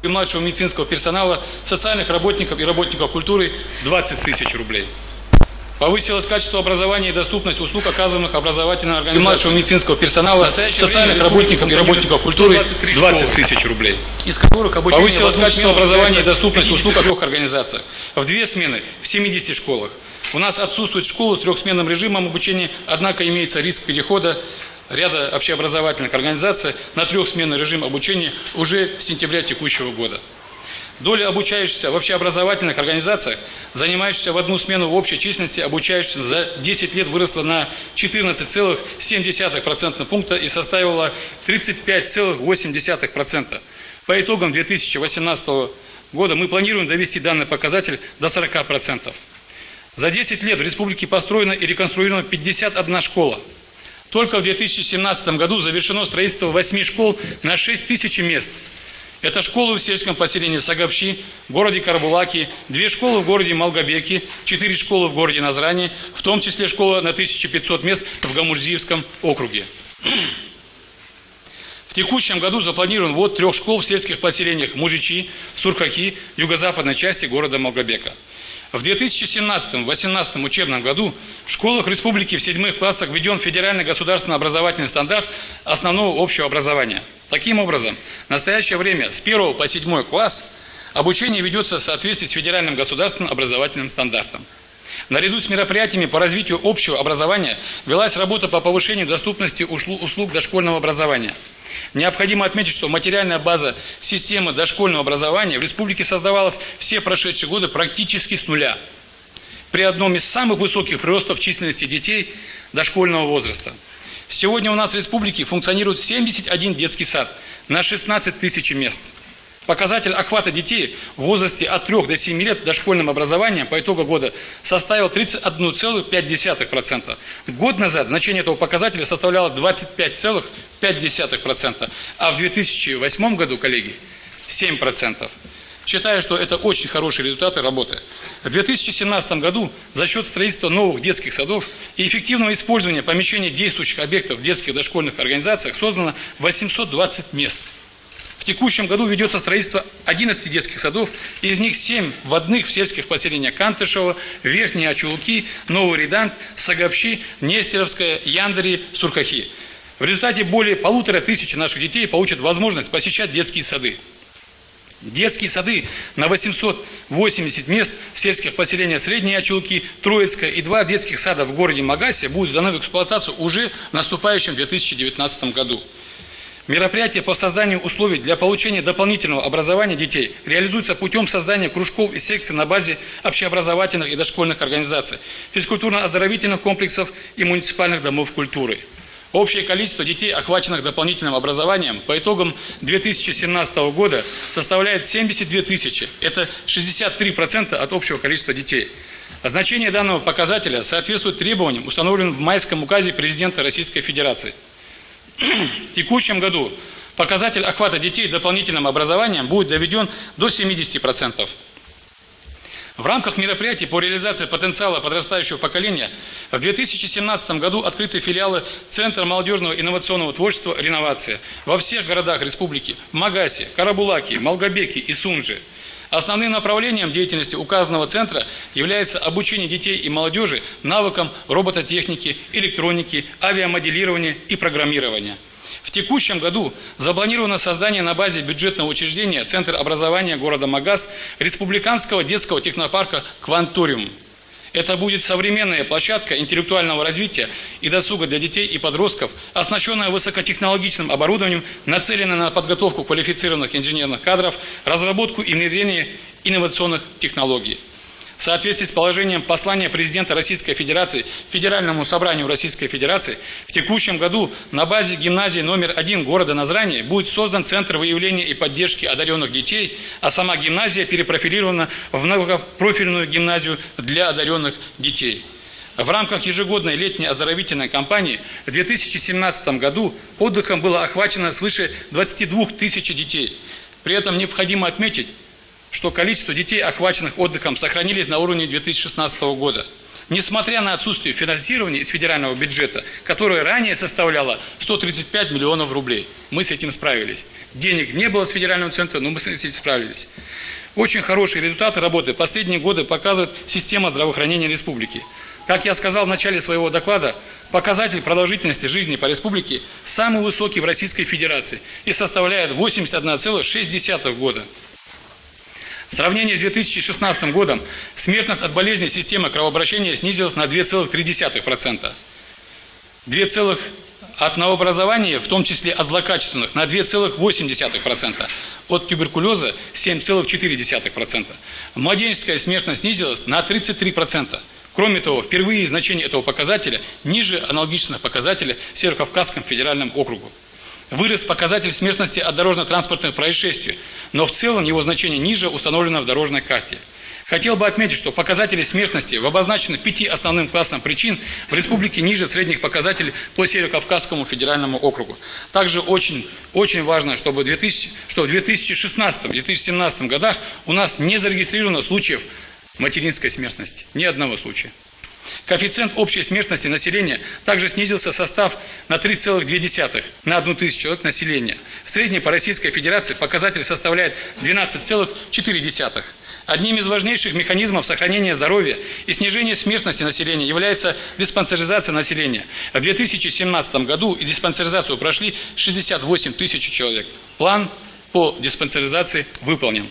и младшего медицинского персонала, социальных работников и работников культуры 20 тысяч рублей. Повысилось качество образования и доступность услуг, оказываемых образовательной организацией и младшего медицинского персонала, социальных работников и работников культуры 20 тысяч рублей. Из которых обучение повысилось качество образования и доступность услуг в 3 организациях. В 2 смены в 70 школах. У нас отсутствует школа с 3-сменным режимом обучения, однако имеется риск перехода ряда общеобразовательных организаций на 3-сменный режим обучения уже с сентября текущего года. Доля обучающихся в общеобразовательных организациях, занимающихся в 1 смену в общей численности обучающихся за 10 лет выросла на 14,7% пункта и составила 35,8%. По итогам 2018 года мы планируем довести данный показатель до 40%. За 10 лет в республике построена и реконструирована 51 школа. Только в 2017 году завершено строительство 8 школ на 6 тысяч мест. Это школы в сельском поселении Сагапши, в городе Карабулаки, 2 школы в городе Малгобеке, 4 школы в городе Назране, в том числе школа на 1500 мест в Гамурзиевском округе. В текущем году запланирован ввод 3 школ в сельских поселениях Мужичи, Сурхаки, в юго-западной части города Малгобека. В 2017-2018 учебном году в школах республики в 7 классах введен федеральный государственный образовательный стандарт основного общего образования. Таким образом, в настоящее время с 1 по 7 класс обучение ведется в соответствии с федеральным государственным образовательным стандартом. Наряду с мероприятиями по развитию общего образования велась работа по повышению доступности услуг дошкольного образования. Необходимо отметить, что материальная база системы дошкольного образования в республике создавалась все прошедшие годы практически с нуля, при одном из самых высоких приростов численности детей дошкольного возраста. Сегодня у нас в республике функционирует 71 детский сад на 16 тысяч мест. Показатель охвата детей в возрасте от 3 до 7 лет дошкольным образованием по итогу года составил 31,5%. Год назад значение этого показателя составляло 25,5%, а в 2008 году, коллеги, 7%. Считаю, что это очень хорошие результаты работы. В 2017 году за счет строительства новых детских садов и эффективного использования помещений действующих объектов в детских дошкольных организациях создано 820 мест. В текущем году ведется строительство 11 детских садов, из них 7 вводных в сельских поселениях Кантышево, Верхние Ачулки, Новый Редант, Сагапши, Нестеровская, Яндари, Сурхахи. В результате более 1500 наших детей получат возможность посещать детские сады. Детские сады на 880 мест в сельских поселениях Средние Ачулки, Троицкая и 2 детских сада в городе Магасе будут сданы в эксплуатацию уже в наступающем 2019 году. Мероприятия по созданию условий для получения дополнительного образования детей реализуются путем создания кружков и секций на базе общеобразовательных и дошкольных организаций, физкультурно-оздоровительных комплексов и муниципальных домов культуры. Общее количество детей, охваченных дополнительным образованием, по итогам 2017 года составляет 72 тысячи. Это 63% от общего количества детей. Значение данного показателя соответствует требованиям, установленным в майском указе президента Российской Федерации. В текущем году показатель охвата детей дополнительным образованием будет доведен до 70%. В рамках мероприятий по реализации потенциала подрастающего поколения в 2017 году открыты филиалы Центра молодежного инновационного творчества «Реновация» во всех городах республики – Магасе, Карабулаке, Малгобеке и Сунже. Основным направлением деятельности указанного центра является обучение детей и молодежи навыкам робототехники, электроники, авиамоделирования и программирования. В текущем году запланировано создание на базе бюджетного учреждения Центра образования города Магас республиканского детского технопарка «Кванториум». Это будет современная площадка интеллектуального развития и досуга для детей и подростков, оснащенная высокотехнологичным оборудованием, нацеленная на подготовку квалифицированных инженерных кадров, разработку и внедрение инновационных технологий. В соответствии с положением послания президента Российской Федерации Федеральному собранию Российской Федерации, в текущем году на базе гимназии номер 1 города Назрани будет создан Центр выявления и поддержки одаренных детей, а сама гимназия перепрофилирована в многопрофильную гимназию для одаренных детей. В рамках ежегодной летней оздоровительной кампании в 2017 году отдыхом было охвачено свыше 22 тысяч детей. При этом необходимо отметить, что количество детей, охваченных отдыхом, сохранились на уровне 2016 года. несмотря на отсутствие финансирования из федерального бюджета, которое ранее составляло 135 миллионов рублей. Мы с этим справились. Денег не было с федерального центра, но мы с этим справились. Очень хорошие результаты работы последние годы показывает система здравоохранения республики. Как я сказал в начале своего доклада, показатель продолжительности жизни по республике самый высокий в Российской Федерации и составляет 81,6 года. В сравнении с 2016 годом смертность от болезней системы кровообращения снизилась на 2,3%. От новообразований, в том числе от злокачественных, на 2,8%. От туберкулеза 7,4%. Младенческая смертность снизилась на 33%. Кроме того, впервые значение этого показателя ниже аналогичных показателей в Северокавказском федеральном округу. Вырос показатель смертности от дорожно-транспортных происшествий, но в целом его значение ниже установлено в дорожной карте. Хотел бы отметить, что показатели смертности в обозначенных 5 основным классам причин в республике ниже средних показателей по Северокавказскому федеральному округу. Также очень важно, что в 2016-2017 годах у нас не зарегистрировано случаев материнской смертности. Ни одного случая. Коэффициент общей смертности населения также снизился в состав на 3,2 на 1 тысячу человек населения. В среднем по Российской Федерации показатель составляет 12,4. Одним из важнейших механизмов сохранения здоровья и снижения смертности населения является диспансеризация населения. В 2017 году и диспансеризацию прошли 68 тысяч человек. План по диспансеризации выполнен.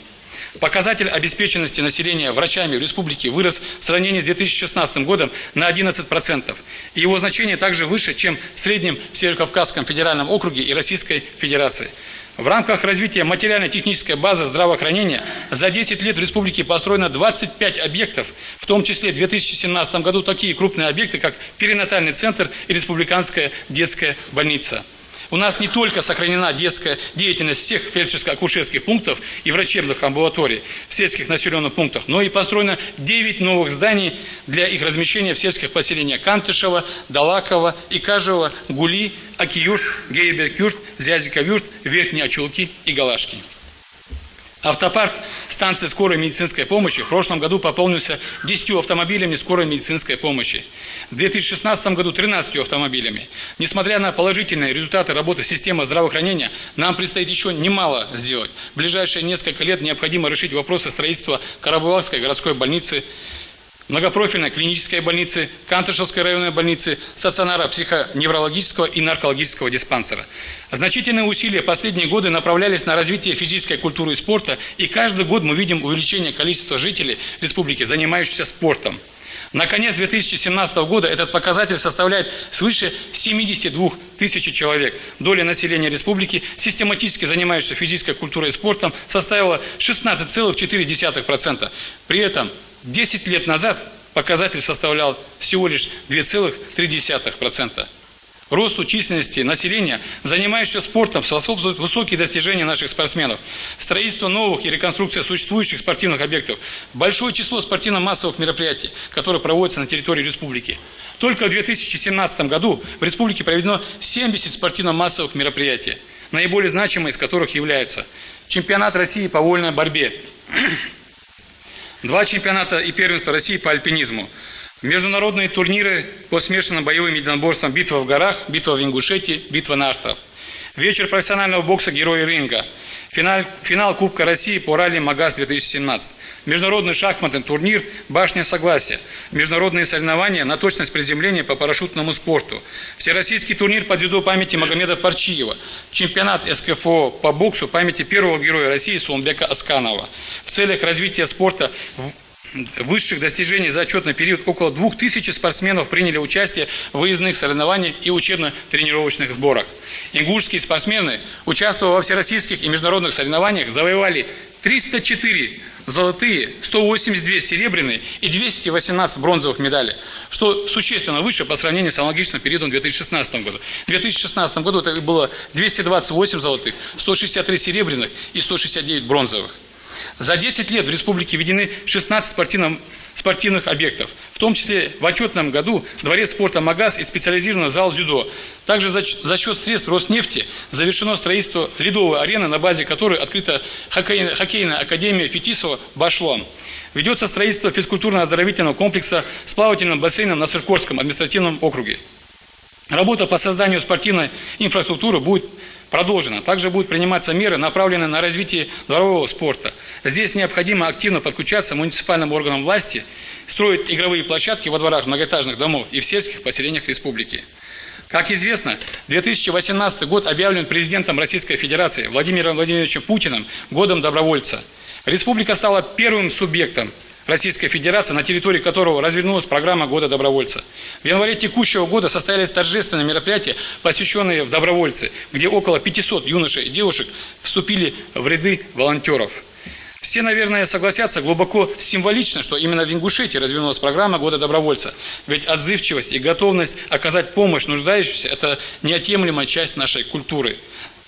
Показатель обеспеченности населения врачами в республике вырос в сравнении с 2016 годом на 11%. И его значение также выше, чем в среднем в Северокавказском федеральном округе и Российской Федерации. В рамках развития материально-технической базы здравоохранения за 10 лет в республике построено 25 объектов, в том числе в 2017 году такие крупные объекты, как перинатальный центр и республиканская детская больница. У нас не только сохранена детская деятельность всех фельдшерско-акушерских пунктов и врачебных амбулаторий в сельских населенных пунктах, но и построено 9 новых зданий для их размещения в сельских поселениях Кантышево, Далаково, Икажево, Гули, Акиюрт, Гейберкюрт, Зязиковюрт, Верхние Очулки и Галашки. Автопарк станции скорой медицинской помощи в прошлом году пополнился 10 автомобилями скорой медицинской помощи. В 2016 году 13 автомобилями. Несмотря на положительные результаты работы системы здравоохранения, нам предстоит еще немало сделать. В ближайшие несколько лет необходимо решить вопросы строительства Карабулакской городской больницы, многопрофильной клинической больницы, Кантышевской районной больницы, стационара психоневрологического и наркологического диспансера. Значительные усилия последние годы направлялись на развитие физической культуры и спорта, и каждый год мы видим увеличение количества жителей республики, занимающихся спортом. На конец 2017 года этот показатель составляет свыше 72 тысяч человек. Доля населения республики, систематически занимающихся физической культурой и спортом, составила 16,4%. При этом 10 лет назад показатель составлял всего лишь 2,3%. Росту численности населения, занимающегося спортом, способствуют высокие достижения наших спортсменов. Строительство новых и реконструкция существующих спортивных объектов. Большое число спортивно-массовых мероприятий, которые проводятся на территории республики. Только в 2017 году в республике проведено 70 спортивно-массовых мероприятий, наиболее значимые из которых являются чемпионат России по вольной борьбе, 2 чемпионата и первенства России по альпинизму, международные турниры по смешанным боевым единоборствам «Битва в горах», «Битва в Ингушетии», «Битва на Артах», вечер профессионального бокса «Герои ринга», финал Кубка России по ралли МАГАЗ-2017, международный шахматный турнир «Башня Согласия», международные соревнования на точность приземления по парашютному спорту, всероссийский турнир по дзюдо памяти Магомеда Парчиева, чемпионат СКФО по боксу памяти первого героя России Сулумбека Асканова. В целях развития спорта высших достижений за отчетный период около 2000 спортсменов приняли участие в выездных соревнованиях и учебно-тренировочных сборах. Ингушские спортсмены, участвуя во всероссийских и международных соревнованиях, завоевали 304 золотые, 182 серебряные и 218 бронзовых медалей, что существенно выше по сравнению с аналогичным периодом в 2016 году. В 2016 году это было 228 золотых, 163 серебряных и 169 бронзовых. За 10 лет в республике введены 16 спортивных объектов, в том числе в отчетном году дворец спорта «Магаз» и специализированный зал дзюдо. Также за счет средств Роснефти завершено строительство ледовой арены, на базе которой открыта хоккейная академия Фетисова «Башлон». Ведется строительство физкультурно-оздоровительного комплекса с плавательным бассейном на Сыркорском административном округе. Работа по созданию спортивной инфраструктуры будет продолжена. Также будут приниматься меры, направленные на развитие дворового спорта. Здесь необходимо активно подключаться муниципальным органам власти, строить игровые площадки во дворах многоэтажных домов и в сельских поселениях республики. Как известно, 2018 год объявлен президентом Российской Федерации Владимиром Владимировичем Путиным годом добровольца. Республика стала первым субъектом Российской Федерации, на территории которого развернулась программа Года добровольца. В январе текущего года состоялись торжественные мероприятия, посвященные в добровольцы, где около 500 юношей и девушек вступили в ряды волонтеров. Все, наверное, согласятся, глубоко символично, что именно в Ингушетии развернулась программа Года добровольца. Ведь отзывчивость и готовность оказать помощь нуждающимся – это неотъемлемая часть нашей культуры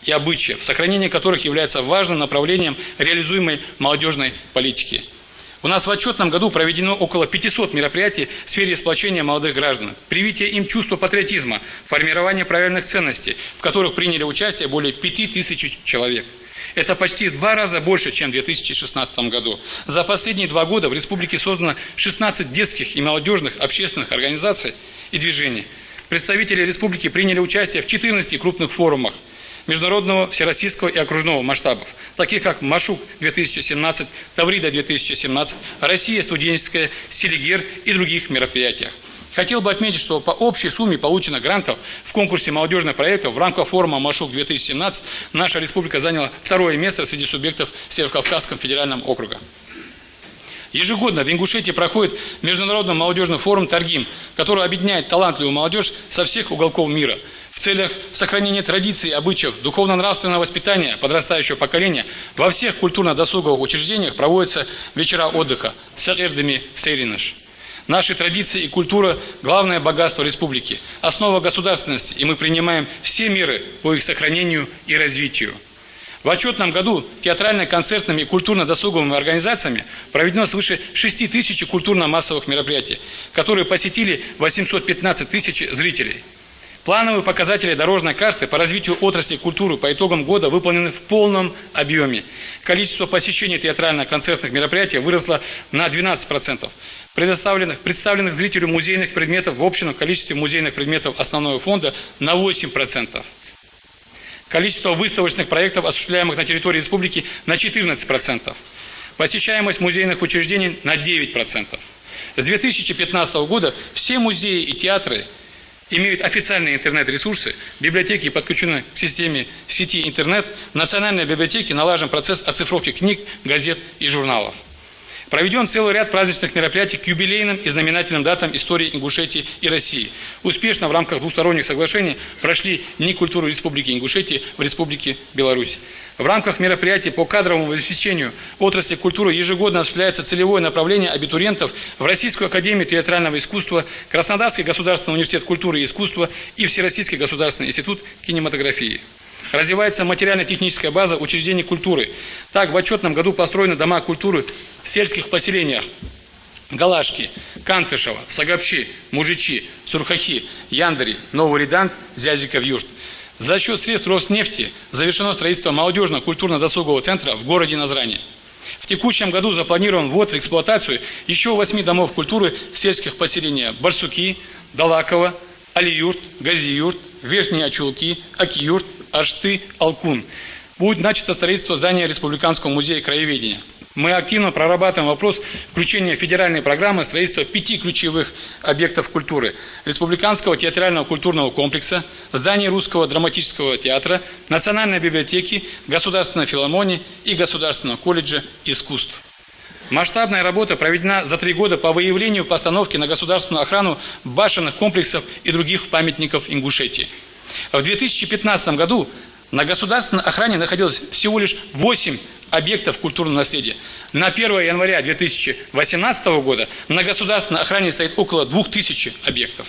и обычаев, сохранение которых является важным направлением реализуемой молодежной политики. У нас в отчетном году проведено около 500 мероприятий в сфере сплочения молодых граждан, привития им чувства патриотизма, формирования правильных ценностей, в которых приняли участие более 5000 человек. Это почти в 2 раза больше, чем в 2016 году. За последние 2 года в республике создано 16 детских и молодежных общественных организаций и движений. Представители республики приняли участие в 14 крупных форумах международного, всероссийского и окружного масштабов, таких как Машук-2017, Таврида-2017, Россия студенческая, Селигер и других мероприятиях. Хотел бы отметить, что по общей сумме полученных грантов в конкурсе молодежных проектов в рамках форума Машук-2017 наша республика заняла 2-е место среди субъектов Северокавказского федерального округа. Ежегодно в Ингушетии проходит международный молодежный форум «Таргим», который объединяет талантливую молодежь со всех уголков мира. В целях сохранения традиций, обычаев, духовно-нравственного воспитания подрастающего поколения во всех культурно-досуговых учреждениях проводятся вечера отдыха «Сагердами Сейриныш». Наши традиции и культура – главное богатство республики, основа государственности, и мы принимаем все меры по их сохранению и развитию. В отчетном году театрально-концертными и культурно-досуговыми организациями проведено свыше 6000 культурно-массовых мероприятий, которые посетили 815 тысяч зрителей. Плановые показатели дорожной карты по развитию отрасли культуры по итогам года выполнены в полном объеме. Количество посещений театрально-концертных мероприятий выросло на 12%. Представленных зрителю музейных предметов в общем количестве музейных предметов основного фонда на 8%. Количество выставочных проектов, осуществляемых на территории республики, на 14%. Посещаемость музейных учреждений на 9%. С 2015 года все музеи и театры имеют официальные интернет-ресурсы, библиотеки подключены к системе сети интернет, в Национальной библиотеке налажен процесс оцифровки книг, газет и журналов. Проведен целый ряд праздничных мероприятий к юбилейным и знаменательным датам истории Ингушетии и России. Успешно в рамках двусторонних соглашений прошли Дни культуры Республики Ингушетии в Республике Беларусь. В рамках мероприятий по кадровому обеспечению отрасли культуры ежегодно осуществляется целевое направление абитуриентов в Российскую академию театрального искусства, Краснодарский государственный университет культуры и искусства и Всероссийский государственный институт кинематографии. Развивается материально-техническая база учреждений культуры. Так, в отчетном году построены дома культуры в сельских поселениях Галашки, Кантышево, Сагапши, Мужичи, Сурхахи, Яндари, Новый Редант, Зязиков-Юрт. За счет средств Роснефти завершено строительство молодежного культурно-досугового центра в городе Назране. В текущем году запланирован ввод в эксплуатацию еще 8 домов культуры в сельских поселениях Барсуки, Далаково, Алиюрт, Газиюрт, Верхние Очулки, Акиюрт, Ашты, Алкун. Будет начато строительство здания Республиканского музея краеведения. Мы активно прорабатываем вопрос включения в федеральной программы строительства 5 ключевых объектов культуры: Республиканского театрального культурного комплекса, здания Русского драматического театра, Национальной библиотеки, Государственной филармонии и Государственного колледжа искусств. Масштабная работа проведена за 3 года по выявлению и постановке на государственную охрану башенных комплексов и других памятников Ингушетии. В 2015 году на государственной охране находилось всего лишь 8 объектов культурного наследия. На 1 января 2018 года на государственной охране стоит около 2000 объектов.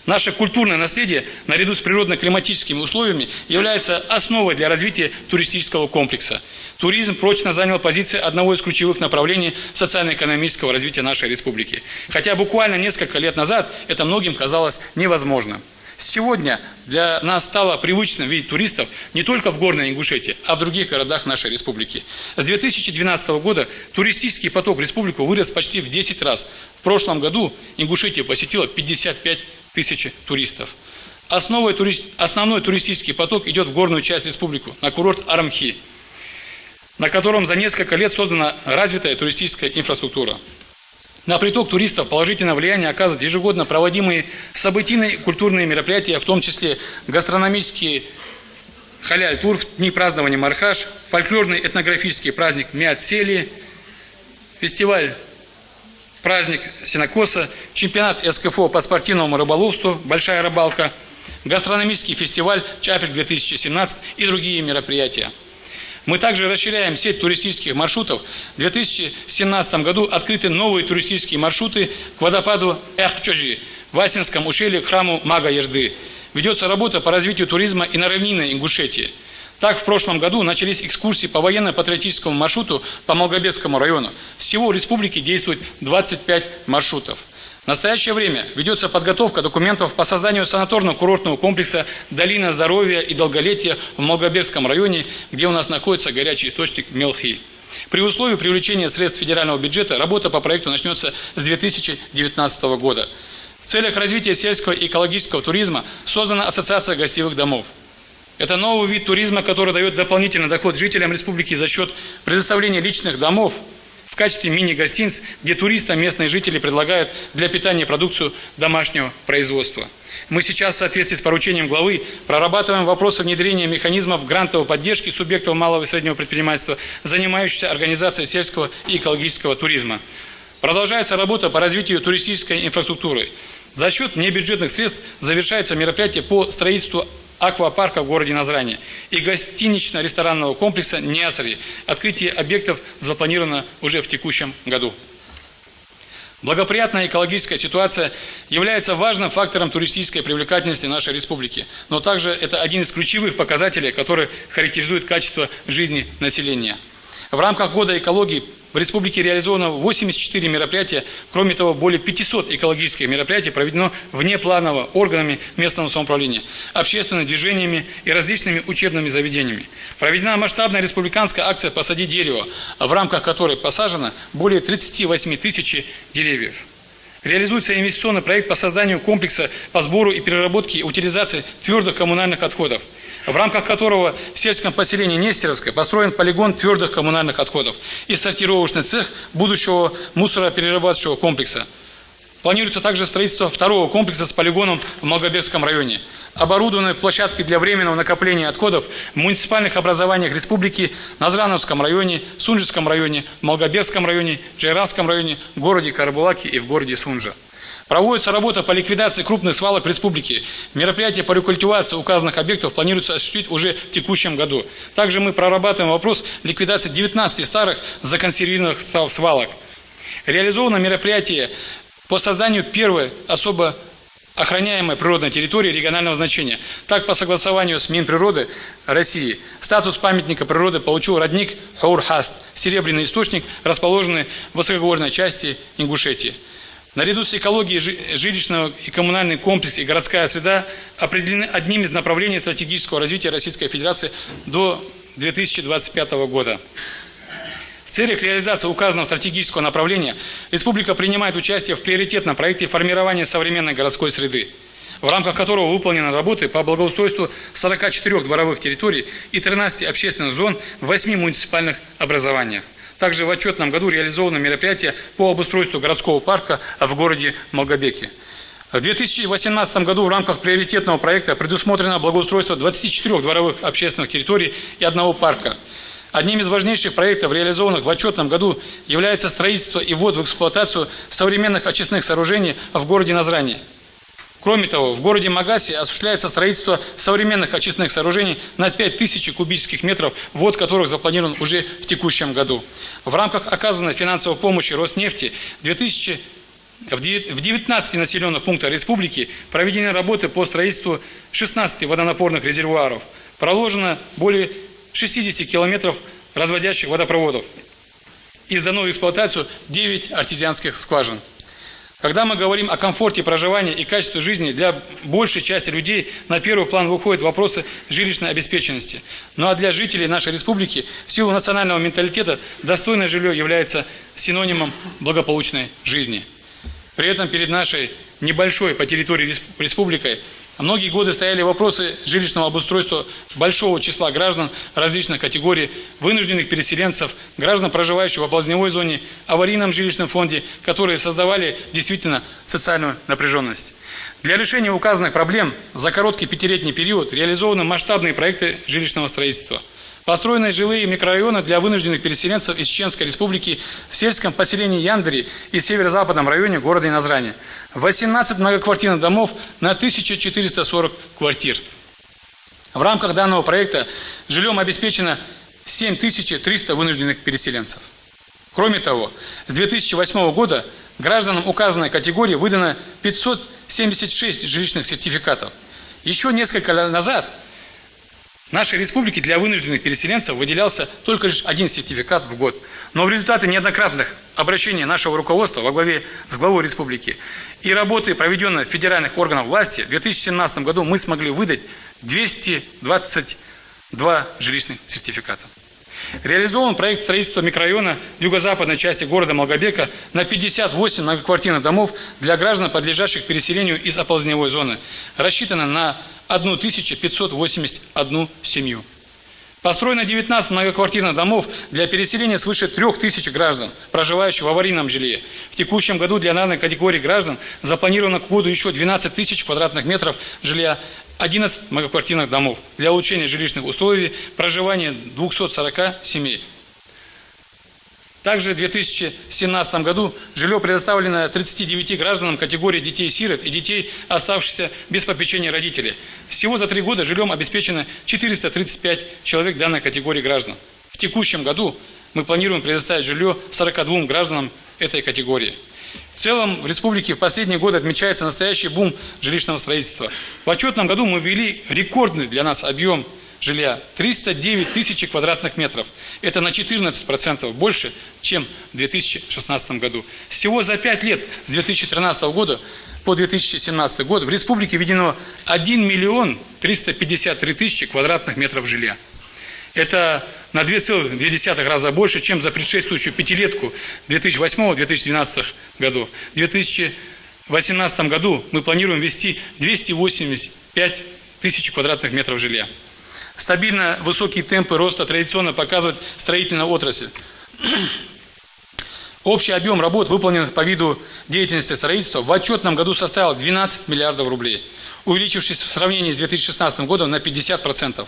Наше культурное наследие, наряду с природно-климатическими условиями, является основой для развития туристического комплекса. Туризм прочно занял позиции одного из ключевых направлений социально-экономического развития нашей республики. Хотя буквально несколько лет назад это многим казалось невозможным. Сегодня для нас стало привычным видеть туристов не только в Горной Ингушетии, а в других городах нашей республики. С 2012 года туристический поток в республику вырос почти в 10 раз. В прошлом году Ингушетию посетило 55 тысяч туристов. Основной туристический поток идет в горную часть республики, на курорт Арымхи, на котором за несколько лет создана развитая туристическая инфраструктура. На приток туристов положительное влияние оказывают ежегодно проводимые событийные культурные мероприятия, в том числе гастрономический халяль-тур, дни празднования Мархаш, фольклорный этнографический праздник Миат-Сели, фестиваль праздник Синокоса, чемпионат СКФО по спортивному рыболовству «Большая рыбалка», гастрономический фестиваль Чапель-2017 и другие мероприятия. Мы также расширяем сеть туристических маршрутов. В 2017 году открыты новые туристические маршруты к водопаду Эркчожи в Асинском ущелье к храму Мага Ерды. Ведется работа по развитию туризма и на равнинной Ингушетии. Так, в прошлом году начались экскурсии по военно-патриотическому маршруту по Малгобекскому району. Всего в республике действует 25 маршрутов. В настоящее время ведется подготовка документов по созданию санаторно-курортного комплекса «Долина здоровья и долголетия» в Малгобекском районе, где у нас находится горячий источник Мелхи. При условии привлечения средств федерального бюджета работа по проекту начнется с 2019 года. В целях развития сельского и экологического туризма создана Ассоциация гостевых домов. Это новый вид туризма, который дает дополнительный доход жителям республики за счет предоставления личных домов в качестве мини-гостиниц, где туристам местные жители предлагают для питания продукцию домашнего производства. Мы сейчас в соответствии с поручением главы прорабатываем вопросы внедрения механизмов грантовой поддержки субъектов малого и среднего предпринимательства, занимающихся организацией сельского и экологического туризма. Продолжается работа по развитию туристической инфраструктуры. За счет небюджетных средств завершается мероприятие по строительству аквапарка в городе Назране и гостинично-ресторанного комплекса Ниасри. Открытие объектов запланировано уже в текущем году. Благоприятная экологическая ситуация является важным фактором туристической привлекательности нашей республики, но также это один из ключевых показателей, который характеризует качество жизни населения. В рамках года экологии в республике реализовано 84 мероприятия. Кроме того, более 500 экологических мероприятий проведено внепланово органами местного самоуправления, общественными движениями и различными учебными заведениями. Проведена масштабная республиканская акция «Посади дерево», в рамках которой посажено более 38 тысяч деревьев. Реализуется инвестиционный проект по созданию комплекса по сбору и переработке и утилизации твердых коммунальных отходов, в рамках которого в сельском поселении Нестеровское построен полигон твердых коммунальных отходов и сортировочный цех будущего мусороперерабатывающего комплекса. Планируется также строительство второго комплекса с полигоном в Малгобекском районе. Оборудованы площадки для временного накопления отходов в муниципальных образованиях республики, Назрановском районе, Сунжском районе, Малгобекском районе, Джайранском районе, в городе Карабулаке и в городе Сунжа. Проводится работа по ликвидации крупных свалок в республике. Мероприятия по рекультивации указанных объектов планируется осуществить уже в текущем году. Также мы прорабатываем вопрос ликвидации 19 старых законсервированных свалок. Реализовано мероприятие по созданию первой особо охраняемой природной территории регионального значения. Так, по согласованию с Минприроды России, статус памятника природы получил родник Хаурхаст, серебряный источник, расположенный в высокогорной части Ингушетии. Наряду с экологией жилищного и коммунальный комплекс и городская среда определены одним из направлений стратегического развития Российской Федерации до 2025 года. В целях реализации указанного стратегического направления республика принимает участие в приоритетном проекте формирования современной городской среды, в рамках которого выполнены работы по благоустройству 44 дворовых территорий и 13 общественных зон в 8 муниципальных образованиях. Также в отчетном году реализовано мероприятие по обустройству городского парка в городе Малгобеке. В 2018 году в рамках приоритетного проекта предусмотрено благоустройство 24 дворовых общественных территорий и 1 парка. Одним из важнейших проектов, реализованных в отчетном году, является строительство и ввод в эксплуатацию современных очистных сооружений в городе Назране. Кроме того, в городе Магасе осуществляется строительство современных очистных сооружений на 5000 кубических метров, ввод которых запланирован уже в текущем году. В рамках оказанной финансовой помощи Роснефти в 2017 В 19 населенных пунктах республики проведены работы по строительству 16 водонапорных резервуаров. Проложено более 60 километров разводящих водопроводов. И сдано в эксплуатацию 9 артезианских скважин. Когда мы говорим о комфорте проживания и качестве жизни, для большей части людей на первый план выходят вопросы жилищной обеспеченности. Ну а для жителей нашей республики в силу национального менталитета достойное жилье является синонимом благополучной жизни. При этом перед нашей небольшой по территории республикой многие годы стояли вопросы жилищного обустройства большого числа граждан различных категорий, вынужденных переселенцев, граждан, проживающих в оползневой зоне, аварийном жилищном фонде, которые создавали действительно социальную напряженность. Для решения указанных проблем за короткий 5-летний период реализованы масштабные проекты жилищного строительства. Построены жилые микрорайоны для вынужденных переселенцев из Чеченской республики в сельском поселении Яндыри и северо-западном районе города Инозране. 18 многоквартирных домов на 1440 квартир. В рамках данного проекта жильем обеспечено 7300 вынужденных переселенцев. Кроме того, с 2008 года гражданам указанной категории выдано 576 жилищных сертификатов. Еще несколько лет назад в нашей республике для вынужденных переселенцев выделялся только лишь 1 сертификат в год. Но в результате неоднократных обращений нашего руководства во главе с главой республики и работы, проведенной в федеральных органах власти, в 2017 году мы смогли выдать 222 жилищных сертификата. Реализован проект строительства микрорайона в юго-западной части города Малгобека на 58 многоквартирных домов для граждан, подлежащих переселению из оползневой зоны. Рассчитано на 1581 семью. Построено 19 многоквартирных домов для переселения свыше 3000 граждан, проживающих в аварийном жилье. В текущем году для данной категории граждан запланировано к году еще 12 тысяч квадратных метров жилья, 11 многоквартирных домов для улучшения жилищных условий проживания 240 семей. Также в 2017 году жилье предоставлено 39 гражданам категории детей-сирот и детей, оставшихся без попечения родителей. Всего за 3 года жильем обеспечено 435 человек данной категории граждан. В текущем году мы планируем предоставить жилье 42 гражданам этой категории. В целом в республике в последние годы отмечается настоящий бум жилищного строительства. В отчетном году мы ввели рекордный для нас объем жилья – 309 тысяч квадратных метров. Это на 14% больше, чем в 2016 году. Всего за 5 лет с 2013 года по 2017 год в республике введено 1 миллион 353 тысячи квадратных метров жилья. Это на 2,2 раза больше, чем за предшествующую пятилетку 2008-2012 году. В 2018 году мы планируем ввести 285 тысяч квадратных метров жилья. Стабильно высокие темпы роста традиционно показывает строительная отрасль. Общий объем работ, выполненных по виду деятельности строительства, в отчетном году составил 12 миллиардов рублей, увеличившись в сравнении с 2016 годом на 50%.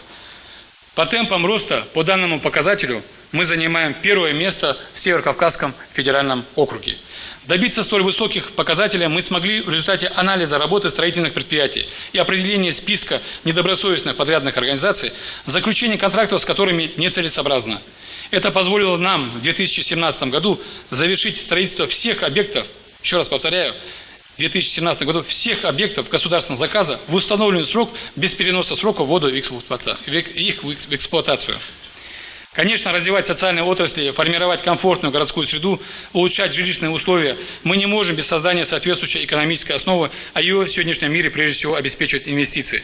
По темпам роста по данному показателю мы занимаем первое место в Северо-Кавказском федеральном округе. Добиться столь высоких показателей мы смогли в результате анализа работы строительных предприятий и определения списка недобросовестных подрядных организаций, заключения контрактов с которыми нецелесообразно. Это позволило нам в 2017 году завершить строительство всех объектов, еще раз повторяю, в 2017 году всех объектов государственного заказа в установленный срок без переноса срока ввода их в эксплуатацию. Конечно, развивать социальные отрасли, формировать комфортную городскую среду, улучшать жилищные условия мы не можем без создания соответствующей экономической основы, а ее в сегодняшнем мире прежде всего обеспечивают инвестиции.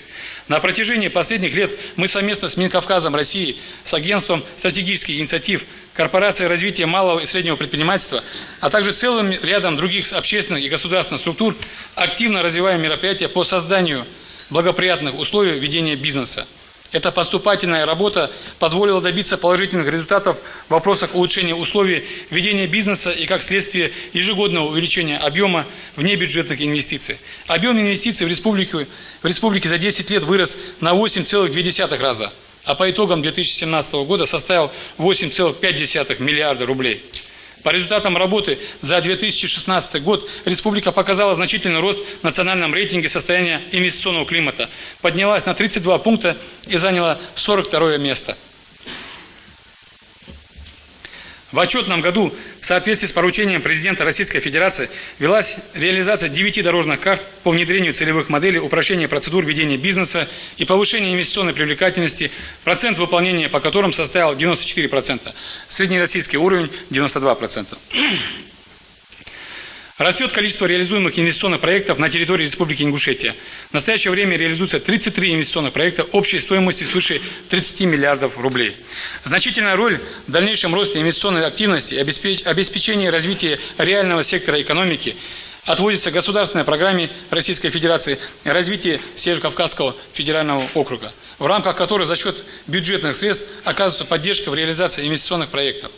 На протяжении последних лет мы совместно с Минкавказом России, с Агентством стратегических инициатив, Корпорацией развития малого и среднего предпринимательства, а также целым рядом других общественных и государственных структур активно развиваем мероприятия по созданию благоприятных условий ведения бизнеса. Эта поступательная работа позволила добиться положительных результатов в вопросах улучшения условий ведения бизнеса и, как следствие, ежегодного увеличения объема внебюджетных инвестиций. Объем инвестиций в республике за 10 лет вырос на 8,2 раза, а по итогам 2017 года составил 8,5 миллиарда рублей. По результатам работы за 2016 год республика показала значительный рост в национальном рейтинге состояния инвестиционного климата, поднялась на 32 пункта и заняла 42 место. В отчетном году в соответствии с поручением президента Российской Федерации велась реализация 9 дорожных карт по внедрению целевых моделей, упрощения процедур ведения бизнеса и повышения инвестиционной привлекательности, процент выполнения по которым составил 94%, среднероссийский уровень 92%. Растет количество реализуемых инвестиционных проектов на территории Республики Ингушетия. В настоящее время реализуется 33 инвестиционных проекта общей стоимостью свыше 30 миллиардов рублей. Значительная роль в дальнейшем росте инвестиционной активности и обеспечении развития реального сектора экономики отводится государственной программе Российской Федерации развития Северо-Кавказского федерального округа, в рамках которой за счет бюджетных средств оказывается поддержка в реализации инвестиционных проектов.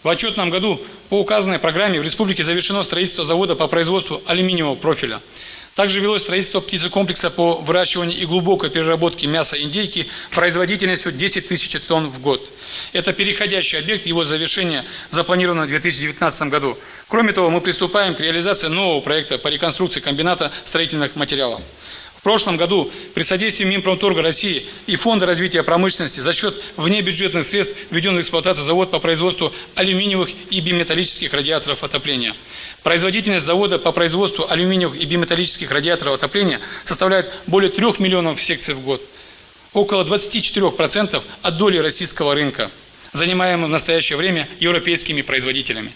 В отчетном году по указанной программе в республике завершено строительство завода по производству алюминиевого профиля. Также велось строительство птицекомплекса по выращиванию и глубокой переработке мяса индейки производительностью 10 тысяч тонн в год. Это переходящий объект, его завершение запланировано в 2019 году. Кроме того, мы приступаем к реализации нового проекта по реконструкции комбината строительных материалов. В прошлом году при содействии Минпромторга России и Фонда развития промышленности за счет внебюджетных средств введен в эксплуатацию завод по производству алюминиевых и биметаллических радиаторов отопления. Производительность завода по производству алюминиевых и биметаллических радиаторов отопления составляет более 3 миллионов секций в год. Около 24% от доли российского рынка, занимаемого в настоящее время европейскими производителями.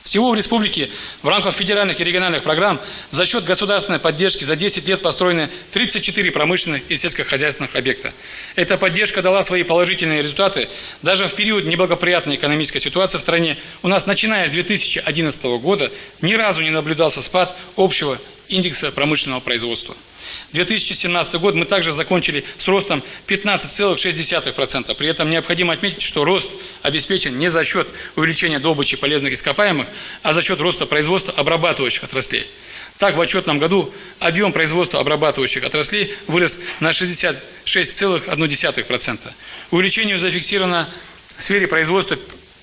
Всего в республике в рамках федеральных и региональных программ за счет государственной поддержки за 10 лет построены 34 промышленных и сельскохозяйственных объекта. Эта поддержка дала свои положительные результаты. Даже в период неблагоприятной экономической ситуации в стране у нас, начиная с 2011 года, ни разу не наблюдался спад общего индекса промышленного производства. 2017 год мы также закончили с ростом 15,6%. При этом необходимо отметить, что рост обеспечен не за счет увеличения добычи полезных ископаемых, а за счет роста производства обрабатывающих отраслей. Так, в отчетном году объем производства обрабатывающих отраслей вырос на 66,1%. Увеличение зафиксировано в сфере производства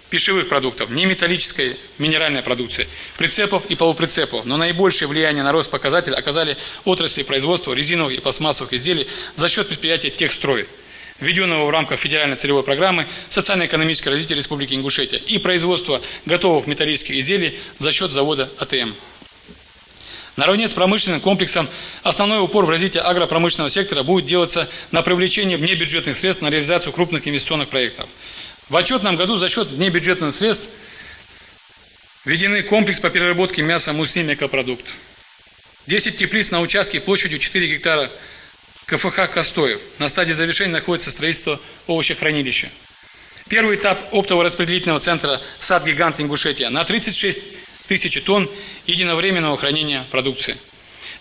пищевых продуктов, неметаллической минеральной продукции, прицепов и полуприцепов, но наибольшее влияние на рост показателя оказали отрасли производства резиновых и пластмассовых изделий за счет предприятия «Техстрой», введенного в рамках федеральной целевой программы «Социально-экономическое развитие Республики Ингушетия» и производства готовых металлических изделий за счет завода АТМ. Наравне с промышленным комплексом основной упор в развитии агропромышленного сектора будет делаться на привлечение внебюджетных средств на реализацию крупных инвестиционных проектов. В отчетном году за счет внебюджетных средств введены комплекс по переработке мяса «Муслим Экопродукт». 10 теплиц на участке площадью 4 гектара КФХ «Костоев». На стадии завершения находится строительство овощехранилища. Первый этап оптово-распределительного центра «Сад-гигант Ингушетия» на 36 тысяч тонн единовременного хранения продукции.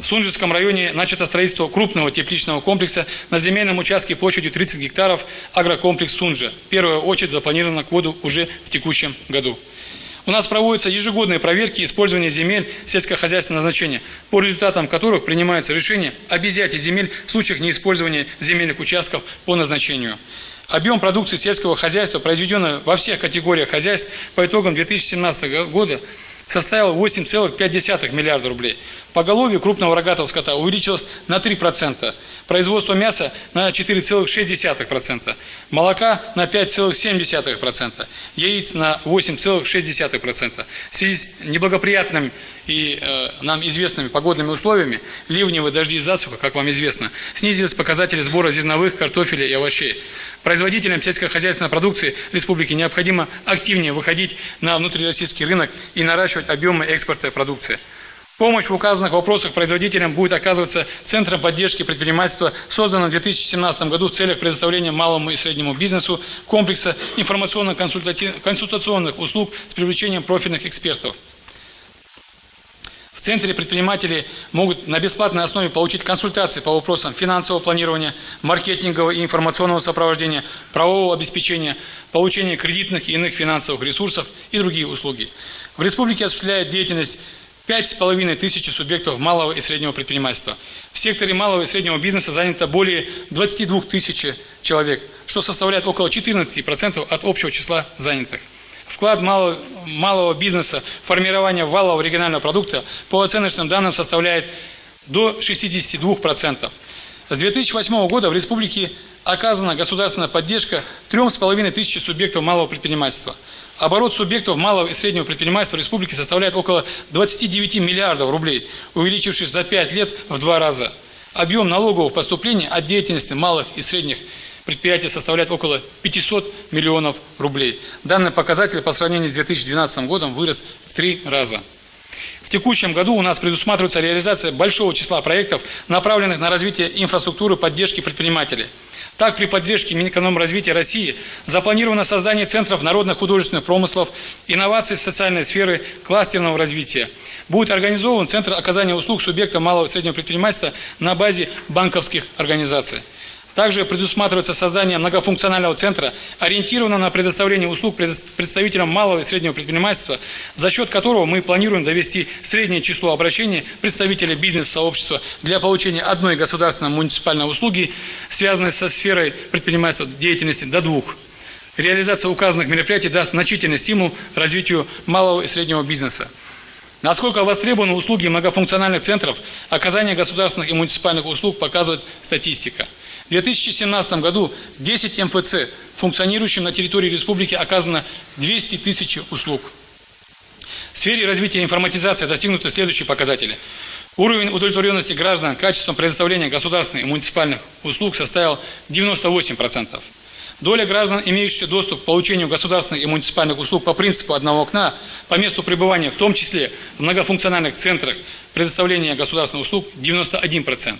В Сунжском районе начато строительство крупного тепличного комплекса на земельном участке площадью 30 гектаров агрокомплекс Сунжа. Первая очередь запланирована к году уже в текущем году. У нас проводятся ежегодные проверки использования земель сельскохозяйственного назначения, по результатам которых принимаются решения об изъятии земель в случаях неиспользования земельных участков по назначению. Объем продукции сельского хозяйства, произведенного во всех категориях хозяйств по итогам 2017 года, составил 8,5 миллиарда рублей. Поголовье крупного рогатого скота увеличилось на 3%, производство мяса на 4,6%, молока на 5,7%, яиц на 8,6%. В связи с неблагоприятными и нам известными погодными условиями, ливневые дожди и засуха, как вам известно, снизились показатели сбора зерновых, картофеля и овощей. Производителям сельскохозяйственной продукции республики необходимо активнее выходить на внутрироссийский рынок и наращивать объемы экспорта продукции. Помощь в указанных вопросах производителям будет оказываться Центром поддержки предпринимательства, созданным в 2017 году в целях предоставления малому и среднему бизнесу комплекса информационно-консультационных услуг с привлечением профильных экспертов. В центре предприниматели могут на бесплатной основе получить консультации по вопросам финансового планирования, маркетингового и информационного сопровождения, правового обеспечения, получения кредитных и иных финансовых ресурсов и другие услуги. В республике осуществляет деятельность 5500 субъектов малого и среднего предпринимательства. В секторе малого и среднего бизнеса занято более 22 тысяч человек, что составляет около 14% от общего числа занятых. Вклад малого бизнеса в формирование валового регионального продукта по оценочным данным составляет до 62%. С 2008 года в республике Оказана государственная поддержка 3500 субъектов малого предпринимательства. Оборот субъектов малого и среднего предпринимательства республики составляет около 29 миллиардов рублей, увеличившись за 5 лет в 2 раза. Объем налоговых поступлений от деятельности малых и средних предприятий составляет около 500 миллионов рублей. Данный показатель по сравнению с 2012 годом вырос в 3 раза. В текущем году у нас предусматривается реализация большого числа проектов, направленных на развитие инфраструктуры поддержки предпринимателей. Так, при поддержке Минэкономразвития России запланировано создание центров народных художественных промыслов, инноваций социальной сферы, кластерного развития. Будет организован центр оказания услуг субъектам малого и среднего предпринимательства на базе банковских организаций. Также предусматривается создание многофункционального центра, ориентированного на предоставление услуг представителям малого и среднего предпринимательства, за счет которого мы планируем довести среднее число обращений представителей бизнес-сообщества для получения одной государственной муниципальной услуги, связанной со сферой предпринимательства деятельности, до 2. Реализация указанных мероприятий даст значительный стимул развитию малого и среднего бизнеса. Насколько востребованы услуги многофункциональных центров, оказание государственных и муниципальных услуг показывает статистика. В 2017 году 10 МФЦ, функционирующим на территории республики, оказано 200 тысяч услуг. В сфере развития информатизации достигнуты следующие показатели. Уровень удовлетворенности граждан качеством предоставления государственных и муниципальных услуг составил 98%. Доля граждан, имеющих доступ к получению государственных и муниципальных услуг по принципу одного окна, по месту пребывания, в том числе в многофункциональных центрах предоставления государственных услуг, 91%.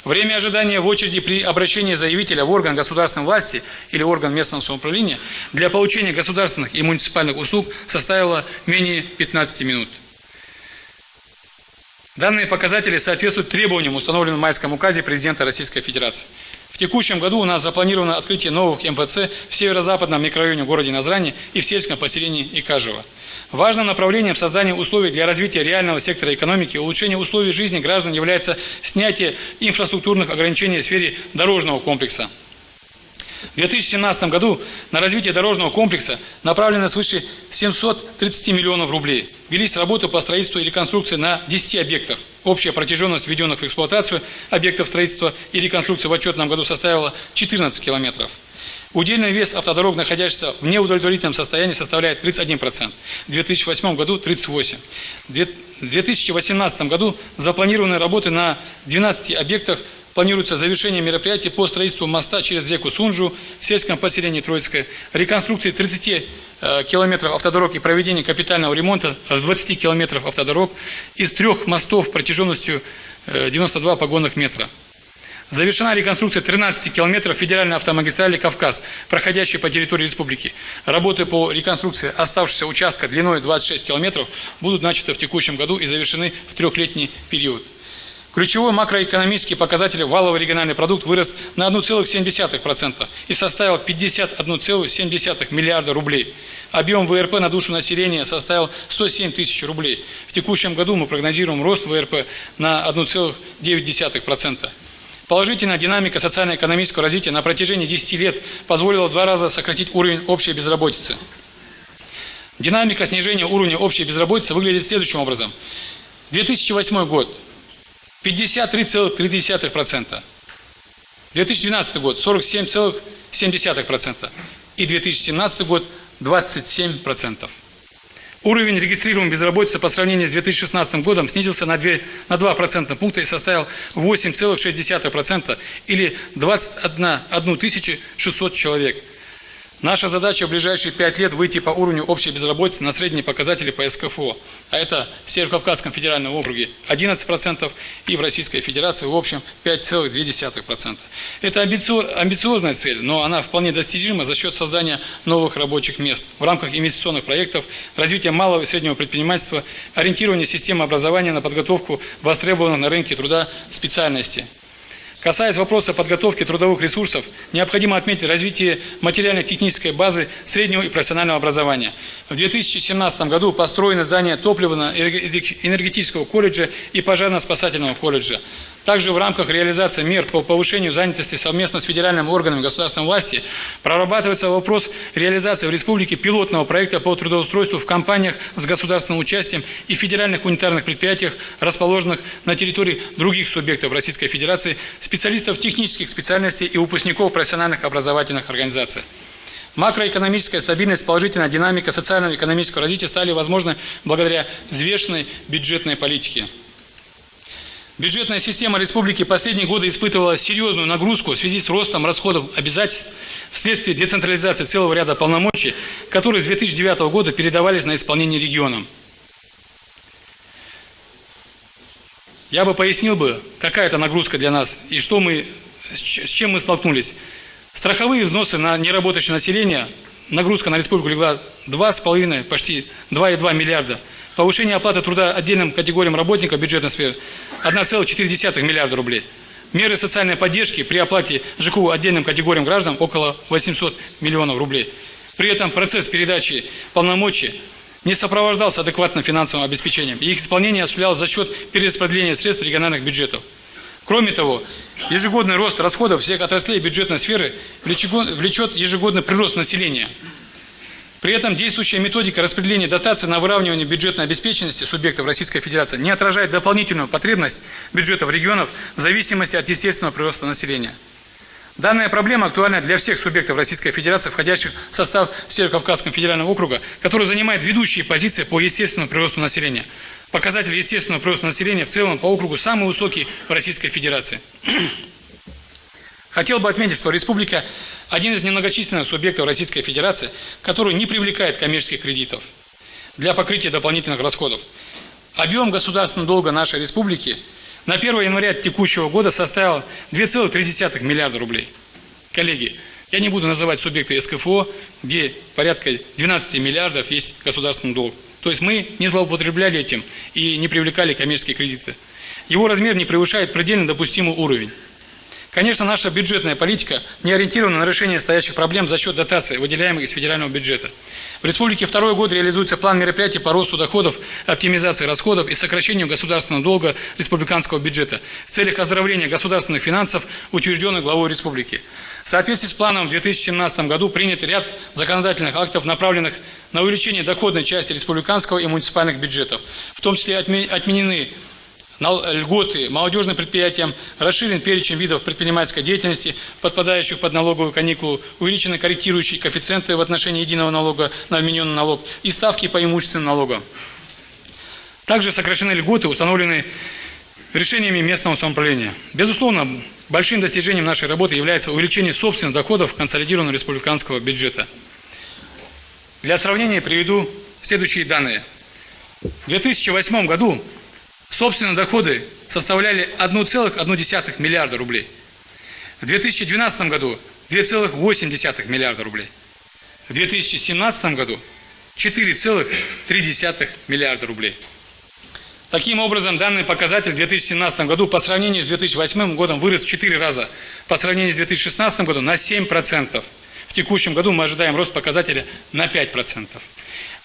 Время ожидания в очереди при обращении заявителя в орган государственной власти или орган местного самоуправления для получения государственных и муниципальных услуг составило менее 15 минут. Данные показатели соответствуют требованиям, установленным в Майском указе президента Российской Федерации. В текущем году у нас запланировано открытие новых МФЦ в северо-западном микрорайоне города Назрани и в сельском поселении Икажево. Важным направлением создания условий для развития реального сектора экономики и улучшения условий жизни граждан является снятие инфраструктурных ограничений в сфере дорожного комплекса. В 2017 году на развитие дорожного комплекса направлено свыше 730 миллионов рублей. Велись работы по строительству и реконструкции на 10 объектах. Общая протяженность введенных в эксплуатацию объектов строительства и реконструкции в отчетном году составила 14 километров. Удельный вес автодорог, находящихся в неудовлетворительном состоянии, составляет 31%. В 2008 году 38%. В 2018 году запланированы работы на 12 объектах. Планируется завершение мероприятий по строительству моста через реку Сунжу в сельском поселении Троицкое, реконструкции 30 километров автодорог и проведение капитального ремонта 20 километров автодорог из 3 мостов протяженностью 92 погонных метра. Завершена реконструкция 13 километров федеральной автомагистрали «Кавказ», проходящей по территории республики. Работы по реконструкции оставшегося участка длиной 26 километров будут начаты в текущем году и завершены в 3-летний период. Ключевой макроэкономический показатель валовый региональный продукт вырос на 1,7% и составил 51,7 миллиарда рублей. Объем ВРП на душу населения составил 107 тысяч рублей. В текущем году мы прогнозируем рост ВРП на 1,9%. Положительная динамика социально-экономического развития на протяжении 10 лет позволила в 2 раза сократить уровень общей безработицы. Динамика снижения уровня общей безработицы выглядит следующим образом. 2008 год. 53,3%. 2012 год 47,7%. И 2017 год 27%. Уровень регистрируемой безработицы по сравнению с 2016 годом снизился на 2 процентных пункта и составил 8,6% или 21 600 человек. Наша задача в ближайшие 5 лет выйти по уровню общей безработицы на средние показатели по СКФО. А это в Северо-Кавказском федеральном округе 11% и в Российской Федерации в общем 5,2%. Это амбициозная цель, но она вполне достижима за счет создания новых рабочих мест в рамках инвестиционных проектов, развития малого и среднего предпринимательства, ориентирования системы образования на подготовку востребованных на рынке труда специальностей. Касаясь вопроса подготовки трудовых ресурсов, необходимо отметить развитие материально-технической базы среднего и профессионального образования. В 2017 году построены здания топливно-энергетического колледжа и пожарно-спасательного колледжа. Также в рамках реализации мер по повышению занятости совместно с федеральными органами государственной власти прорабатывается вопрос реализации в республике пилотного проекта по трудоустройству в компаниях с государственным участием и федеральных унитарных предприятиях, расположенных на территории других субъектов Российской Федерации, специалистов технических специальностей и выпускников профессиональных образовательных организаций. Макроэкономическая стабильность, положительная динамика социального и экономического развития стали возможны благодаря взвешенной бюджетной политике. Бюджетная система республики последние годы испытывала серьезную нагрузку в связи с ростом расходов обязательств вследствие децентрализации целого ряда полномочий, которые с 2009 года передавались на исполнение регионам. Я бы пояснил, какая это нагрузка для нас и с чем мы столкнулись. Страховые взносы на неработающее население, нагрузка на республику легла 2,5, почти 2,2 миллиарда. Повышение оплаты труда отдельным категориям работников бюджетной сферы 1,4 миллиарда рублей. Меры социальной поддержки при оплате ЖКУ отдельным категориям граждан около 800 миллионов рублей. При этом процесс передачи полномочий не сопровождался адекватным финансовым обеспечением, и их исполнение осуществлялось за счет перераспределения средств региональных бюджетов. Кроме того, ежегодный рост расходов всех отраслей бюджетной сферы влечет ежегодный прирост населения. При этом действующая методика распределения дотаций на выравнивание бюджетной обеспеченности субъектов Российской Федерации не отражает дополнительную потребность бюджетов регионов в зависимости от естественного прироста населения. Данная проблема актуальна для всех субъектов Российской Федерации, входящих в состав Северо-Кавказского федерального округа, который занимает ведущие позиции по естественному приросту населения. Показатели естественного прироста населения в целом по округу самые высокие в Российской Федерации. Хотел бы отметить, что республика – один из немногочисленных субъектов Российской Федерации, который не привлекает коммерческих кредитов для покрытия дополнительных расходов. Объем государственного долга нашей республики на 1 января текущего года составил 2,3 миллиарда рублей. Коллеги, я не буду называть субъекты СКФО, где порядка 12 миллиардов есть государственный долг. То есть мы не злоупотребляли этим и не привлекали коммерческие кредиты. Его размер не превышает предельно допустимый уровень. Конечно, наша бюджетная политика не ориентирована на решение стоящих проблем за счет дотаций, выделяемых из федерального бюджета. В республике второй год реализуется план мероприятий по росту доходов, оптимизации расходов и сокращению государственного долга республиканского бюджета в целях оздоровления государственных финансов, утвержденных главой республики. В соответствии с планом в 2017 году принят ряд законодательных актов, направленных на увеличение доходной части республиканского и муниципальных бюджетов. В том числе отменены льготы молодежным предприятиям, расширен перечень видов предпринимательской деятельности, подпадающих под налоговую каникулу, увеличены корректирующие коэффициенты в отношении единого налога на вмененный налог и ставки по имущественным налогам. Также сокращены льготы, установленные решениями местного самоуправления. Безусловно, большим достижением нашей работы является увеличение собственных доходов консолидированного республиканского бюджета. Для сравнения приведу следующие данные. В 2008 году собственные доходы составляли 1,1 миллиарда рублей. В 2012 году 2,8 миллиарда рублей. В 2017 году 4,3 миллиарда рублей. Таким образом, данный показатель в 2017 году по сравнению с 2008 годом вырос в 4 раза, по сравнению с 2016 годом на 7%. В текущем году мы ожидаем рост показателя на 5%.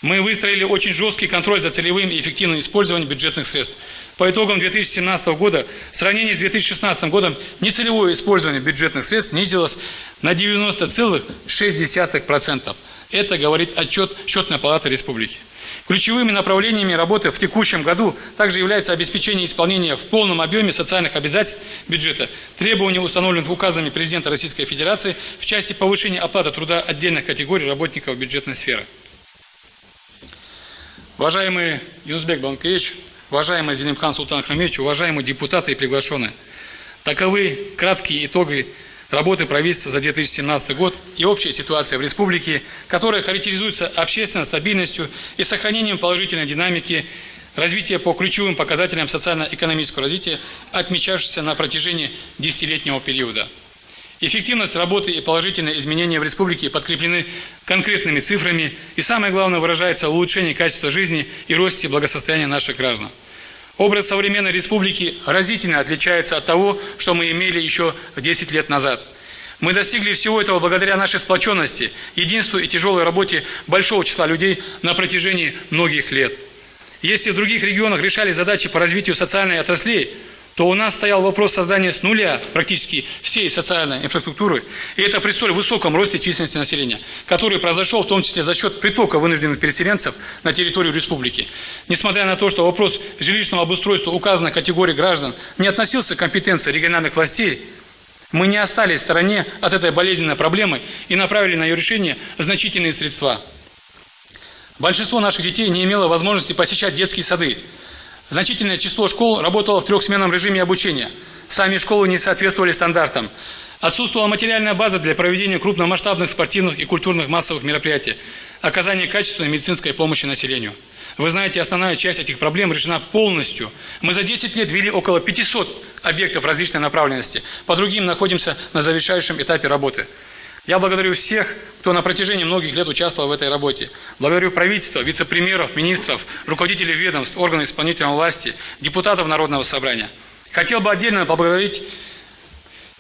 Мы выстроили очень жесткий контроль за целевым и эффективным использованием бюджетных средств. По итогам 2017 года, в сравнении с 2016 годом, нецелевое использование бюджетных средств снизилось на 90,6%. Это говорит отчет Счетной палаты республики. Ключевыми направлениями работы в текущем году также является обеспечение исполнения в полном объеме социальных обязательств бюджета, требований, установленных указами президента Российской Федерации в части повышения оплаты труда отдельных категорий работников бюджетной сферы. Уважаемый Юнусбек Баланкеевич, уважаемый Зелимхан Султан Хамидович, уважаемые депутаты и приглашенные, таковы краткие итоги работы правительства за 2017 год и общая ситуация в республике, которая характеризуется общественной стабильностью и сохранением положительной динамики развития по ключевым показателям социально-экономического развития, отмечавшихся на протяжении десятилетнего периода. Эффективность работы и положительные изменения в республике подкреплены конкретными цифрами и, самое главное, выражается в улучшении качества жизни и росте благосостояния наших граждан. Образ современной республики разительно отличается от того, что мы имели еще 10 лет назад. Мы достигли всего этого благодаря нашей сплоченности, единству и тяжелой работе большого числа людей на протяжении многих лет. Если в других регионах решали задачи по развитию социальной отраслей, то у нас стоял вопрос создания с нуля практически всей социальной инфраструктуры, и это при столь высоком росте численности населения, который произошел в том числе за счет притока вынужденных переселенцев на территорию республики. Несмотря на то, что вопрос жилищного обустройства указанной категории граждан не относился к компетенции региональных властей, мы не остались в стороне от этой болезненной проблемы и направили на ее решение значительные средства. Большинство наших детей не имело возможности посещать детские сады. Значительное число школ работало в трехсменном режиме обучения. Сами школы не соответствовали стандартам. Отсутствовала материальная база для проведения крупномасштабных спортивных и культурных массовых мероприятий, оказания качественной медицинской помощи населению. Вы знаете, основная часть этих проблем решена полностью. Мы за 10 лет ввели около 500 объектов различной направленности. По другим находимся на завершающем этапе работы. Я благодарю всех, кто на протяжении многих лет участвовал в этой работе. Благодарю правительство, вице-премьеров, министров, руководителей ведомств, органов исполнительной власти, депутатов Народного собрания. Хотел бы отдельно поблагодарить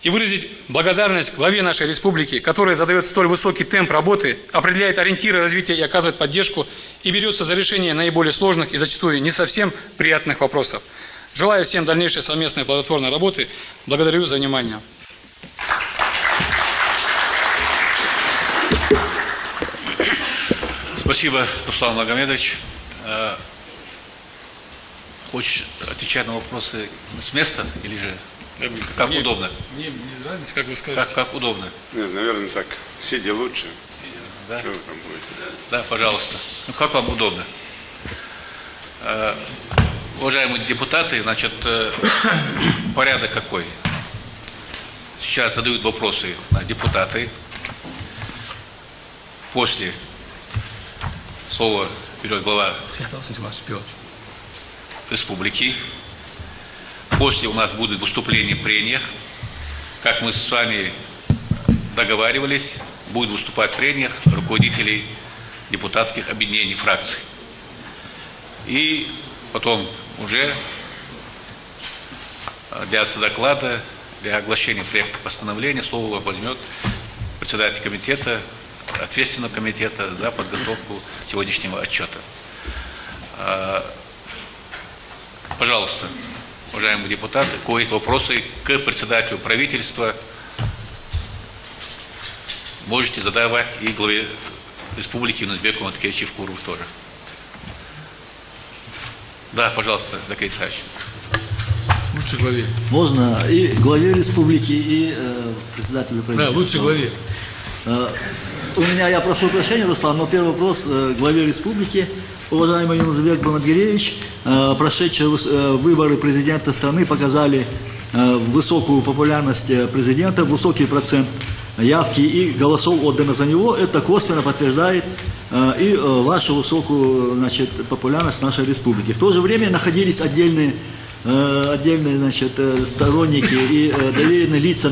и выразить благодарность главе нашей республики, которая задает столь высокий темп работы, определяет ориентиры развития и оказывает поддержку, и берется за решение наиболее сложных и зачастую не совсем приятных вопросов. Желаю всем дальнейшей совместной плодотворной работы. Благодарю за внимание. Спасибо, Руслан Магомедович. Хочешь отвечать на вопросы с места или же как удобно? Мне нравится, как вы скажете. Как удобно? Нет, наверное, так. Сидя лучше. Да? Что вы там будете? Да, пожалуйста. Ну, как вам удобно? Уважаемые депутаты, значит, порядок какой? Сейчас задают вопросы депутаты. После слова берет глава республики. После у нас будет выступление в прениях. Как мы с вами договаривались, будет выступать в прениях руководителей депутатских объединений, фракций. И потом уже для доклада, для оглашения проекта постановления слово возьмет председатель комитета, ответственного комитета за подготовку сегодняшнего отчета. Пожалуйста, уважаемые депутаты, у кого есть вопросы к председателю правительства, можете задавать и главе республики Нурбеку Маткевичу Евкурову тоже. Да, пожалуйста, Закарий Исаевич. Лучше главе. Можно и главе республики, и председателю правительства. Да, лучше главе. У меня, я прошу прощения, Руслан, но первый вопрос главе республики. Уважаемый Нурбек Бамадгиреевич, прошедшие выборы президента страны показали высокую популярность президента, высокий процент явки и голосов отдано за него. Это косвенно подтверждает и вашу высокую, значит, популярность нашей республики. В то же время находились отдельные значит, сторонники и доверенные лица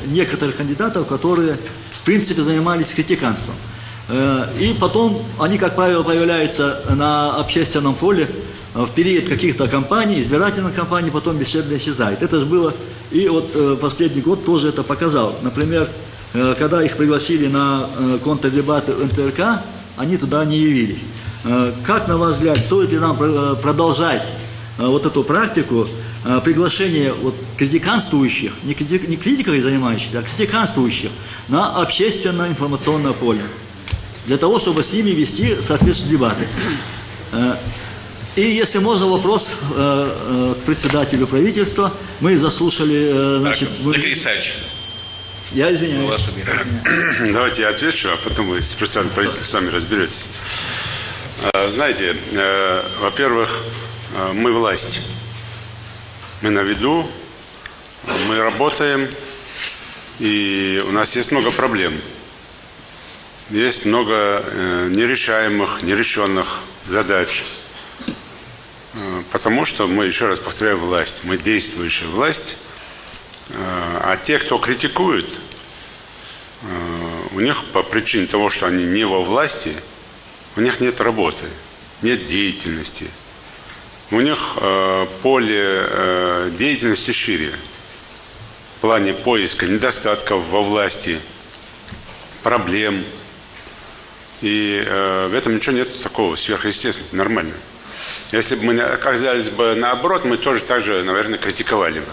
некоторых кандидатов, которые в принципе занимались критиканством. И потом они, как правило, появляются на общественном поле в период каких-то кампаний, избирательных кампаний, потом бесследно исчезают. Это же было, и вот последний год тоже это показал. Например, когда их пригласили на контрдебаты НТРК, они туда не явились. Как, на ваш взгляд, стоит ли нам продолжать вот эту практику приглашения вот критиканствующих, не критикой занимающихся, а критиканствующих на общественно-информационное поле, для того, чтобы с ними вести соответствующие дебаты? И если можно, вопрос к председателю правительства. Мы заслушали... Значит, Закарий Исаевич. Я извиняюсь. Давайте я отвечу, а потом вы с председателем правительства сами разберетесь. Знаете, во-первых, мы власть. Мы на виду, мы работаем, и у нас есть много проблем. Есть много нерешаемых, нерешенных задач. Потому что мы, еще раз повторяю, власть. Мы действующая власть. А те, кто критикует, у них по причине того, что они не во власти, у них нет работы, нет деятельности. У них поле деятельности шире. В плане поиска недостатков во власти, проблем. И в этом ничего нет такого сверхъестественного, нормально. Если бы мы оказались бы наоборот, мы тоже так же, наверное, критиковали бы.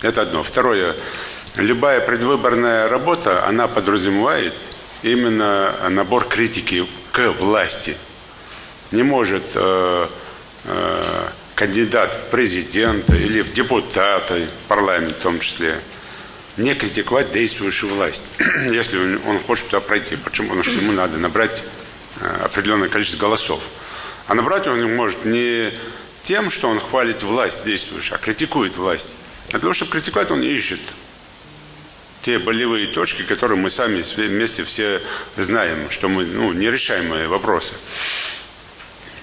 Это одно. Второе. Любая предвыборная работа, она подразумевает именно набор критики к власти. Не может кандидат в президенты или в депутаты, парламент в том числе, не критиковать действующую власть, если он хочет туда пройти. Почему? Потому что ему надо набрать определенное количество голосов. А набрать он может не тем, что он хвалит власть действующую, а критикует власть. Для того, чтобы критиковать, он ищет те болевые точки, которые мы сами вместе все знаем, что мы, нерешаемые вопросы.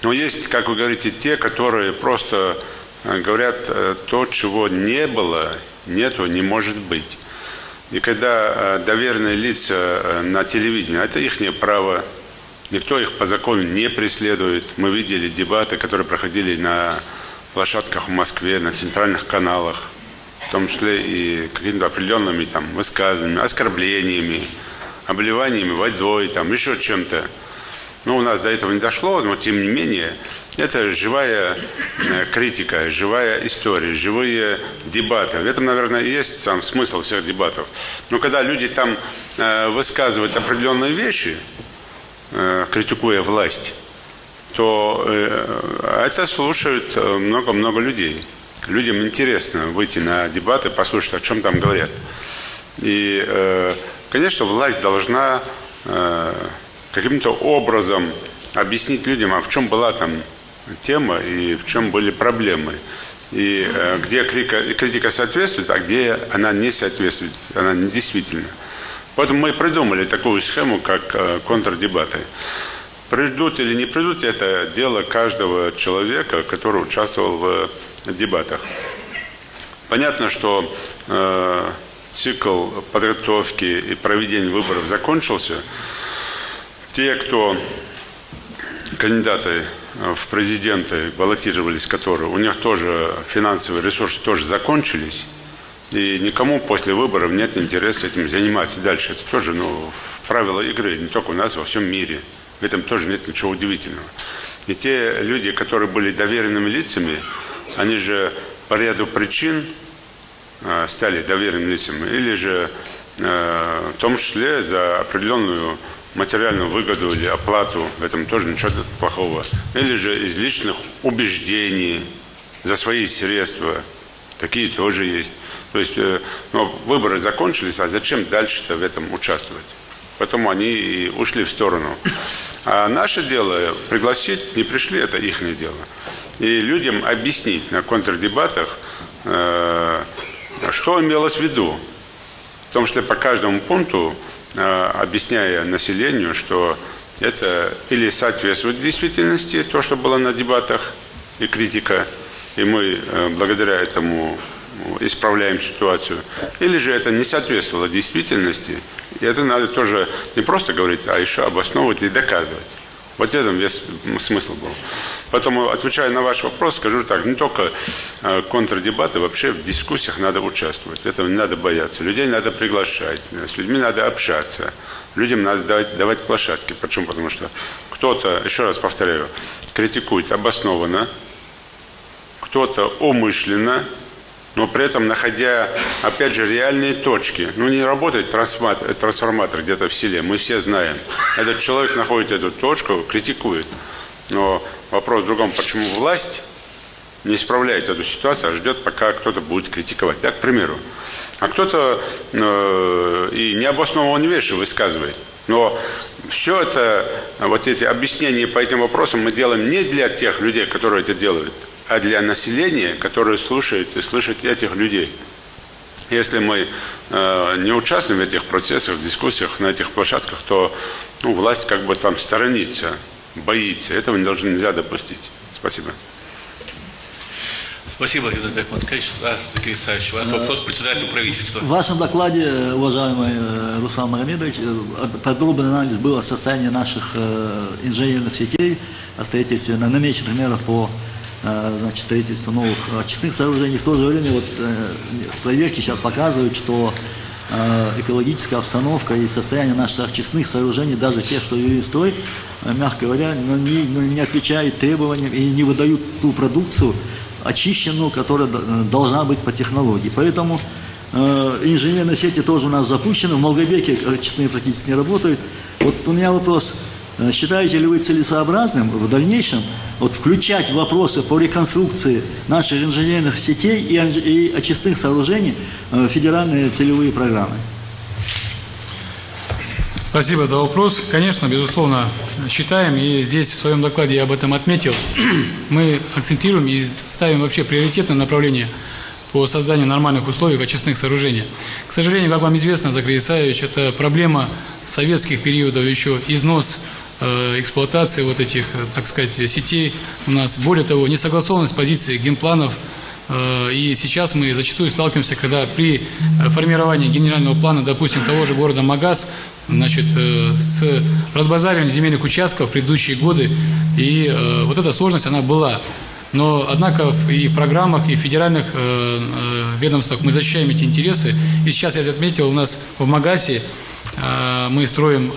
Но есть, как вы говорите, те, которые просто говорят то, чего не было, нету, не может быть. И когда доверенные лица на телевидении, это их право, никто их по закону не преследует. Мы видели дебаты, которые проходили на площадках в Москве, на центральных каналах, в том числе и какими-то определенными высказываниями, оскорблениями, обливаниями водой, еще чем-то. У нас до этого не дошло, но тем не менее, это живая критика, живая история, живые дебаты. В этом, наверное, и есть сам смысл всех дебатов. Но когда люди там высказывают определенные вещи, критикуя власть, то это слушают много-много людей. Людям интересно выйти на дебаты, послушать, о чем там говорят. И, конечно, власть должна каким-то образом объяснить людям, а в чем была там тема и в чем были проблемы. И где критика соответствует, а где она не соответствует, она не действительно. Поэтому мы придумали такую схему, как контрдебаты. Придут или не придут, это дело каждого человека, который участвовал в дебатах. Понятно, что цикл подготовки и проведения выборов закончился. Те, кто кандидаты в президенты баллотировались, которые, у них тоже финансовые ресурсы тоже закончились, и никому после выборов нет интереса этим заниматься дальше. Это тоже правила игры, не только у нас, во всем мире. В этом тоже нет ничего удивительного. И те люди, которые были доверенными лицами, они же по ряду причин стали доверенными лицами, или же в том числе за определенную материальную выгоду или оплату, в этом тоже ничего плохого, или же из личных убеждений, за свои средства, такие тоже есть. То есть выборы закончились, а зачем дальше-то в этом участвовать? Поэтому они и ушли в сторону. А наше дело пригласить, не пришли, это их дело. И людям объяснить на контрдебатах, что имелось в виду. В том числе по каждому пункту, объясняя населению, что это или соответствует действительности, то, что было на дебатах, и критика, и мы благодаря этому исправляем ситуацию, или же это не соответствовало действительности, и это надо тоже не просто говорить, а еще обосновывать и доказывать. Вот в этом весь смысл был. Поэтому, отвечая на ваш вопрос, скажу так, не только контрдебаты, вообще в дискуссиях надо участвовать. Этого не надо бояться. Людей надо приглашать, с людьми надо общаться, людям надо давать площадки. Почему? Потому что кто-то, еще раз повторяю, критикует обоснованно, кто-то умышленно, но при этом находя, опять же, реальные точки. Не работает трансформатор где-то в селе, мы все знаем. Этот человек находит эту точку, критикует. Но вопрос в другом, почему власть не исправляет эту ситуацию, а ждет, пока кто-то будет критиковать. Так, к примеру. А кто-то и необоснованные вещи высказывает. Но все это, вот эти объяснения по этим вопросам мы делаем не для тех людей, которые это делают, а для населения, которое слушает и слышит этих людей. Если мы не участвуем в этих процессах, в дискуссиях на этих площадках, то власть как бы там сторонится, боится. Этого нельзя допустить. Спасибо. Спасибо, Юрий Бекманович. Закирий Исаевич, у вас вопрос к председателю правительства. В вашем докладе, уважаемый Руслан Магомедович, подробный анализ был о состоянии наших инженерных сетей, о строительстве намеченных мер по строительству новых очистных сооружений. В то же время проверки сейчас показывают, что экологическая обстановка и состояние наших очистных сооружений, даже те, что ввели в строй, мягко говоря, не отвечают требованиям и не выдают ту продукцию очищенную, которая должна быть по технологии. Поэтому инженерные сети тоже у нас запущены, в Малгобеке очистные практически не работают. Вот у меня вопрос. Считаете ли вы целесообразным в дальнейшем включать вопросы по реконструкции наших инженерных сетей и очистных сооружений в федеральные целевые программы? Спасибо за вопрос. Конечно, безусловно, считаем, и здесь в своем докладе я об этом отметил. Мы акцентируем и ставим вообще приоритетное направление по созданию нормальных условий очистных сооружений. К сожалению, как вам известно, Закирий Исаевич, это проблема советских периодов, еще износ эксплуатации вот этих, так сказать, сетей у нас. Более того, несогласованность позиций генпланов. И сейчас мы зачастую сталкиваемся, когда при формировании генерального плана, допустим, того же города Магаз, значит, с разбазариванием земельных участков в предыдущие годы, и вот эта сложность, она была. Но, однако, и в программах, и в федеральных ведомствах мы защищаем эти интересы. И сейчас, я отметил, у нас в Магасе мы строим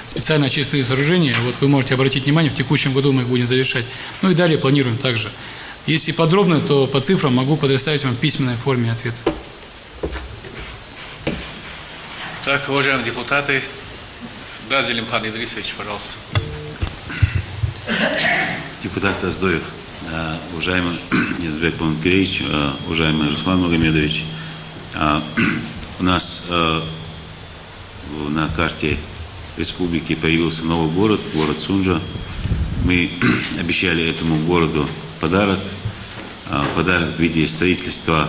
специально очистные сооружения. Вот вы можете обратить внимание, в текущем году мы их будем завершать. Ну и далее планируем также. Если подробно, то по цифрам могу предоставить вам в письменной форме ответ. Так, уважаемые депутаты, да, Зелимхан Идрисович, пожалуйста. Депутат Таздоев, уважаемый Низбек Бамакеевич, уважаемый Руслан Магомедович, у нас на карте республики появился новый город, город Сунжа. Мы обещали этому городу подарок в виде строительства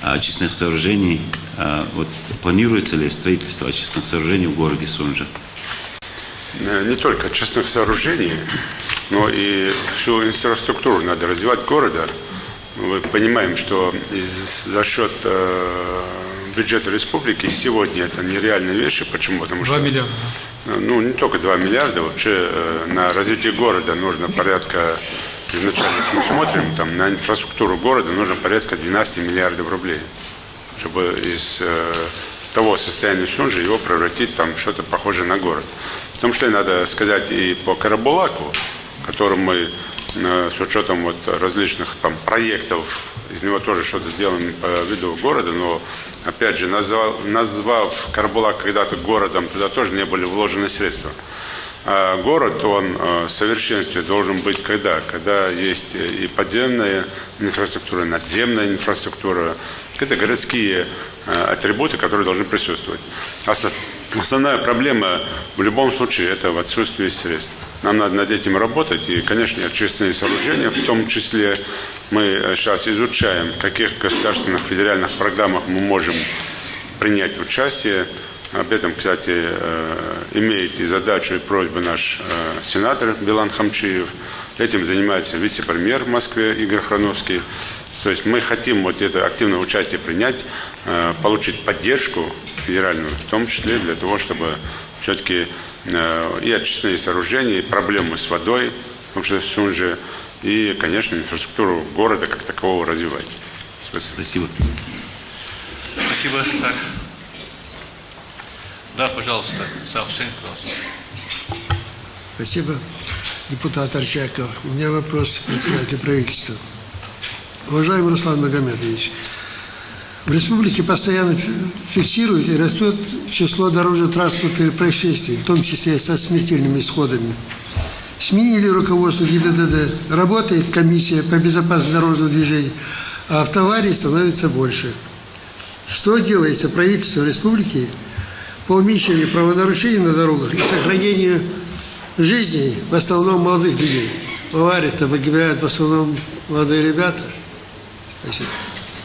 очистных сооружений. Вот планируется ли строительство очистных сооружений в городе Сунжа? Не только очистных сооружений, но и всю инфраструктуру надо развивать города. Мы понимаем, что за счет бюджета республики сегодня это нереальные вещи. Почему? Потому что 2 миллиарда. Ну, не только 2 миллиарда, вообще на развитие города нужно порядка, изначально, если мы смотрим, там, на инфраструктуру города нужно порядка 12 миллиардов рублей, чтобы из того состояния Сунжи его превратить в там что-то похожее на город. В том числе надо сказать и по Карабулаку, которым мы с учетом вот различных там проектов, из него тоже что-то сделаем по виду города, но опять же, назвав Карабулак когда-то городом, туда тоже не были вложены средства. А город, он в совершенстве должен быть когда есть и подземная инфраструктура, и надземная инфраструктура, это городские атрибуты, которые должны присутствовать. Основная проблема в любом случае это в отсутствии средств. Нам надо над этим работать, и, конечно, очистные сооружения, в том числе мы сейчас изучаем, в каких государственных федеральных программах мы можем принять участие. Об этом, кстати, имеет и задачу, и просьбу наш сенатор Билан Хамчиев. Этим занимается вице-премьер в Москве Игорь Храновский. То есть мы хотим вот это активное участие принять, получить поддержку федеральную, в том числе для того, чтобы все-таки и очистные сооружения, и проблемы с водой, в том числе в Сунже, и, конечно, инфраструктуру города как такового развивать. Спасибо. Спасибо. Так. Да, пожалуйста, Саушен, пожалуйста. Спасибо, депутат Арчаков. У меня вопрос к председателю правительства. Уважаемый Руслан Магомедович, в республике постоянно фиксирует и растет число дорожно-транспортных происшествий, в том числе со смертельными исходами. Сменили руководство ГИБДД, работает комиссия по безопасности дорожного движения, а автоаварий становится больше. Что делается правительством республики по уменьшению правонарушений на дорогах и сохранению жизни в основном молодых людей? В авариях-то погибают в основном молодые ребята. Спасибо.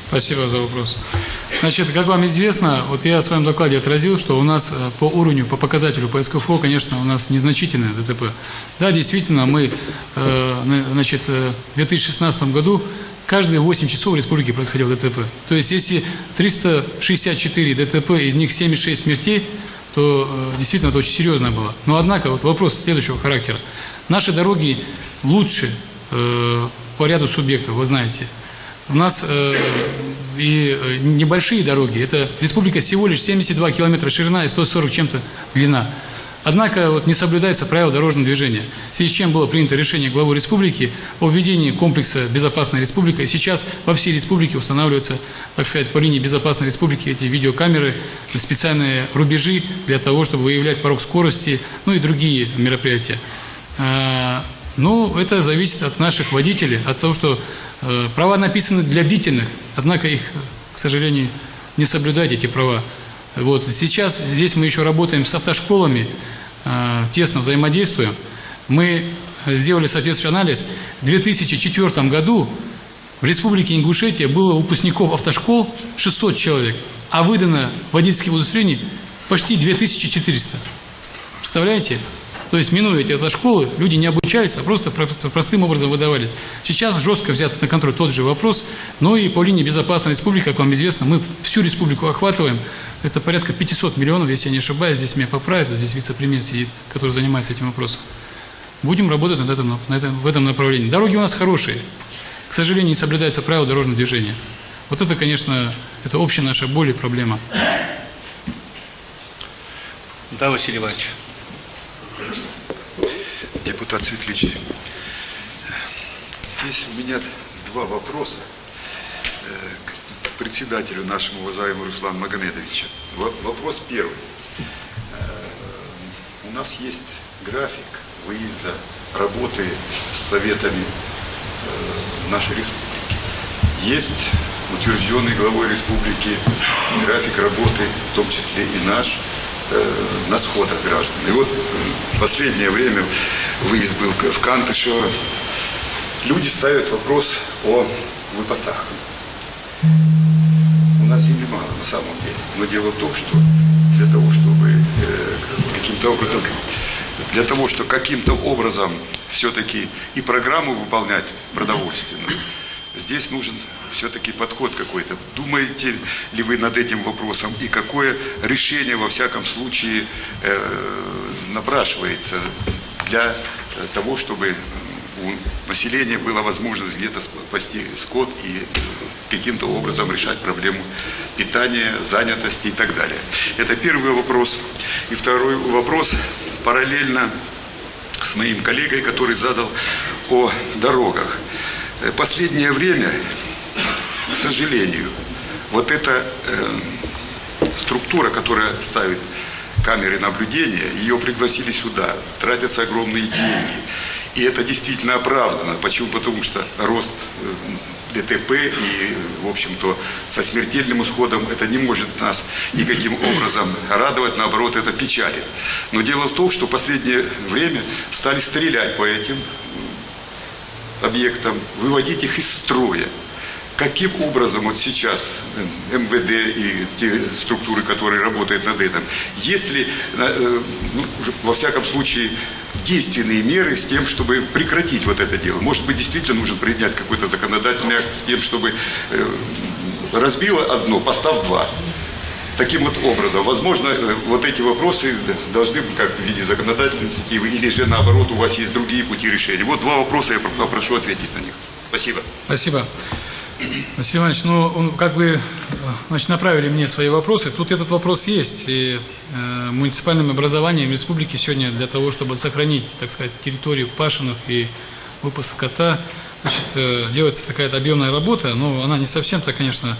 Спасибо за вопрос. Значит, как вам известно, вот я в своем докладе отразил, что у нас по уровню, по показателю по СКФО, конечно, у нас незначительное ДТП. Да, действительно, мы, значит, в 2016 году каждые 8 часов в республике происходило ДТП. То есть, если 364 ДТП, из них 76 смертей, то действительно это очень серьезно было. Но, однако, вот вопрос следующего характера. Наши дороги лучше по ряду субъектов, вы знаете. у нас и небольшие дороги. Это республика всего лишь 72 километра ширина и 140 чем-то длина. Однако вот не соблюдается правила дорожного движения, в связи с чем было принято решение главы республики о введении комплекса «Безопасная республика». И сейчас во всей республике устанавливаются, так сказать, по линии «Безопасной республики» эти видеокамеры, специальные рубежи для того, чтобы выявлять порог скорости, ну и другие мероприятия. Но это зависит от наших водителей, от того, что права написаны для бдительных, однако их, к сожалению, не соблюдают, эти права. Вот сейчас здесь мы еще работаем с автошколами, тесно взаимодействуем. Мы сделали соответствующий анализ. В 2004 году в Республике Ингушетия было выпускников автошкол 600 человек, а выдано водительских удостоверений почти 2400. Представляете? То есть, минуя эти автошколы, люди не обучались, а просто простым образом выдавались. Сейчас жестко взят на контроль тот же вопрос, но и по линии «Безопасной республики», как вам известно, мы всю республику охватываем. Это порядка 500 миллионов, если я не ошибаюсь, здесь меня поправят, здесь вице-премьер сидит, который занимается этим вопросом. Будем работать в этом направлении. Дороги у нас хорошие. К сожалению, не соблюдается правила дорожного движения. Вот это, конечно, это общая наша боль и проблема. Да, Василий Иванович. Депутат Светличный. Здесь у меня два вопроса к председателю нашему уважаемому Руслану Магомедовичу. Вопрос первый. У нас есть график выезда, работы с советами нашей республики. Есть утвержденный главой республики график работы, в том числе и наш, на сходах граждан. И вот в последнее время выезд был в Кантышево. Люди ставят вопрос о выпасах. У нас земли мало на самом деле. Но дело в том, что для того, чтобы каким-то образом все-таки и программу выполнять продовольственную, здесь нужен все-таки подход какой-то. Думаете ли вы над этим вопросом и какое решение, во всяком случае, напрашивается для того, чтобы у населения была возможность где-то спасти скот и каким-то образом решать проблему питания, занятости и так далее. Это первый вопрос. И второй вопрос параллельно с моим коллегой, который задал о дорогах. Последнее время, к сожалению, вот эта структура, которая ставит камеры наблюдения, ее пригласили сюда, тратятся огромные деньги. И это действительно оправдано. Почему? Потому что рост ДТП и, в общем-то, со смертельным исходом это не может нас никаким образом радовать, наоборот, это печалит. Но дело в том, что в последнее время стали стрелять по этим объектам, выводить их из строя. Каким образом вот сейчас МВД и те структуры, которые работают над этим, если, во всяком случае, действенные меры с тем, чтобы прекратить вот это дело? Может быть, действительно нужно принять какой-то законодательный акт с тем, чтобы разбило одно, постав два. Таким вот образом, возможно, вот эти вопросы должны быть как в виде законодательной инициативы, или же наоборот, у вас есть другие пути решения. Вот два вопроса, я прошу ответить на них. Спасибо. Спасибо. Василий Иванович, как бы направили мне свои вопросы. Тут этот вопрос есть. И муниципальным образованием республики сегодня для того, чтобы сохранить, так сказать, территорию пашенных и выпас скота, делается такая объемная работа. Но она не совсем-то, конечно,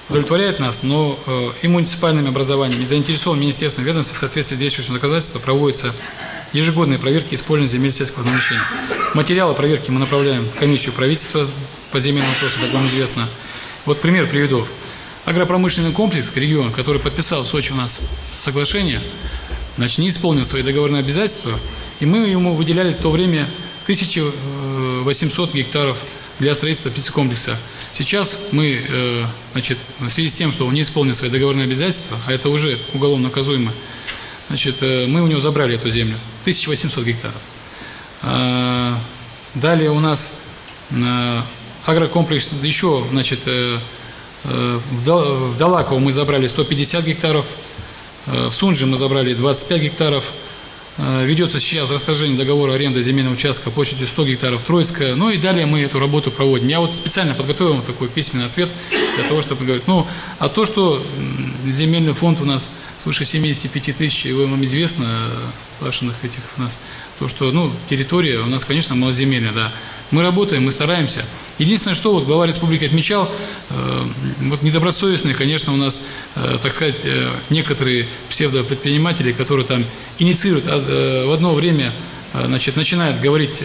удовлетворяет нас, но и муниципальным образованием, и заинтересованным министерством ведомств в соответствии с действующим законодательством проводятся ежегодные проверки использования земель сельского назначения. Материалы проверки мы направляем в комиссию правительства по земельным вопросам, как вам известно. Вот пример приведу. Агропромышленный комплекс, регион, который подписал в Сочи у нас соглашение, не исполнил свои договорные обязательства, и мы ему выделяли в то время 1800 гектаров для строительства птицекомплекса. Сейчас мы, в связи с тем, что он не исполнил свои договорные обязательства, а это уже уголовно наказуемо, мы у него забрали эту землю, 1800 гектаров. Далее у нас агрокомплекс еще, в Далаково мы забрали 150 гектаров, в Сунже мы забрали 25 гектаров, ведется сейчас расторжение договора аренды земельного участка площадью 100 гектаров Троицкая. Ну и далее мы эту работу проводим. Я вот специально подготовил такой письменный ответ для того, чтобы говорить. Ну, а то, что земельный фонд у нас свыше 75 тысяч, и вам известно, башенных этих у нас, то, что, ну, территория у нас, конечно, малоземельная, да. Мы работаем, мы стараемся. Единственное, что вот глава республики отмечал, вот недобросовестные, конечно, у нас, так сказать, некоторые псевдопредприниматели, которые там инициируют, в одно время, значит, начинают говорить,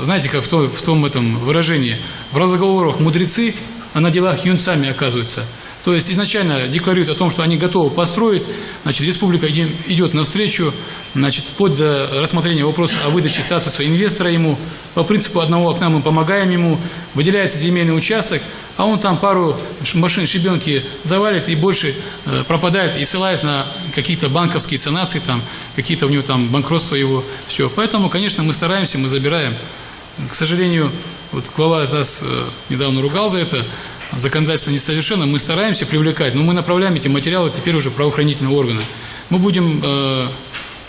знаете, как в том этом выражении, в разговорах мудрецы, а на делах юнцами оказываются. То есть изначально декларируют о том, что они готовы построить, значит, республика идет навстречу, значит, вплоть до рассмотрения вопроса о выдаче статуса инвестора ему. По принципу одного окна мы помогаем ему, выделяется земельный участок, а он там пару машин щебенки завалит и больше пропадает, и ссылаясь на какие-то банковские санации, там, какие-то у него там банкротства его, все. Поэтому, конечно, мы стараемся, мы забираем. К сожалению, вот глава нас недавно ругал за это, законодательство несовершенно, мы стараемся привлекать, но мы направляем эти материалы теперь уже в правоохранительные органы. Мы будем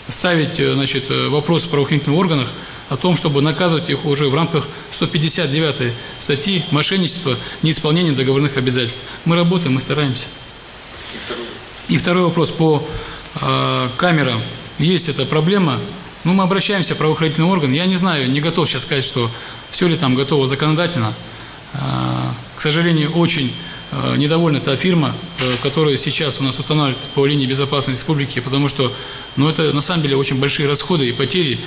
ставить, значит, вопрос в правоохранительных органах о том, чтобы наказывать их уже в рамках 159 статьи мошенничества, неисполнения договорных обязательств. Мы работаем, мы стараемся. И второй вопрос по камерам. Есть эта проблема. Ну, мы обращаемся в правоохранительный орган. Я не знаю, не готов сейчас сказать, что все ли там готово законодательно. К сожалению, очень недовольна та фирма, которая сейчас у нас устанавливает по линии безопасности республики, потому что, ну, это на самом деле очень большие расходы и потери.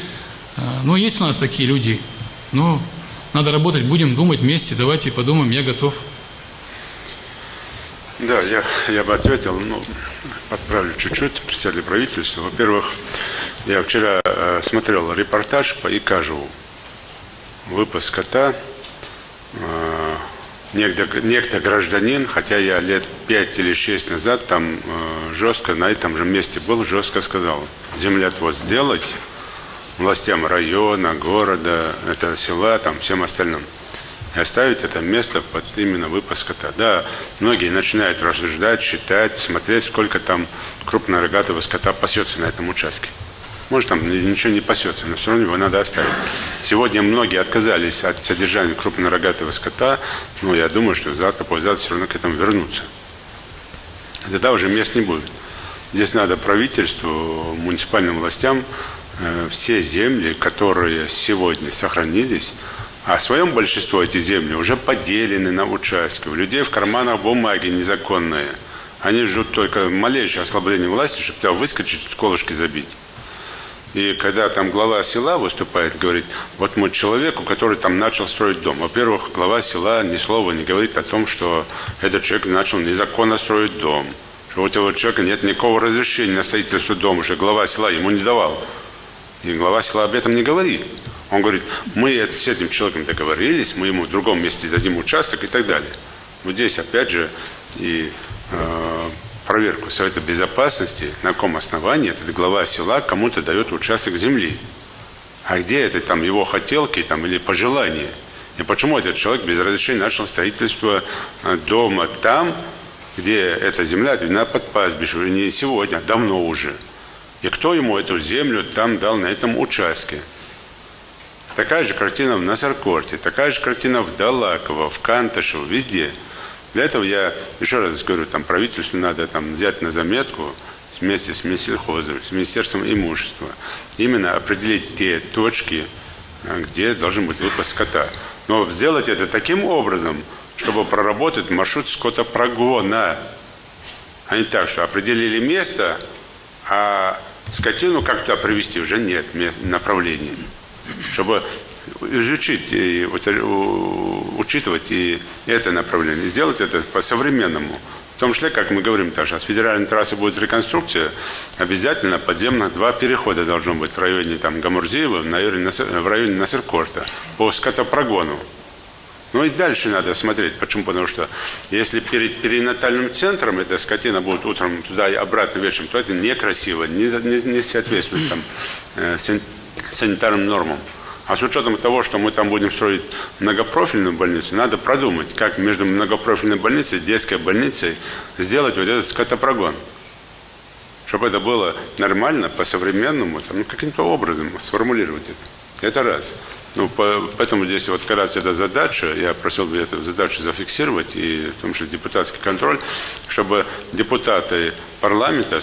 Но есть у нас такие люди, но надо работать, будем думать вместе, давайте подумаем, я готов. Да, я бы ответил, ну, подправлю чуть-чуть председателя правительства. Во-первых, я вчера смотрел репортаж по Икажеву, выпуск скота. Некто гражданин, хотя я лет 5 или 6 назад там жестко на этом же месте был, жестко сказал: землеотвод сделать властям района, города, это села, там, всем остальным, и оставить это место под именно выпас скота. Да, многие начинают рассуждать, считать, смотреть, сколько там крупнорогатого скота пасется на этом участке. Может, там ничего не пасется, но все равно его надо оставить. Сегодня многие отказались от содержания крупнорогатого скота, но я думаю, что завтра, послезавтра все равно к этому вернутся. Тогда уже мест не будет. Здесь надо правительству, муниципальным властям все земли, которые сегодня сохранились, а в своем большинстве эти земли уже поделены на участки, у людей в карманах бумаги незаконные. Они ждут только малейшее ослабление власти, чтобы туда выскочить, колышки забить. И когда там глава села выступает, говорит: вот мы человеку, который там начал строить дом. Во-первых, глава села ни слова не говорит о том, что этот человек начал незаконно строить дом. Что у этого человека нет никакого разрешения на строительство дома, что глава села ему не давал. И глава села об этом не говорит. Он говорит: мы с этим человеком договорились, мы ему в другом месте дадим участок и так далее. Вот здесь опять же и проверку Совета Безопасности, на каком основании этот глава села кому-то дает участок земли. А где это там его хотелки там, или пожелания? И почему этот человек без разрешения начал строительство дома там, где эта земля отведена под пастбище, и не сегодня, а давно уже. И кто ему эту землю там дал на этом участке? Такая же картина в Насаркорте, такая же картина в Далаково, в Канташево, везде. Для этого я еще раз говорю, там правительству надо там взять на заметку вместе с Минсельхозом, с Министерством имущества, именно определить те точки, где должен быть выпас скота. Но сделать это таким образом, чтобы проработать маршрут скотопрогона, а не так, что определили место, а скотину как туда привезти уже нет направления. Чтобы изучить и учитывать и это направление, сделать это по-современному. В том числе, как мы говорим, так, сейчас федеральной трассы будет реконструкция, обязательно подземных 2 перехода должно быть в районе там, Гамурзиева, в районе Насыркорта по скотопрогону. Ну и дальше надо смотреть. Почему? Потому что если перед перинатальным центром эта скотина будет утром туда и обратно вечером, то это некрасиво, не соответствует там, санитарным нормам. А с учетом того, что мы там будем строить многопрофильную больницу, надо продумать, как между многопрофильной больницей и детской больницей сделать вот этот скотопрогон. чтобы это было нормально, по-современному, там, ну, каким-то образом сформулировать это. Это раз. Ну, поэтому здесь вот как раз эта задача, я просил бы эту задачу зафиксировать, и в том числе депутатский контроль, чтобы депутаты парламента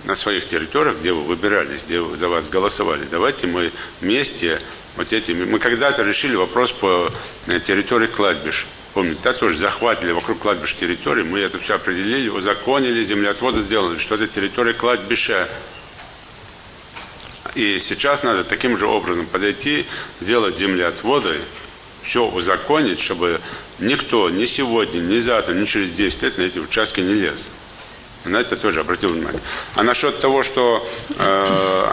на своих территориях, где вы выбирались, где за вас голосовали, давайте мы вместе мы когда-то решили вопрос по территории кладбищ. Помните, да, тоже захватили вокруг кладбищ территории, мы это все определили, узаконили, землеотводы сделали, что это территория кладбища. И сейчас надо таким же образом подойти, сделать землеотводы, все узаконить, чтобы никто ни сегодня, ни завтра, ни через 10 лет на эти участки не лез. На это тоже обратил внимание. А насчет того, что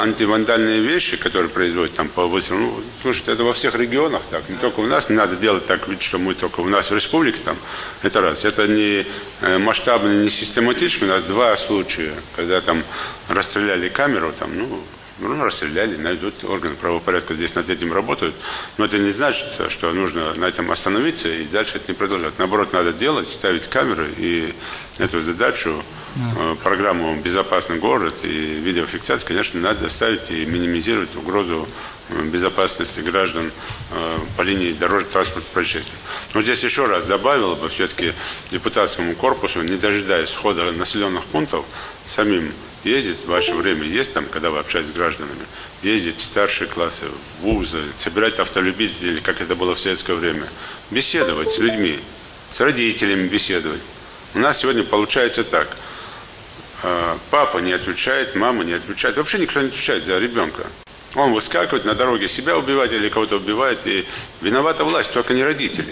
антивандальные вещи, которые производят там по высылу, ну, слушайте, это во всех регионах так, не только у нас, не надо делать так, ведь, что мы только у нас в республике там, это раз. Это не масштабно, не систематично, у нас 2 случая, когда там расстреляли камеру, там, расстреляли, найдут, органы правопорядка здесь над этим работают, но это не значит, что нужно на этом остановиться и дальше это не продолжать. Наоборот, надо делать, ставить камеры и эту задачу, программу «Безопасный город» и видеофиксацию, конечно, надо ставить и минимизировать угрозу безопасности граждан по линии дорожно-транспортных происшествий. Но здесь еще раз добавил бы все-таки депутатскому корпусу, не дожидаясь схода населенных пунктов, самим ездить, в ваше время есть там, когда вы общаетесь с гражданами, ездить в старшие классы, в вузы, собирать автолюбителей, как это было в советское время, беседовать с людьми, с родителями беседовать. У нас сегодня получается так. Папа не отвечает, мама не отвечает, вообще никто не отвечает за ребенка. Он выскакивает на дороге, себя убивает или кого-то убивает, и виновата власть, только не родители.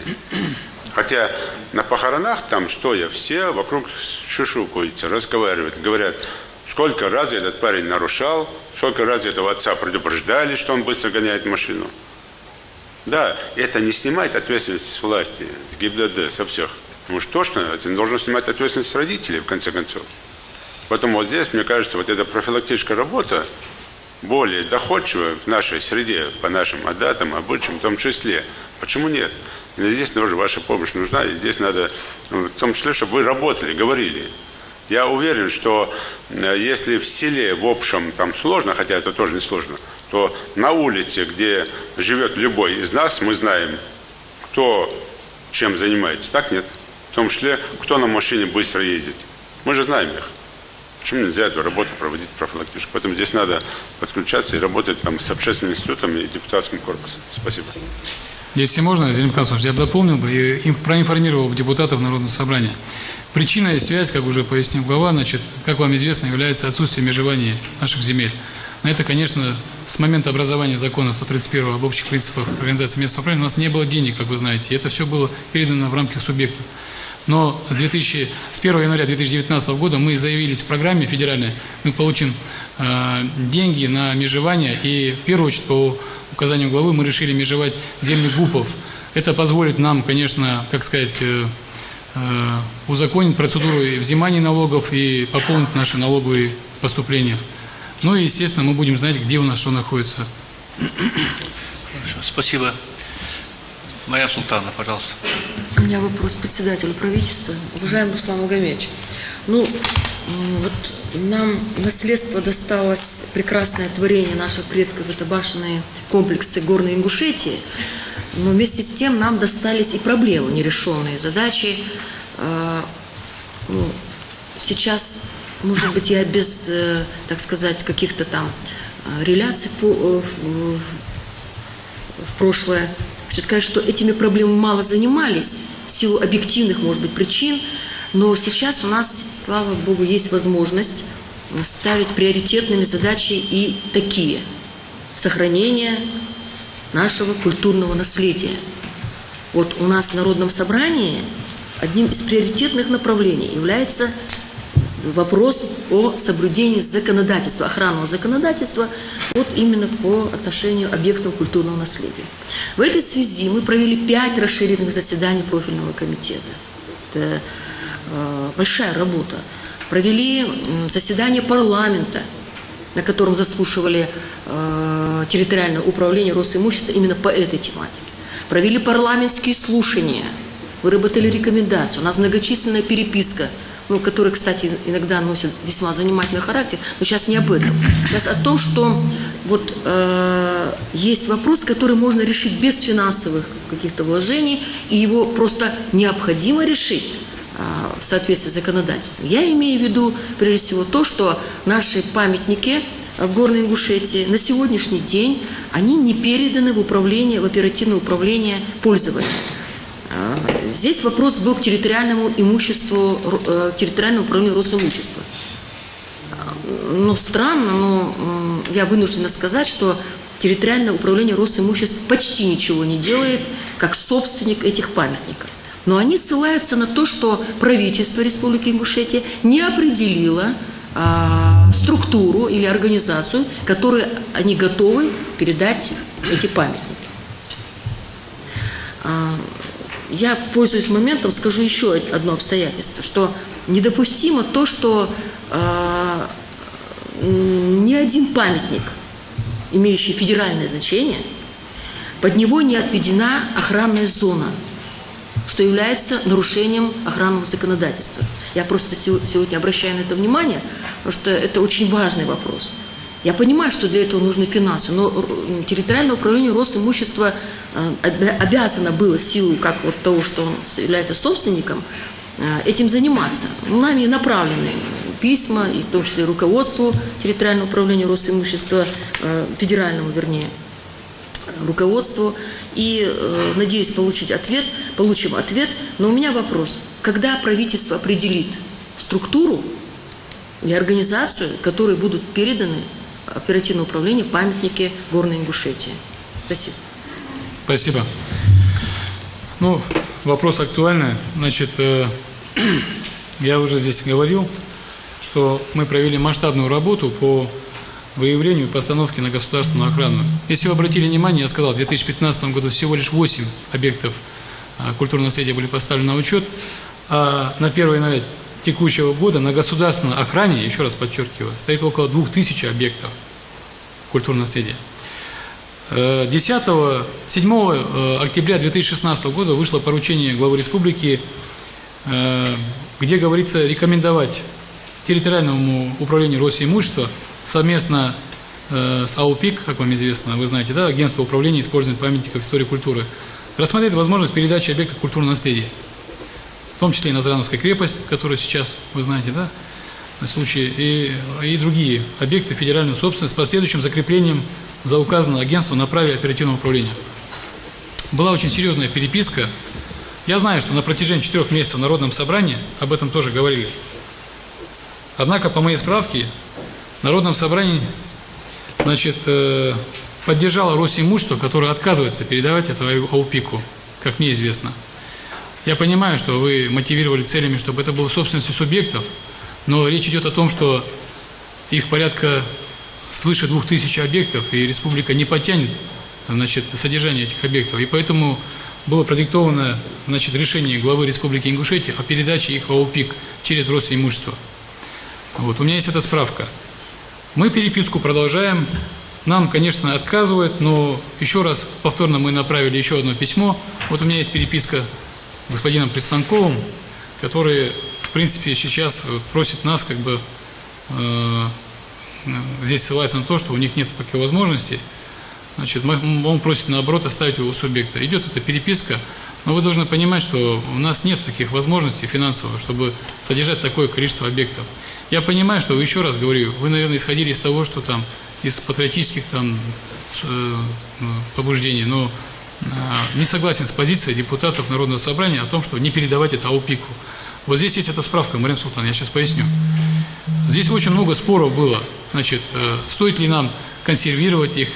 Хотя на похоронах там, стоя, все вокруг шушукаются, разговаривают, говорят, сколько раз этот парень нарушал, сколько раз этого отца предупреждали, что он быстро гоняет машину. Да, это не снимает ответственность с власти, с ГИБДД, со всех. Потому что точно это не должно снимать ответственность с родителей, в конце концов. Поэтому вот здесь, мне кажется, вот эта профилактическая работа более доходчивая в нашей среде, по нашим адатам, обычаям в том числе. Почему нет? И здесь тоже ваша помощь нужна, и здесь надо, в том числе, чтобы вы работали, говорили. Я уверен, что если в селе, в общем, там сложно, хотя это тоже не сложно, то на улице, где живет любой из нас, мы знаем, кто чем занимается. Так нет? В том числе, кто на машине быстро ездит. Мы же знаем их. Почему нельзя эту работу проводить профилактически? Поэтому здесь надо подключаться и работать там с общественным институтом и депутатским корпусом. Спасибо. Если можно, Зелим Константинович, я бы дополнил бы и проинформировал бы депутатов Народного собрания. Причина и связь, как уже пояснил глава, значит, как вам известно, является отсутствие межевания наших земель. На это, конечно, с момента образования закона 131 об общих принципах организации местного управления у нас не было денег, как вы знаете, и это все было передано в рамках субъектов. Но с 1 января 2019 года мы заявились в программе федеральной, мы получим деньги на межевание, и в первую очередь по указанию главы мы решили межевать земли ГУПов. Это позволит нам, конечно, как сказать, узаконить процедуру взимания налогов и пополнить наши налоговые поступления. Ну и, естественно, мы будем знать, где у нас что находится. Хорошо, спасибо. Мария Султановна, пожалуйста. У меня вопрос к председателю правительства. Уважаемый Руслан Магомедович, вот нам наследство досталось прекрасное творение наших предков, это башенные комплексы горной Ингушетии, но вместе с тем нам достались и проблемы, нерешенные задачи. Сейчас, может быть, я без, так сказать, каких-то там реляций в прошлое, хочу сказать, что этими проблемами мало занимались в силу объективных, может быть, причин, но сейчас у нас, слава Богу, есть возможность ставить приоритетными задачи и такие: сохранение нашего культурного наследия. Вот у нас в Народном собрании одним из приоритетных направлений является вопрос о соблюдении законодательства, охранного законодательства, вот именно по отношению объектов культурного наследия. В этой связи мы провели 5 расширенных заседаний профильного комитета. Это большая работа. Провели заседание парламента, на котором заслушивали территориальное управление Росимущества именно по этой тематике. Провели парламентские слушания, выработали рекомендации. У нас многочисленная переписка ну, которые, кстати, иногда носят весьма занимательный характер, но сейчас не об этом. Сейчас о том, что вот есть вопрос, который можно решить без финансовых каких-то вложений, и его просто необходимо решить в соответствии с законодательством. Я имею в виду, прежде всего, то, что наши памятники в Горной Ингушетии на сегодняшний день, они не переданы в управление, в оперативное управление пользования. Здесь вопрос был к территориальному имуществу, территориальному управлению Росимущества. Ну, странно, но я вынуждена сказать, что территориальное управление Росимущества почти ничего не делает, как собственник этих памятников. Но они ссылаются на то, что правительство Республики Ингушетия не определило структуру или организацию, которой они готовы передать эти памятники. Я, пользуясь моментом, скажу еще одно обстоятельство, что недопустимо то, что ни один памятник, имеющий федеральное значение, под него не отведена охранная зона, что является нарушением охранного законодательства. Я просто сегодня обращаю на это внимание, потому что это очень важный вопрос. Я понимаю, что для этого нужны финансы, но территориальное управление Росимущества обязано было в силу как вот того, что он является собственником, этим заниматься. Нами направлены письма, и в том числе руководству территориального управления Росимущества, федеральному, вернее, руководству, и надеюсь получим ответ. Но у меня вопрос: когда правительство определит структуру или организацию, которой будут переданы оперативное управление памятники Горной Ингушетии? Спасибо. Спасибо. Ну, вопрос актуальный. Значит, я уже здесь говорил, что мы провели масштабную работу по выявлению и постановке на государственную охрану. Если вы обратили внимание, я сказал, в 2015 году всего лишь 8 объектов культурного наследия были поставлены на учет, а на 1 января текущего года на государственной охране, еще раз подчеркиваю, стоит около 2000 объектов культурного наследия. 7 октября 2016 года вышло поручение главы республики, где говорится рекомендовать территориальному управлению Росимущества совместно с АУПИК, как вам известно, вы знаете, да, Агентство управления и использования памятников истории и культуры, рассмотреть возможность передачи объектов культурного наследия, в том числе и Назрановская крепость, которую сейчас, вы знаете, да, на случай, и другие объекты федеральной собственности с последующим закреплением за указанное агентство на праве оперативного управления. Была очень серьезная переписка. Я знаю, что на протяжении 4 месяцев в Народном собрании об этом тоже говорили. Однако, по моей справке, в Народном собрании, значит, поддержало Росимущество, которое отказывается передавать это АУПИКу, как мне известно. Я понимаю, что вы мотивировали целями, чтобы это было собственностью субъектов, но речь идет о том, что их порядка свыше 2000 объектов, и республика не потянет, значит, содержание этих объектов. И поэтому было продиктовано, значит, решение главы Республики Ингушетия о передаче их в АУПИК через Росимущество. Вот, у меня есть эта справка. Мы переписку продолжаем. Нам, конечно, отказывают, но еще раз повторно мы направили еще одно письмо. Вот у меня есть переписка с господином Пристанковым, который, в принципе, сейчас просит нас, как бы, здесь ссылается на то, что у них нет такой возможности. Значит, он просит, наоборот, оставить его у субъекта. Идет эта переписка, но вы должны понимать, что у нас нет таких возможностей финансовых, чтобы содержать такое количество объектов. Я понимаю, что, еще раз говорю, вы, наверное, исходили из того, что там, из патриотических там побуждений, но не согласен с позицией депутатов Народного собрания о том, что не передавать это АУПИКу. Вот здесь есть эта справка, Марина Султановна, я сейчас поясню. Здесь очень много споров было, значит, стоит ли нам консервировать их.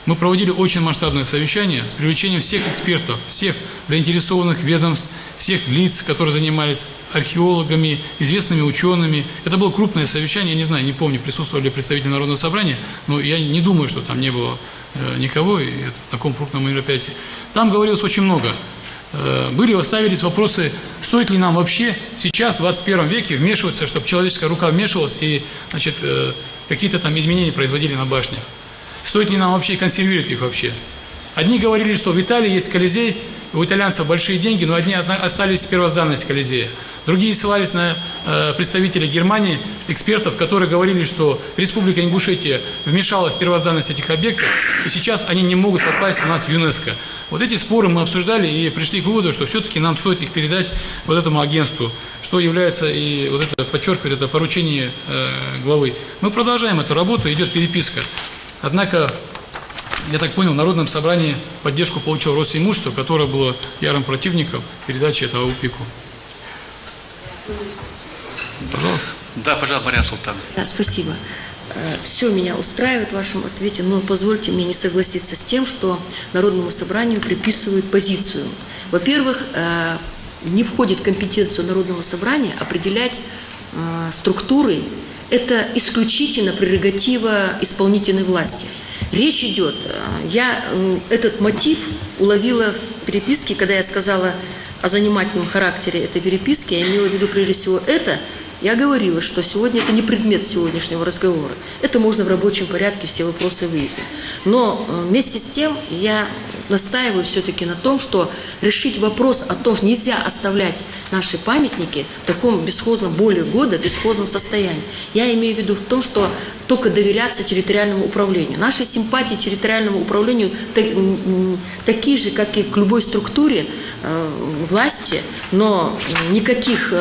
Мы проводили очень масштабное совещание с привлечением всех экспертов, всех заинтересованных ведомств, всех лиц, которые занимались археологами, известными учеными. Это было крупное совещание, я не знаю, не помню, присутствовали ли представители Народного собрания, но я не думаю, что там не было никого в таком крупном мероприятии. Там говорилось очень много. Ставились вопросы, стоит ли нам вообще сейчас, в 21 веке, вмешиваться, чтобы человеческая рука вмешивалась и, значит, какие-то там изменения производили на башнях. Стоит ли нам вообще консервировать их вообще? Одни говорили, что в Италии есть Колизей, у итальянцев большие деньги, но одни остались в первозданности Колизея. Другие ссылались на представителей Германии, экспертов, которые говорили, что Республика Ингушетия вмешалась в первозданность этих объектов, и сейчас они не могут попасть у нас в ЮНЕСКО. Вот эти споры мы обсуждали и пришли к выводу, что все-таки нам стоит их передать вот этому агентству, что является и вот это, подчеркивает, это поручение главы. Мы продолжаем эту работу, идет переписка. Однако, я так понял, в Народном собрании поддержку получил Росимущество, которое было ярым противником передачи этого УПИКу. Пожалуйста. Да, пожалуйста, Мария Султановна. Да, спасибо. Все меня устраивает в вашем ответе, но позвольте мне не согласиться с тем, что Народному собранию приписывают позицию. Во-первых, не входит в компетенцию Народного собрания определять структуры. Это исключительно прерогатива исполнительной власти. Речь идет, я этот мотив уловила в переписке, когда я сказала о занимательном характере этой переписки, я имела в виду прежде всего это. Я говорила, что сегодня это не предмет сегодняшнего разговора. Это можно в рабочем порядке все вопросы выяснить. Но вместе с тем я настаиваю все-таки на том, что решить вопрос о том, что нельзя оставлять наши памятники в таком бесхозном, более года, бесхозном состоянии. Я имею в виду в том, что только доверяться территориальному управлению. Наши симпатии территориальному управлению такие же, как и к любой структуре власти, но никаких,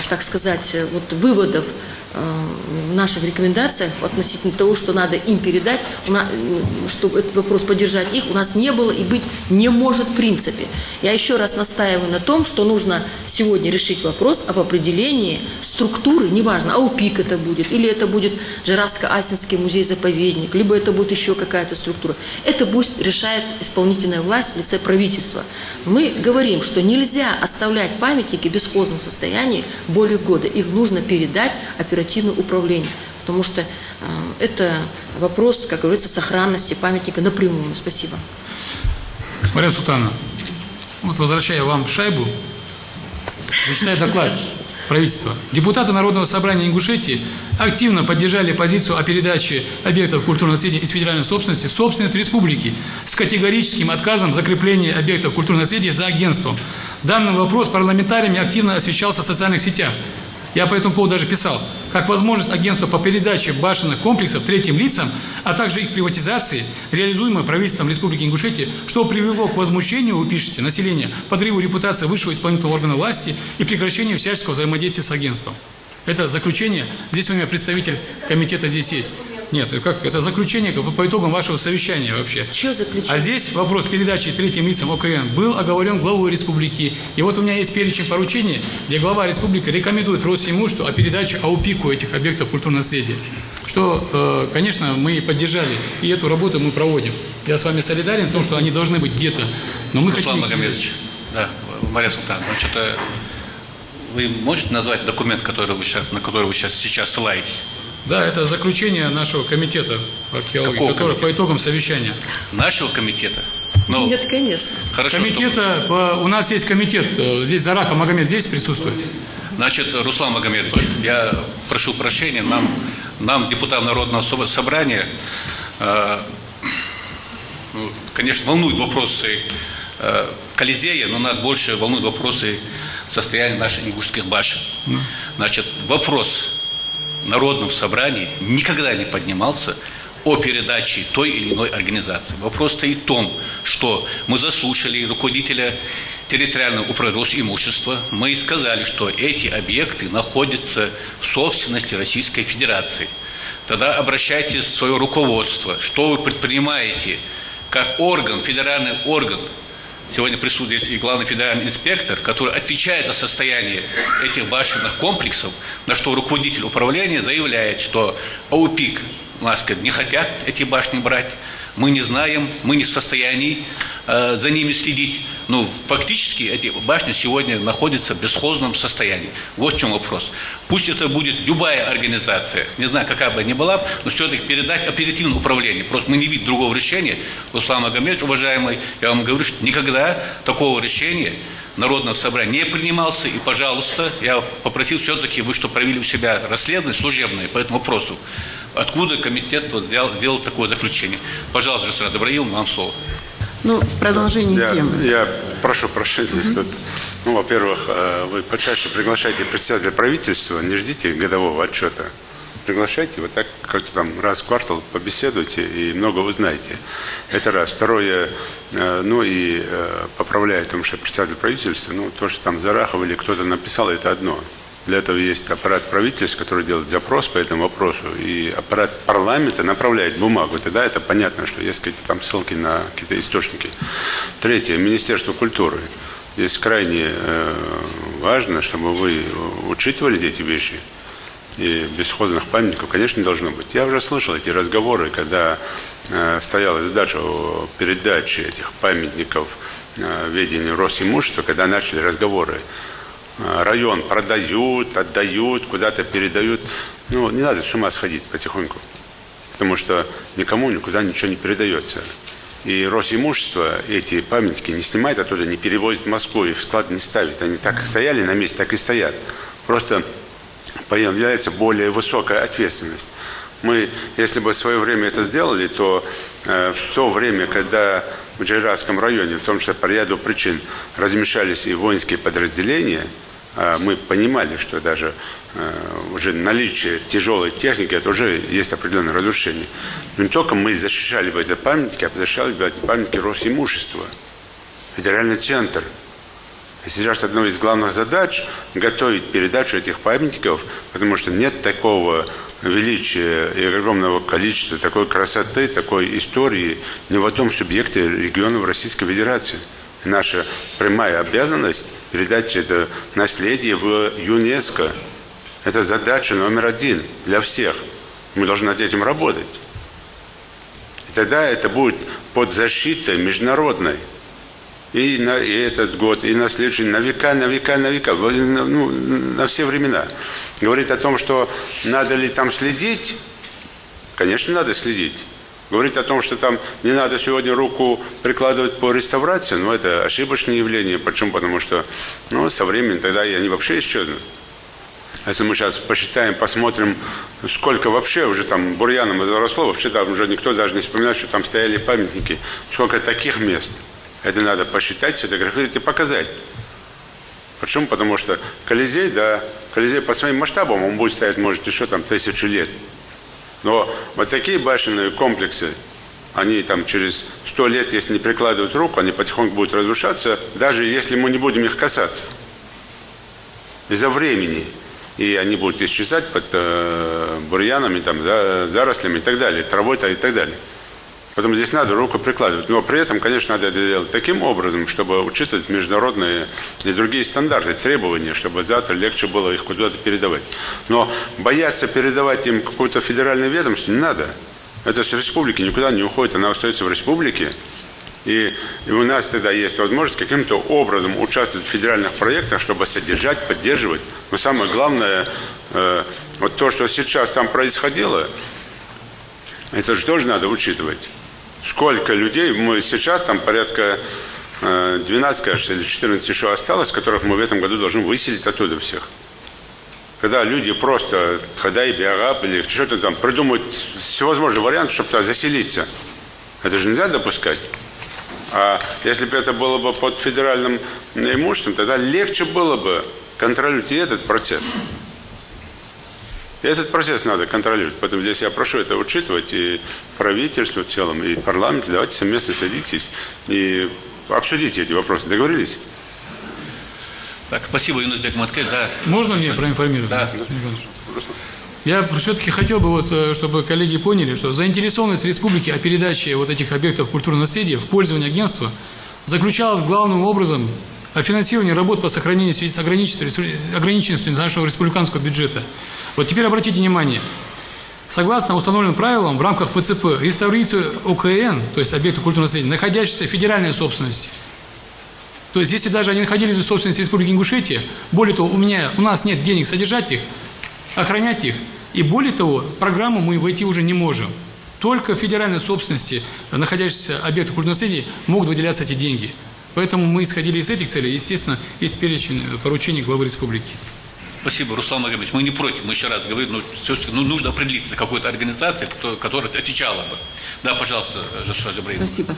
так сказать, вот выводов в наших рекомендациях относительно того, что надо им передать, чтобы этот вопрос поддержать их, у нас не было и быть не может в принципе. Я еще раз настаиваю на том, что нужно сегодня решить вопрос об определении структуры, неважно, АУПИК это будет, или это будет Жиравско-Асинский музей-заповедник, либо это будет еще какая-то структура. Это пусть решает исполнительная власть в лице правительства. Мы говорим, что нельзя оставлять памятники в бесхозном состоянии более года. Их нужно передать оперативному управлению, потому что это вопрос, как говорится, сохранности памятника напрямую. Спасибо. Мария Султановна, вот возвращая вам шайбу, зачитаю доклад правительства. Депутаты Народного собрания Ингушетии активно поддержали позицию о передаче объектов культурного наследия из федеральной собственности в собственность республики с категорическим отказом закрепления объектов культурного наследия за агентством. Данный вопрос парламентариями активно освещался в социальных сетях. Я по этому поводу даже писал, как возможность агентства по передаче башенных комплексов третьим лицам, а также их приватизации, реализуемой правительством Республики Ингушетия, что привело к возмущению, вы пишете, населения, подрыву репутации высшего исполнительного органа власти и прекращению всяческого взаимодействия с агентством. Это заключение, здесь у меня представитель комитета здесь есть. Нет, как это заключение по итогам вашего совещания вообще. Что заключение? А здесь вопрос передачи третьим лицам ОКН был оговорен главой республики. И вот у меня есть перечень поручений, где глава республики рекомендует Росимуществу о передаче АУПИКу этих объектов культурного наследия. Что, конечно, мы поддержали, и эту работу мы проводим. Я с вами солидарен в том, что они должны быть где-то. Но мы Руслан Магомедович, да, Мария Султановна, что-то вы можете назвать документ, на который вы сейчас ссылаетесь? Да, это заключение нашего комитета по археологии, который по итогам совещания. Нашего комитета? Ну, нет, конечно. Хорошо. Комитета, у нас есть комитет, здесь Зараха Магомед здесь присутствует. Значит, Руслан Магомедович, я прошу прощения, нам депутатам Народного собрания, конечно, волнуют вопросы Колизея, но нас больше волнуют вопросы состояния наших ингушских башен. Значит, вопрос в Народном собрании никогда не поднимался о передаче той или иной организации. Вопрос стоит в том, что мы заслушали руководителя территориального управления Росимущества, мы сказали, что эти объекты находятся в собственности Российской Федерации. Тогда обращайтесь в свое руководство, что вы предпринимаете как орган, федеральный орган. Сегодня присутствует здесь и главный федеральный инспектор, который отвечает за состояние этих башенных комплексов, на что руководитель управления заявляет, что АУПИК, у нас не хотят эти башни брать, мы не знаем, мы не в состоянии за ними следить. Но фактически эти башни сегодня находятся в бесхозном состоянии. Вот в чем вопрос. Пусть это будет любая организация, не знаю, какая бы ни была, но все-таки передать оперативное управление. Просто мы не видим другого решения. Руслан Магомедович, уважаемый, я вам говорю, что никогда такого решения Народного собрания не принимался. И, пожалуйста, я попросил все-таки, вы что провели у себя расследование служебное по этому вопросу. Откуда комитет сделал такое заключение? Пожалуйста, Жасрат Ибрагимовна, вам слово. Ну, в продолжении темы. Я прошу прощения, что, ну, во-первых, вы почаще приглашайте председателя правительства, не ждите годового отчета. Приглашайте, вот так как-то там раз в квартал побеседуйте и много узнаете. Это раз. Второе, ну и поправляю, потому что председатель правительства, ну, то, что там Зарахов или кто-то написал, это одно. Для этого есть аппарат правительства, который делает запрос по этому вопросу, и аппарат парламента направляет бумагу. Тогда это понятно, что есть какие-то там ссылки на какие-то источники. Третье, Министерство культуры. Здесь крайне важно, чтобы вы учитывали эти вещи. И бесхозных памятников, конечно, не должно быть. Я уже слышал эти разговоры, когда стояла задача о передаче этих памятников в ведение Росимущества, когда начали разговоры. Район продают, отдают, куда-то передают. Ну, не надо с ума сходить потихоньку, потому что никому никуда ничего не передается. И Росимущество эти памятники не снимает оттуда, не перевозит в Москву и в склад не ставит. Они так стояли на месте, так и стоят. Просто появляется более высокая ответственность. Мы, если бы в свое время это сделали, то в то время, когда в Джайратском районе, в том числе по ряду причин, размешались и воинские подразделения, мы понимали, что даже уже наличие тяжелой техники, это уже есть определенное разрушение. Но не только мы защищали бы эти памятники, а защищали бы эти памятники Росимущества, федеральный центр. И сейчас одна из главных задач – готовить передачу этих памятников, потому что нет такого величия и огромного количества, такой красоты, такой истории ни в одном субъекте регионов Российской Федерации. И наша прямая обязанность – передать это наследие в ЮНЕСКО. Это задача номер один для всех. Мы должны над этим работать. И тогда это будет под защитой международной. И на этот год, и на следующий, на века, ну, на все времена. Говорит о том, что надо ли там следить, конечно, надо следить. Говорит о том, что там не надо сегодня руку прикладывать по реставрации, но это ошибочное явление. Почему? Потому что, ну, со временем тогда и они вообще исчезнут. Если мы сейчас посчитаем, посмотрим, сколько вообще уже там бурьяном заросло, вообще там уже никто даже не вспоминает, что там стояли памятники, сколько таких мест. Это надо посчитать, сфотографировать и показать. Почему? Потому что Колизей, да, Колизей по своим масштабам, он будет стоять, может, еще там 1000 лет. Но вот такие башенные комплексы, они там через 100 лет, если не прикладывают руку, они потихоньку будут разрушаться, даже если мы не будем их касаться. Из-за времени. И они будут исчезать под бурьянами, там, да, зарослями и так далее, травой-то и так далее. Поэтому здесь надо руку прикладывать. Но при этом, конечно, надо это делать таким образом, чтобы учитывать международные и другие стандарты, требования, чтобы завтра легче было их куда-то передавать. Но бояться передавать им какое-то федеральное ведомство не надо. Это с республики никуда не уходит, она остается в республике. И у нас тогда есть возможность каким-то образом участвовать в федеральных проектах, чтобы содержать, поддерживать. Но самое главное, вот то, что сейчас там происходило, это же тоже надо учитывать. Сколько людей, мы сейчас там порядка 12, кажется, или 14 еще осталось, которых мы в этом году должны выселить оттуда всех. Когда люди просто Хадай, Биараб или что-то там придумают всевозможные варианты, чтобы туда заселиться. Это же нельзя допускать. А если бы это было бы под федеральным имуществом, тогда легче было бы контролировать и этот процесс. И этот процесс надо контролировать. Поэтому здесь я прошу это учитывать, и правительство в целом, и парламент. Давайте совместно садитесь и обсудите эти вопросы. Договорились? Так, спасибо, Юнусбек Маткаев. Да. Можно мне проинформировать? Да. Я все-таки хотел бы, вот, чтобы коллеги поняли, что заинтересованность республики о передаче вот этих объектов культурного наследия в пользование агентства заключалась главным образом о финансировании работ по сохранению в связи с ограниченностью нашего республиканского бюджета. Вот теперь обратите внимание. Согласно установленным правилам, в рамках ФЦП реставрацию ОКН, то есть объекты культурного наследия, находящиеся в федеральной собственности. То есть, если даже они находились в собственности Республики Ингушетия, более того, у нас нет денег содержать их, охранять их, и более того, в программу мы войти уже не можем. Только в федеральной собственности находящиеся объекты культурного наследия могут выделяться эти деньги. Поэтому мы исходили из этих целей, естественно, есть перечень поручений главы республики. Спасибо, Руслан Магомедович. Мы не против, мы еще раз говорим, но все-таки нужно определиться какой-то организацией, которая отвечала бы. Да, пожалуйста, Жасура Джабраиловна. Спасибо.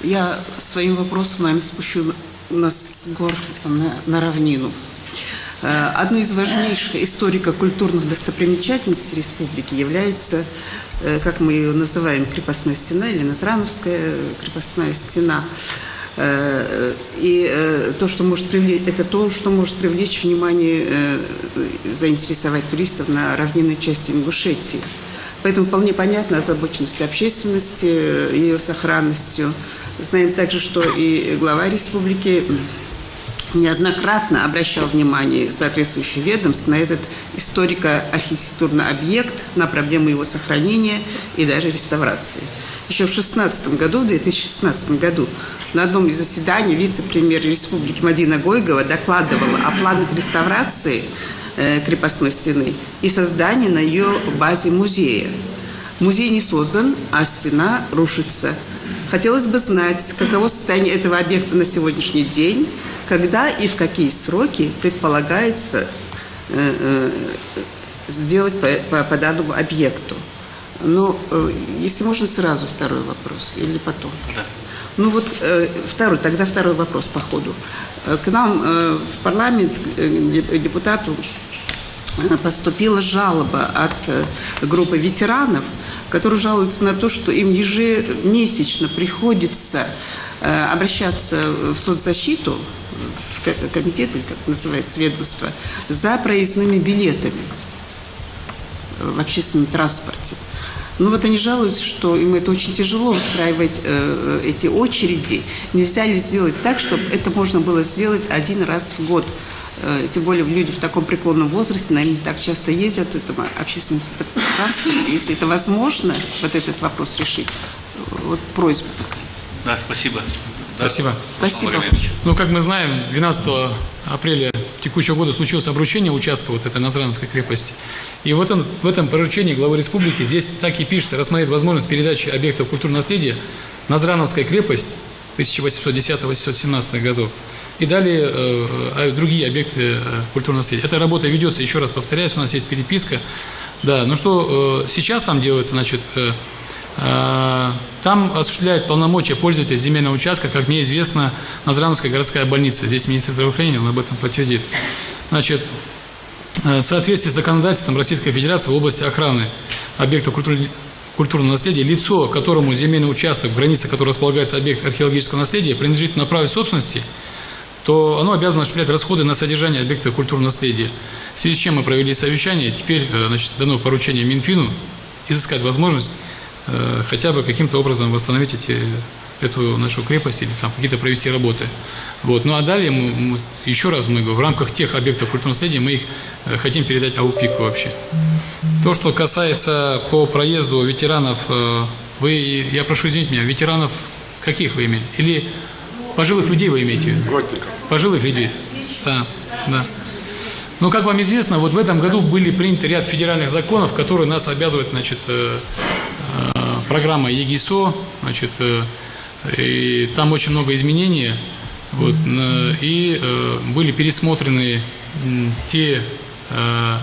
Я своим вопросом, наверное, спущу нас с гор на равнину. Одной из важнейших историко-культурных достопримечательностей республики является, как мы ее называем, крепостная стена или Назрановская крепостная стена. И то, что может привлечь, это то, что может привлечь внимание, заинтересовать туристов на равнинной части Ингушетии. Поэтому вполне понятна озабоченность общественности, ее сохранностью. Знаем также, что и глава республики неоднократно обращал внимание соответствующих ведомств на этот историко-архитектурный объект, на проблему его сохранения и даже реставрации. Еще в 2016 году, на одном из заседаний вице-премьер республики Мадина Гойгова докладывала о планах реставрации крепостной стены и создания на ее базе музея. Музей не создан, а стена рушится. Хотелось бы знать, каково состояние этого объекта на сегодняшний день, когда и в какие сроки предполагается сделать по данному объекту. Но, если можно, сразу второй вопрос или потом. Да. Ну вот тогда второй вопрос по ходу. К нам в парламент, к депутату, поступила жалоба от группы ветеранов, которые жалуются на то, что им ежемесячно приходится обращаться в соцзащиту, в комитет, или как называется, ведомство, за проездными билетами в общественном транспорте. Ну вот они жалуются, что им это очень тяжело выстраивать эти очереди. Нельзя ли сделать так, чтобы это можно было сделать один раз в год? Тем более люди в таком преклонном возрасте, наверное, не так часто ездят в этом общественном транспорте. Если это возможно, вот этот вопрос решить, вот просьба такая. Да, спасибо. Спасибо. Спасибо. Ну, как мы знаем, 12 апреля текущего года случилось обрушение участка вот этой Назрановской крепости. И в этом поручении главы республики здесь так и пишется: рассмотреть возможность передачи объектов культурного наследия Назрановская крепость 1810-1817 годов и далее другие объекты культурного наследия. Эта работа ведется, еще раз повторяюсь, у нас есть переписка. Да, ну что сейчас там делается, значит, там осуществляет полномочия пользователя земельного участка, как мне известно, Назрановская городская больница. Здесь министр здравоохранения, он об этом подтвердит. Значит, в соответствии с законодательством Российской Федерации в области охраны объектов культурного наследия, лицо, которому земельный участок, в границе которого располагается объект археологического наследия, принадлежит на праве собственности, то оно обязано осуществлять расходы на содержание объекта культурного наследия. В связи с чем мы провели совещание, теперь, значит, дано поручение Минфину изыскать возможность хотя бы каким-то образом восстановить эту нашу крепость или там какие-то провести работы. Вот. Ну а далее, еще раз мы в рамках тех объектов культурного наследия мы их хотим передать АУПИКу вообще. То, что касается по проезду ветеранов, я прошу извинить меня, ветеранов каких вы имели? Или пожилых людей вы имеете? Готников. Пожилых людей? Да, да. Ну, как вам известно, вот в этом году были приняты ряд федеральных законов, которые нас обязывают, значит, программа ЕГИСО, значит, и там очень много изменений, вот, и были пересмотрены те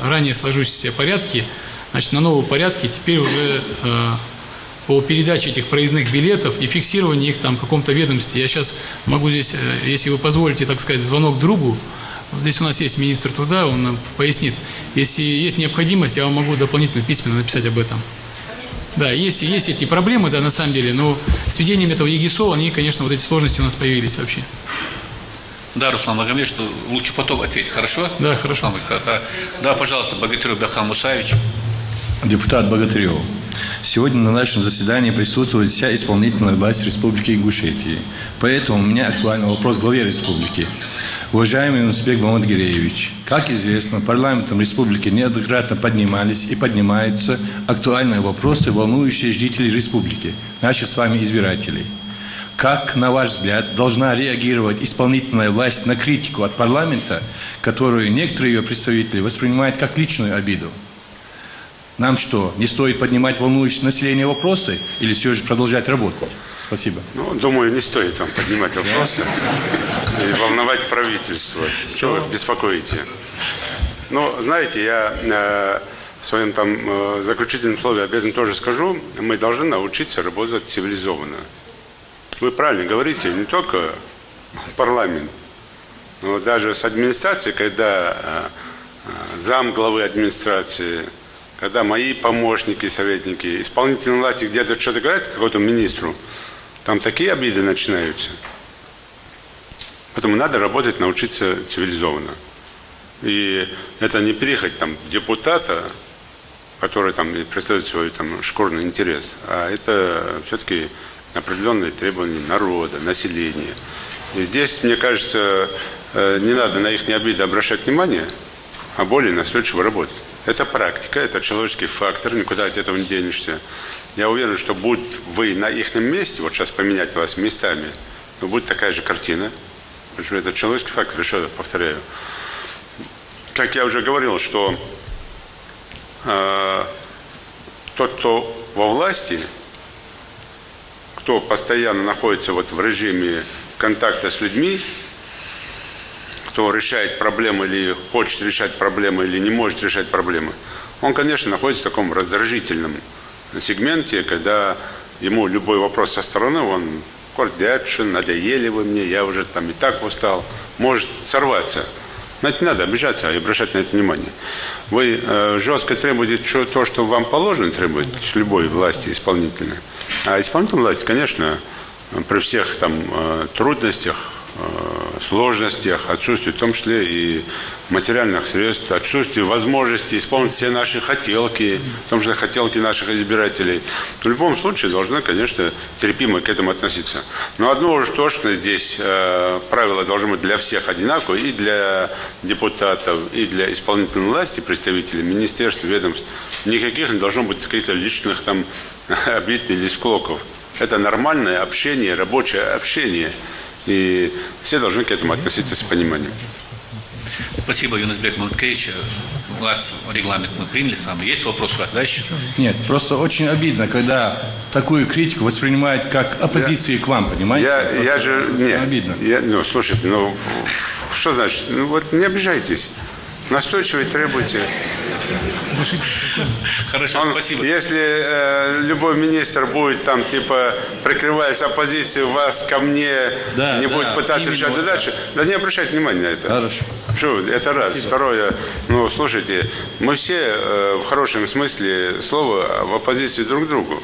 ранее сложившиеся порядки, значит, на новые порядки теперь уже по передаче этих проездных билетов и фиксированию их там в каком-то ведомстве. Я сейчас могу здесь, если вы позволите, так сказать, звонок другу. Здесь у нас есть министр труда, он нам пояснит. Если есть необходимость, я вам могу дополнительно письменно написать об этом. Да, есть эти проблемы, да, на самом деле, но с введением этого ЕГИСО, они, конечно, вот эти сложности у нас появились вообще. Да, Руслан Магомедович, что лучше потом ответить, хорошо? Да, хорошо. Да, пожалуйста, Богатырев Дахам Мусаевич. Депутат Богатырев. Сегодня на нашем заседании присутствует вся исполнительная власть Республики Ингушетии. Поэтому у меня актуальный вопрос главе республики. Уважаемый Мунусбек Маматгиреевич, как известно, парламентом республики неоднократно поднимались и поднимаются актуальные вопросы, волнующие жителей республики, наших с вами избирателей. Как, на ваш взгляд, должна реагировать исполнительная власть на критику от парламента, которую некоторые ее представители воспринимают как личную обиду? Нам что, не стоит поднимать волнующие население вопросы или все же продолжать работать? Спасибо. Ну, думаю, не стоит вам поднимать вопросы и волновать правительство. Что вы беспокоите? Но, знаете, я в своем там заключительном слове об этом тоже скажу. Мы должны научиться работать цивилизованно. вы правильно говорите, не только парламент, но даже с администрацией, когда зам главы администрации, когда мои помощники, советники, исполнительной власти где-то что-то говорят какому-то министру, там такие обиды начинаются. Поэтому надо работать, научиться цивилизованно. И это не переехать там депутата, который там преследует свой там шкурный интерес, а это все-таки определенные требования народа, населения. И здесь, мне кажется, не надо на их обиды обращать внимание, а более настойчиво работать. Это практика, это человеческий фактор, никуда от этого не денешься. Я уверен, что будь вы на их месте, вот сейчас поменять вас местами, то будет такая же картина. Потому что это человеческий фактор, еще повторяю. Как я уже говорил, что тот, кто во власти, кто постоянно находится вот в режиме контакта с людьми, кто решает проблемы или хочет решать проблемы, или не может решать проблемы, он, конечно, находится в таком раздражительном сегменте, когда ему любой вопрос со стороны, он «Кордячин, надоели вы мне, я уже там и так устал», может сорваться. Но это не надо обижаться и обращать на это внимание. Вы жестко требуете то, что вам положено требовать с любой власти исполнительной. А исполнительная власть, конечно, при всех там трудностях, сложностях, отсутствии, в том числе и материальных средств, отсутствии возможности исполнить все наши хотелки, в том числе хотелки наших избирателей, в любом случае должны, конечно, терпимо к этому относиться. Но одно уж точно здесь правила должны быть для всех одинаковые, и для депутатов, и для исполнительной власти, представителей министерств, ведомств. Никаких не должно быть каких-то личных там обид или склоков. Это нормальное общение, рабочее общение. И все должны к этому относиться с пониманием. Спасибо, Юнусбек Маматкевич. У вас регламент мы приняли сам. Есть вопрос у вас, да, еще? Нет, просто очень обидно, когда такую критику воспринимают как оппозицию к вам, понимаете? Я же... Нет, обидно. Слушайте, что значит? Вот не обижайтесь. Настойчиво требуйте. Хорошо, спасибо. Если любой министр будет там, типа, прикрываясь оппозицией, вас ко мне не будет пытаться решать задачи, да не обращайте внимания на это. Хорошо. Что, это раз. Спасибо. Второе, слушайте, мы все в хорошем смысле слова в оппозиции друг к другу.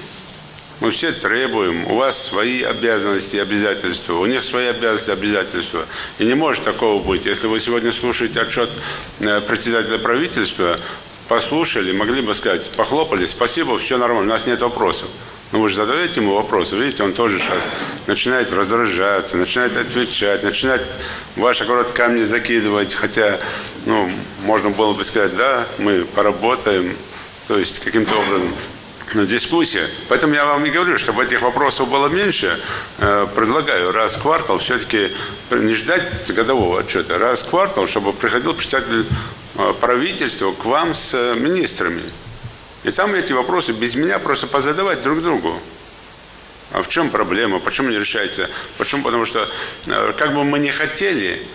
Мы все требуем, у вас свои обязанности и обязательства, у них свои обязанности и обязательства. И не может такого быть. Если вы сегодня слушаете отчет председателя правительства, послушали, могли бы сказать, похлопали, спасибо, все нормально, у нас нет вопросов. Но вы же задаете ему вопросы, видите, он тоже сейчас начинает раздражаться, начинает отвечать, начинает ваш огород камни закидывать, хотя, можно было бы сказать, да, мы поработаем, то есть каким-то образом. Дискуссия. Поэтому я вам и говорю, чтобы этих вопросов было меньше, предлагаю раз в квартал все-таки не ждать годового отчета, раз в квартал, чтобы приходил представитель правительства к вам с министрами. И там эти вопросы без меня просто позадавать друг другу. А в чем проблема? Почему не решается? Почему? Потому что, как бы мы ни хотели,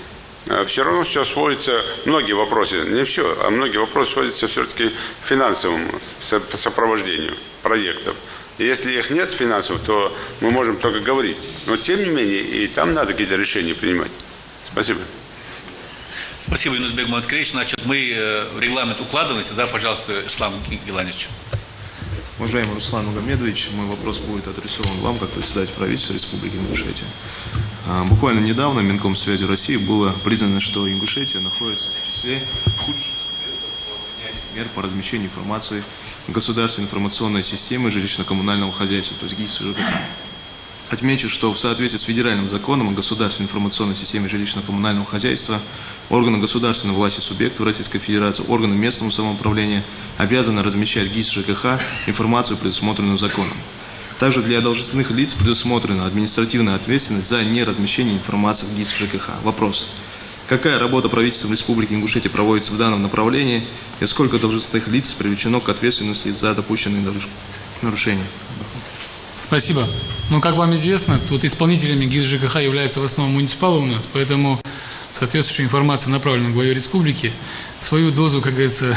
все равно все сводится, многие вопросы, не все, а многие вопросы сводятся все-таки к финансовому сопровождению проектов. И если их нет финансов, то мы можем только говорить. Но тем не менее, и там надо какие-то решения принимать. Спасибо. Спасибо, Юнусбек Маматкевич. Значит, мы в регламент укладываемся, да, пожалуйста, Ислам Гиланович. Уважаемый Руслан Магомедович, мой вопрос будет адресован вам, как председатель правительства Республики Ингушетия. Буквально недавно Минкомсвязи России было признано, что Ингушетия находится в числе худших мер по размещению информации в государственной информационной системе жилищно-коммунального хозяйства, то есть ГИС ЖКХ. Отмечу, что в соответствии с федеральным законом о государственной информационной системе жилищно-коммунального хозяйства органы государственной власти субъектов Российской Федерации, органы местного самоуправления обязаны размещать в ГИС ЖКХ информацию, предусмотренную законом. Также для должностных лиц предусмотрена административная ответственность за неразмещение информации в ГИС ЖКХ. Вопрос. Какая работа правительством Республики Ингушетия проводится в данном направлении и сколько должностных лиц привлечено к ответственности за допущенные нарушения? Спасибо. Как вам известно, тут исполнителями ГИС ЖКХ являются в основном муниципалы у нас, поэтому соответствующая информация направлена главе республики. Свою дозу, как говорится,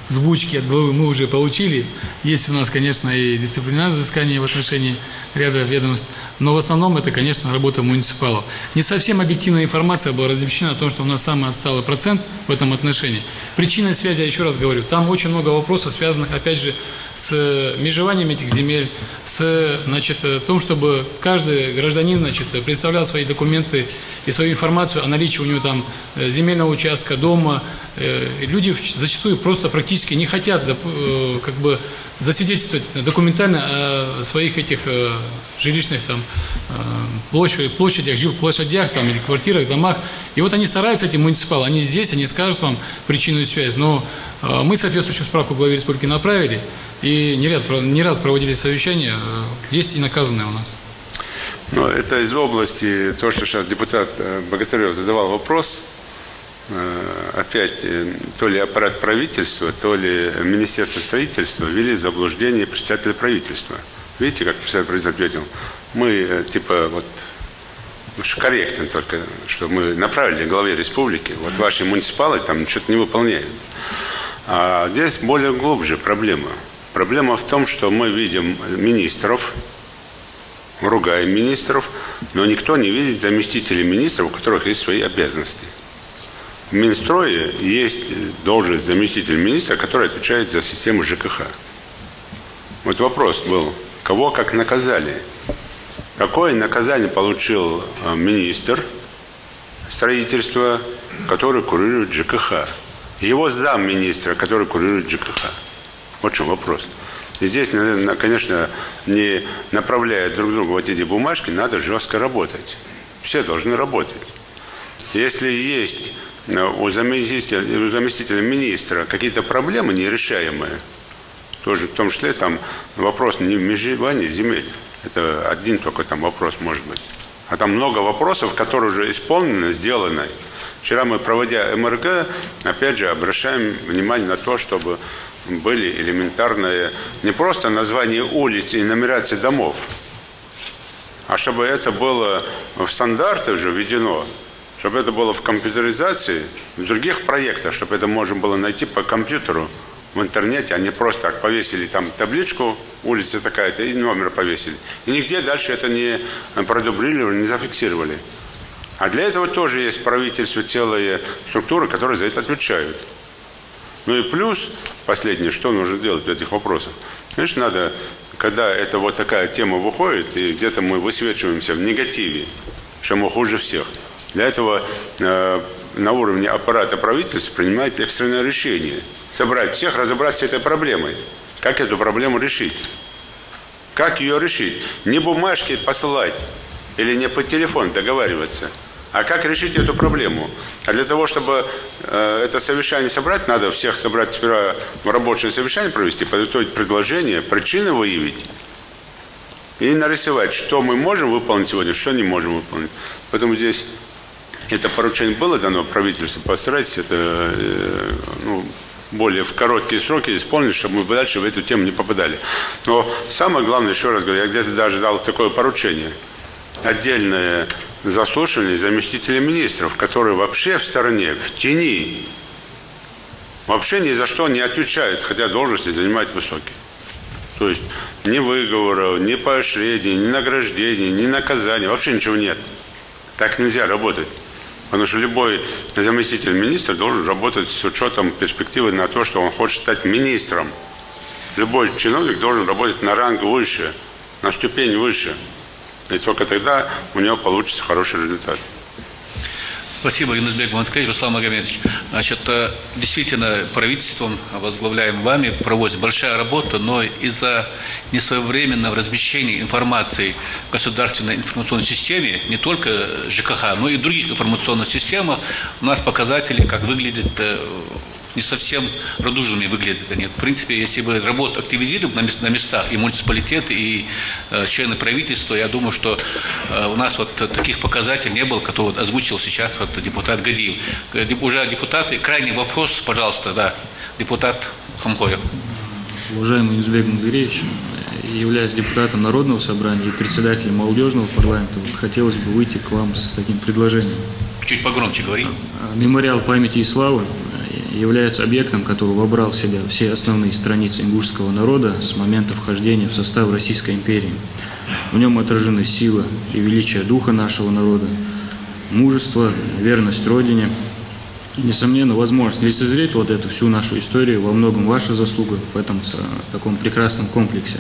взбучки от главы мы уже получили. Есть у нас, конечно, и дисциплинарное взыскание в отношении ряда ведомств. но в основном это, конечно, работа муниципалов. Не совсем объективная информация была размещена о том, что у нас самый отсталый процент в этом отношении. Причинной связи, я еще раз говорю, там очень много вопросов, связанных, опять же, с межеванием этих земель, с, значит, том, чтобы каждый гражданин, значит, представлял свои документы и свою информацию о наличии у него там земельного участка, дома. Люди зачастую просто практически не хотят как бы засвидетельствовать документально о своих этих жилищных там площадях, жилплощадях там, или квартирах, домах. И вот они стараются, эти муниципалы, они здесь, они скажут вам причинную связь. Но мы соответствующую справку главе республики направили и не раз проводили совещания, есть и наказанные у нас. Но это из области, то, что сейчас депутат Богатырев задавал вопрос, опять то ли аппарат правительства, то ли Министерство строительства ввели в заблуждение председателя правительства. Видите, как председатель правительства ответил? Мы, типа, вот, корректно только, что мы направили главе республики, вот ваши муниципалы там что-то не выполняют. А здесь более глубже проблема. Проблема в том, что мы видим министров, ругаем министров, но никто не видит заместителей министров, у которых есть свои обязанности. В Минстрое есть должность заместителя министра, который отвечает за систему ЖКХ. Вот вопрос был, кого как наказали? Какое наказание получил министр строительства, который курирует ЖКХ? Его замминистра, который курирует ЖКХ. Вот в чем вопрос. И здесь, конечно, не направляя друг другу вот эти бумажки, надо жестко работать. Все должны работать. Если есть у заместителя министра какие-то проблемы нерешаемые, тоже в том числе там вопрос не в межевании земель, это один только там вопрос может быть. А там много вопросов, которые уже исполнены, сделаны. Вчера мы, проводя МРГ, опять же, обращаем внимание на то, чтобы были элементарные, не просто названия улиц и нумерация домов, а чтобы это было в стандарты уже введено, чтобы это было в компьютеризации, в других проектах, чтобы это можно было найти по компьютеру в интернете, а не просто так повесили там табличку, улица такая-то, и номер повесили. И нигде дальше это не продублировали, не зафиксировали. А для этого тоже есть в правительстве целые структуры, которые за это отвечают. Ну и плюс, последнее, что нужно делать в этих вопросах. Конечно, надо, когда это вот такая тема выходит, и где-то мы высвечиваемся в негативе, что мы хуже всех. Для этого на уровне аппарата правительства принимать экстренное решение. Собрать всех, разобраться с этой проблемой. Как эту проблему решить? Как ее решить? Не бумажки посылать или не по телефону договариваться. А как решить эту проблему? А для того, чтобы это совещание собрать, надо всех собрать сперва в рабочее совещание провести, подготовить предложения, причины выявить и нарисовать, что мы можем выполнить сегодня, что не можем выполнить. Поэтому здесь это поручение было дано правительству, постарайтесь это более в короткие сроки исполнить, чтобы мы дальше в эту тему не попадали. Но самое главное, еще раз говорю, я где-то даже дал такое поручение. Отдельное заслушивание заместителей министров, которые вообще в стороне, в тени, вообще ни за что не отвечают, хотя должности занимают высокие. То есть ни выговоров, ни поощрений, ни награждений, ни наказаний, вообще ничего нет. Так нельзя работать. Потому что любой заместитель министра должен работать с учетом перспективы на то, что он хочет стать министром. Любой чиновник должен работать на ранг выше, на ступень выше. И только тогда у него получится хороший результат. Спасибо, Юнусбек Маматкевич, Руслан Магомедович. Значит, действительно, правительством, возглавляем вами, проводится большая работа, но из-за несвоевременного размещения информации в государственной информационной системе, не только ЖКХ, но и других информационных системах, у нас показатели, как выглядят, не совсем радужными выглядят они. В принципе, если бы работу активизировали на местах и муниципалитеты, и члены правительства, я думаю, что у нас вот таких показателей не было, которые вот озвучил сейчас вот депутат Гадиев. Уже депутаты, крайний вопрос, пожалуйста, да, депутат Хамхоев. Уважаемый Юнусбек Маматкевич, являясь депутатом Народного собрания и председателем молодежного парламента, хотелось бы выйти к вам с таким предложением. Чуть погромче говори. Мемориал памяти и славы является объектом, который вобрал в себя все основные страницы ингушского народа с момента вхождения в состав Российской империи. В нем отражены сила и величие духа нашего народа, мужество, верность Родине и, несомненно, возможность лицезреть вот эту всю нашу историю, во многом ваша заслуга в этом таком прекрасном комплексе.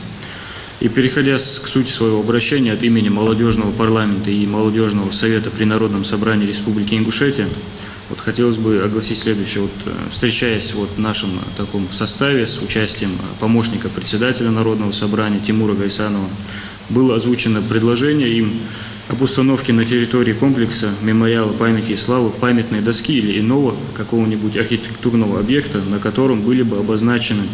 И переходя к сути своего обращения от имени Молодежного парламента и Молодежного совета при Народном собрании Республики Ингушетия, вот хотелось бы огласить следующее. Вот, встречаясь вот в нашем таком составе с участием помощника председателя Народного собрания Тимура Гайсанова, было озвучено предложение им об установке на территории комплекса мемориала памяти и славы памятной доски или иного какого-нибудь архитектурного объекта, на котором были бы обозначены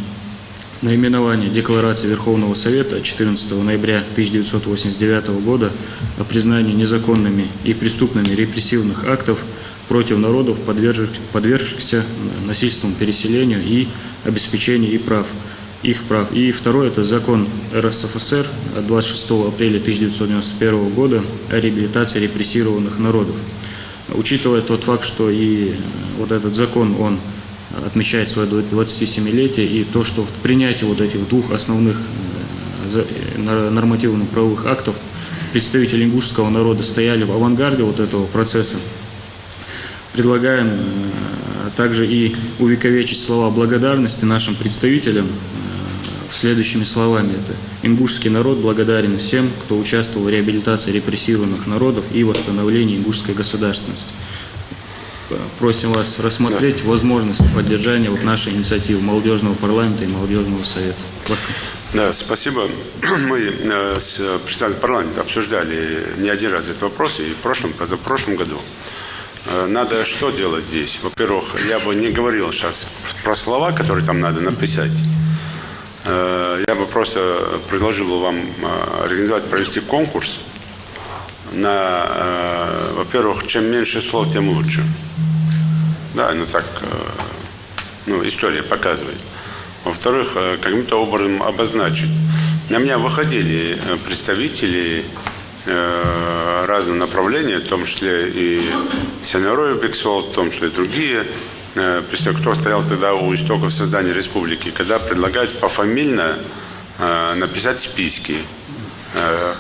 наименование Декларации Верховного Совета 14 ноября 1989 года о признании незаконными и преступными репрессивных актов против народов, подвергшихся насильственному переселению и обеспечению их прав. И второе – это закон РСФСР от 26 апреля 1991 года о реабилитации репрессированных народов. Учитывая тот факт, что и вот этот закон, он отмечает свое 27-летие, и то, что в принятии вот этих двух основных нормативно-правовых актов представители ингушского народа стояли в авангарде вот этого процесса, предлагаем также и увековечить слова благодарности нашим представителям следующими словами. Это: ингушский народ благодарен всем, кто участвовал в реабилитации репрессированных народов и восстановлении ингушской государственности. Просим вас рассмотреть возможность поддержания вот нашей инициативы Молодежного парламента и Молодежного совета. Да, спасибо. Мы с председателем парламента обсуждали не один раз этот вопрос, и в прошлом, позапрошлом году. Надо что делать здесь? Во-первых, я бы не говорил сейчас про слова, которые там надо написать. Я бы просто предложил вам организовать, провести конкурс на, во-первых, чем меньше слов, тем лучше. Да, ну так, история показывает. Во-вторых, каким-то образом обозначить. На меня выходили представители разных направлений, в том числе и Сенерой Бексол, в том числе и другие, кто стоял тогда у истоков создания республики, когда предлагают пофамильно написать списки,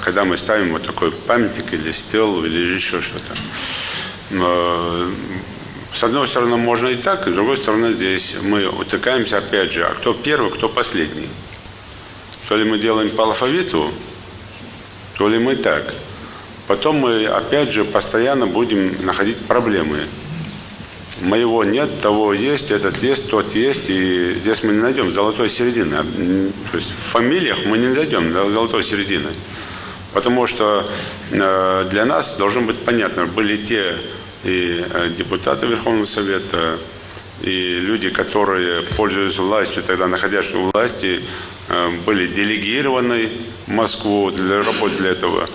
когда мы ставим вот такой памятник или стел или еще что-то. С одной стороны, можно и так, с другой стороны, здесь мы утыкаемся опять же, а кто первый, кто последний. То ли мы делаем по алфавиту, то ли мы так. Потом мы, опять же, постоянно будем находить проблемы. Моего нет, того есть, этот есть, тот есть, и здесь мы не найдем золотой середины. То есть в фамилиях мы не найдем золотой середины. Потому что для нас должно быть понятно, были те и депутаты Верховного Совета, и люди, которые, пользуясь властью, тогда находясь у власти, были делегированы в Москву для работы для этого.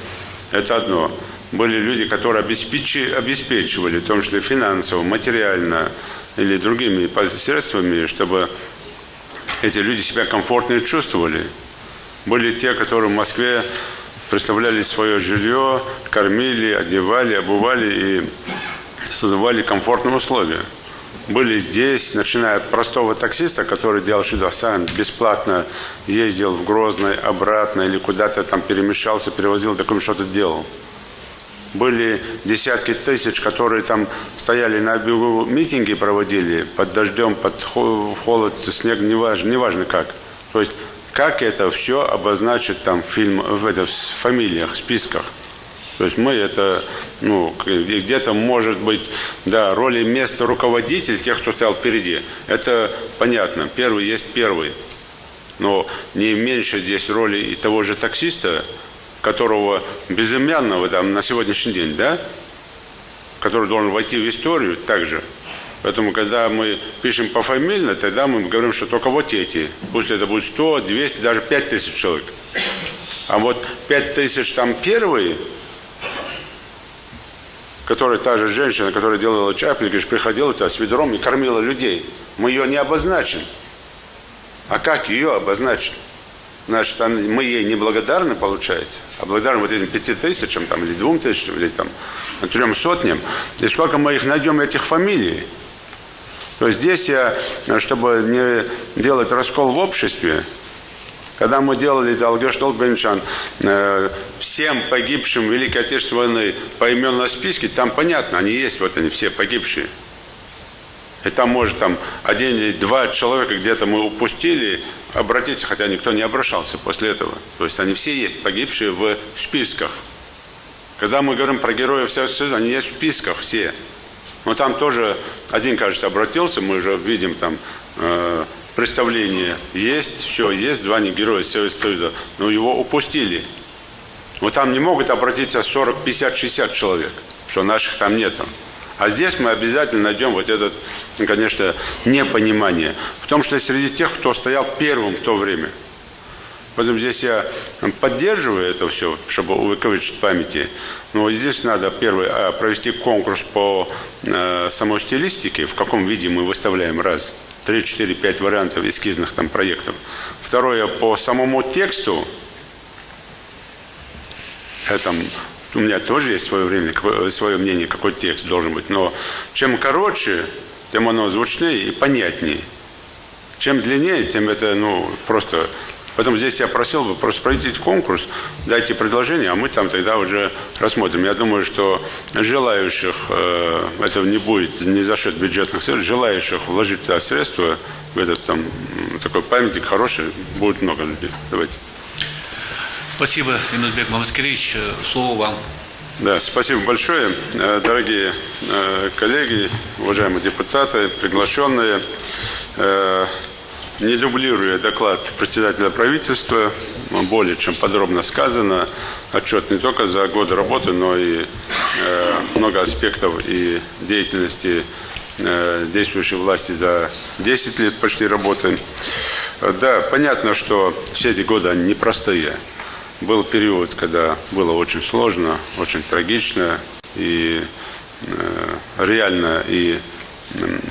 Это одно. Были люди, которые обеспечивали, в том числе финансово, материально или другими средствами, чтобы эти люди себя комфортно чувствовали. Были те, которые в Москве представляли свое жилье, кормили, одевали, обували и создавали комфортные условия. Были здесь, начиная от простого таксиста, который делал сюда сам, бесплатно ездил в Грозный, обратно или куда-то там перемещался, перевозил документы, что-то делал. Были десятки тысяч, которые там стояли на берегу, митинги проводили под дождем, под холод, снег, неважно как. То есть как это все обозначить там в фамилиях, в списках. То есть мы это, где-то может быть, да, роли места руководителя, тех, кто стоял впереди, это понятно, первый есть первый. Но не меньше здесь роли и того же таксиста, которого безымянного там на сегодняшний день, да, который должен войти в историю также. Поэтому, когда мы пишем пофамильно, тогда мы говорим, что только вот эти, пусть это будет 100, 200, даже 5000 человек. А вот 5000 там первые, которая та же женщина, которая делала чай, приходила туда с ведром и кормила людей. Мы ее не обозначим. А как ее обозначить? Значит, мы ей не благодарны, получается, а благодарны вот этим 5000 там, или 2000, или там 300. И сколько мы их найдем, этих фамилий. То есть здесь я, чтобы не делать раскол в обществе, Когда мы делали Долгоштолбенчан всем погибшим в Великой Отечественной войны поименные списки, там понятно, они есть, вот они все погибшие. И там, может, там 1 или 2 человека где-то мы упустили обратиться, хотя никто не обращался после этого. То есть они все есть погибшие в списках. Когда мы говорим про героев Советского Союза, они есть в списках все. Но там тоже один, кажется, обратился, мы уже видим там представление есть, все есть, 2 не героя Советского Союза, но его упустили. Вот там не могут обратиться 40, 50, 60 человек, что наших там нету. А здесь мы обязательно найдем вот это, конечно, непонимание. В том, что среди тех, кто стоял первым в то время. Поэтому здесь я поддерживаю это все, чтобы увековечить памяти. Но здесь надо, первое, провести конкурс по самой стилистике, в каком виде мы выставляем, раз. 3, 4, 5 вариантов эскизных там проектов. Второе, по самому тексту. У меня тоже есть свое мнение, какой текст должен быть. Но чем короче, тем оно звучнее и понятнее. Чем длиннее, тем это, просто... Поэтому здесь я просил бы просто провести конкурс, дайте предложение, а мы там тогда уже рассмотрим. Я думаю, что желающих, это не будет не за счет бюджетных средств, желающих вложить туда средства, в этот там такой памятник хороший, будет много людей. Давайте. Спасибо, Иннузбек Маматкерович. Слово вам. Да, спасибо большое, дорогие коллеги, уважаемые депутаты, приглашенные. Не дублируя доклад председателя правительства, более чем подробно сказано, отчет не только за годы работы, но и много аспектов и деятельности действующей власти за 10 лет почти работы. Да, понятно, что все эти годы они непростые. Был период, когда было очень сложно, очень трагично, и реально и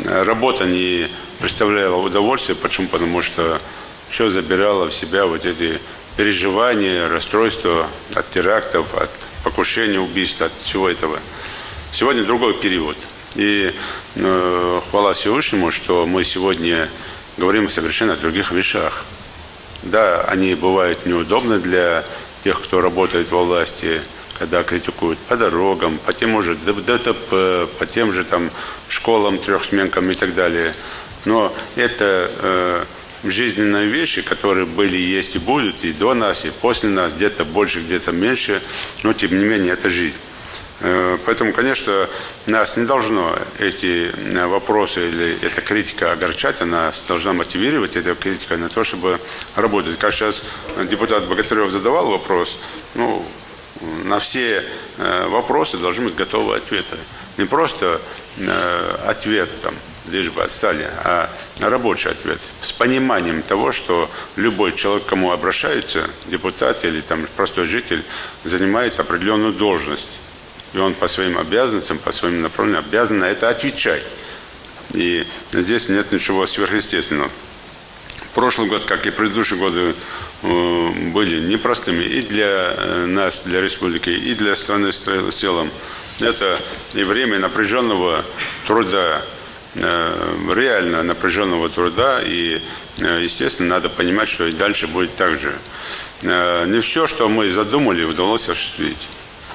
работа не представляла удовольствия. Почему? Потому что все забирало в себя вот эти переживания, расстройства от терактов, от покушения, убийств, от всего этого. Сегодня другой период. И хвала Всевышнему, что мы сегодня говорим совершенно о других вещах. Да, они бывают неудобны для тех, кто работает во власти, когда критикуют по дорогам, по тем же ДТП, по тем же там школам, трехсменкам и так далее. Но это жизненные вещи, которые были, есть и будут, и до нас, и после нас, где-то больше, где-то меньше, но тем не менее это жизнь. Поэтому, конечно, нас не должно эти вопросы или эта критика огорчать, она должна мотивировать эта критика на то, чтобы работать. Как сейчас депутат Богатырев задавал вопрос, на все вопросы должны быть готовы ответы. Не просто ответ там, лишь бы отстали, а рабочий ответ. С пониманием того, что любой человек, к кому обращается, депутат или там простой житель, занимает определенную должность. И он по своим обязанностям, по своим направлениям обязан на это отвечать. И здесь нет ничего сверхъестественного. Прошлый год, как и предыдущие годы, были непростыми и для нас, для республики, и для страны в целом. Это и время напряженного труда, реально напряженного труда, и, естественно, надо понимать, что и дальше будет так же. Не все, что мы задумали, удалось осуществить.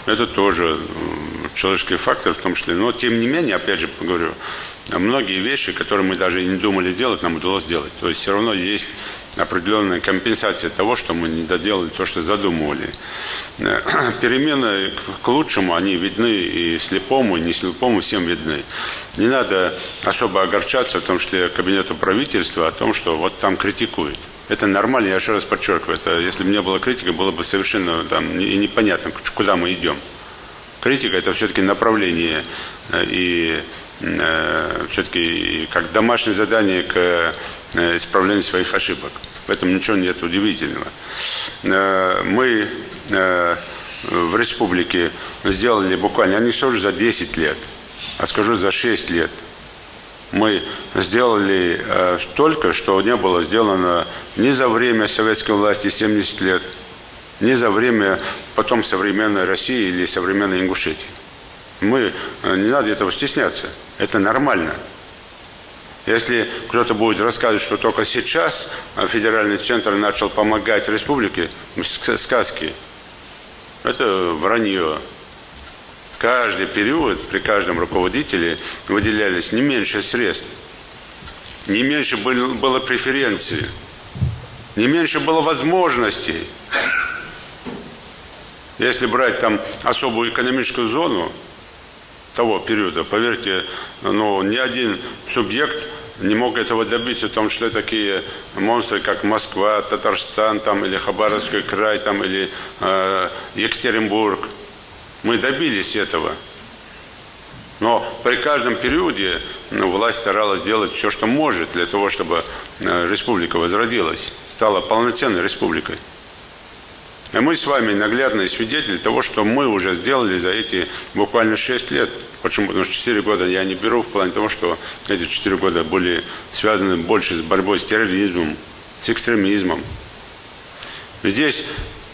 Это тоже человеческий фактор в том числе. Но, тем не менее, опять же говорю, многие вещи, которые мы даже и не думали делать, нам удалось сделать. То есть все равно есть определенная компенсация того, что мы не доделали то, что задумывали. Перемены к лучшему, они видны и слепому, и не слепому, всем видны. Не надо особо огорчаться, в том числе кабинету правительства, о том, что вот там критикуют. Это нормально, я еще раз подчеркиваю. Это, если бы не было критики, было бы совершенно там, и непонятно, куда мы идем. Критика – это все-таки направление и все-таки как домашнее задание к исправлению своих ошибок. В этом ничего нет удивительного. Мы в республике сделали буквально, я не скажу за 10 лет, а скажу за 6 лет. Мы сделали столько, что не было сделано ни за время советской власти 70 лет, ни за время потом современной России или современной Ингушетии. Не надо этого стесняться. Это нормально. Если кто-то будет рассказывать, что только сейчас федеральный центр начал помогать республике, сказки, это вранье. Каждый период при каждом руководителе выделялись не меньше средств, не меньше было преференций, не меньше было возможностей. Если брать там особую экономическую зону того периода, поверьте, ни один субъект не мог этого добиться, в том числе такие монстры, как Москва, Татарстан, там, или Хабаровский край, там, или Екатеринбург. Мы добились этого. Но при каждом периоде власть старалась делать все, что может, для того, чтобы республика возродилась, стала полноценной республикой. И мы с вами наглядные свидетели того, что мы уже сделали за эти буквально 6 лет. Почему? Потому что 4 года я не беру в плане того, что эти 4 года были связаны больше с борьбой с терроризмом, с экстремизмом. Здесь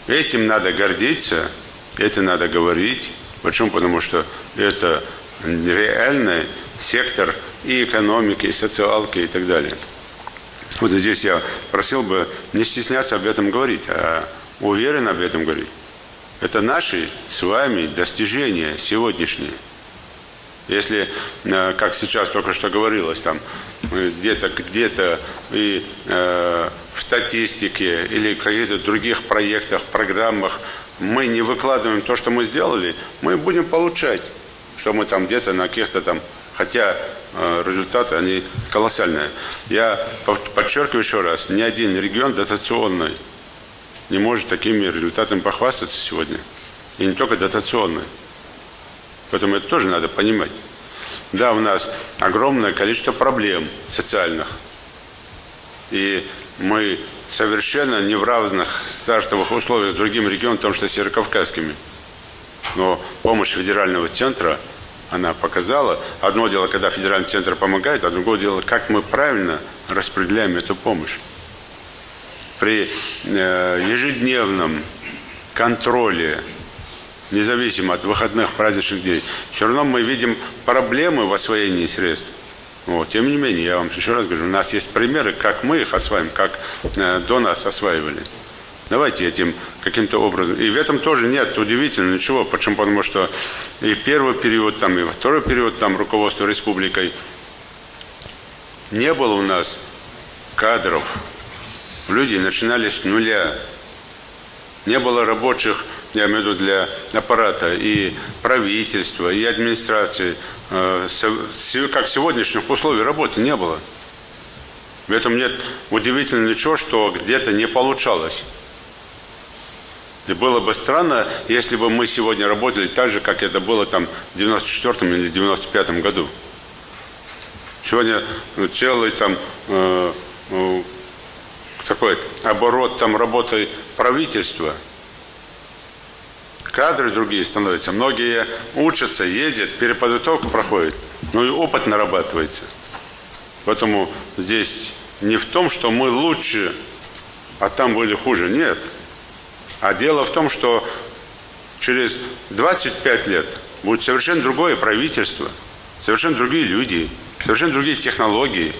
этим надо гордиться, это надо говорить. Почему? Потому что это реальный сектор и экономики, и социалки, и так далее. Вот здесь я просил бы не стесняться об этом говорить, а уверен об этом говорить. Это наши с вами достижения сегодняшние. Если, как сейчас только что говорилось, там где-то и в статистике или в каких-то других проектах, программах мы не выкладываем то, что мы сделали, мы будем получать, что мы там где-то на каких-то там, хотя результаты, они колоссальные. Я подчеркиваю еще раз, ни один регион дотационный не может такими результатами похвастаться сегодня. И не только дотационные. Поэтому это тоже надо понимать. Да, у нас огромное количество проблем социальных. И мы совершенно не в равных стартовых условиях с другим регионом, в том числе северокавказскими. Но помощь федерального центра, она показала. Одно дело, когда федеральный центр помогает, а другое дело, как мы правильно распределяем эту помощь. При ежедневном контроле, независимо от выходных, праздничных дней, все равно мы видим проблемы в освоении средств. Вот. Тем не менее, я вам еще раз говорю, у нас есть примеры, как мы их осваиваем, как до нас осваивали. Давайте этим каким-то образом. И в этом тоже нет удивительного ничего. Почему? Потому что и первый период, там, и второй период там, руководства республикой не было у нас кадров. Люди начинали с нуля. Не было рабочих, я имею в виду, для аппарата и правительства, и администрации, как сегодняшних условий работы не было. В этом нет удивительного ничего, что где-то не получалось. И было бы странно, если бы мы сегодня работали так же, как это было там в 94-м или 95-м году. Сегодня целый там такой оборот там работы правительства. Кадры другие становятся. Многие учатся, ездят, переподготовку проходят. Ну и опыт нарабатывается. Поэтому здесь не в том, что мы лучше, а там были хуже. Нет. А дело в том, что через 25 лет будет совершенно другое правительство, совершенно другие люди, совершенно другие технологии.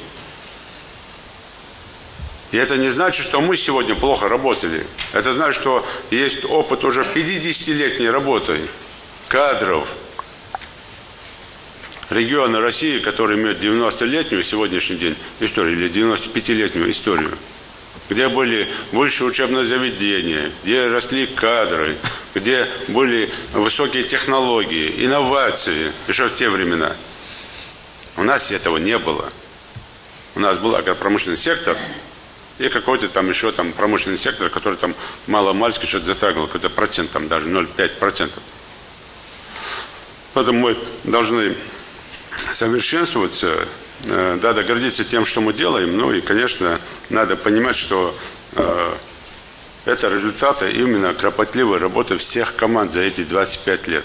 И это не значит, что мы сегодня плохо работали. Это значит, что есть опыт уже 50-летней работы кадров. Регионы России, которые имеют 90-летнюю сегодняшний день историю или 95-летнюю историю, где были высшие учебные заведения, где росли кадры, где были высокие технологии, инновации, еще в те времена. У нас этого не было. У нас был агропромышленный сектор и какой-то там еще там промышленный сектор, который там мало-мальски что-то затрагивал, какой-то процент, там даже 0,5%. Поэтому мы должны совершенствоваться, надо гордиться тем, что мы делаем, ну и, конечно, надо понимать, что это результаты именно кропотливой работы всех команд за эти 25 лет.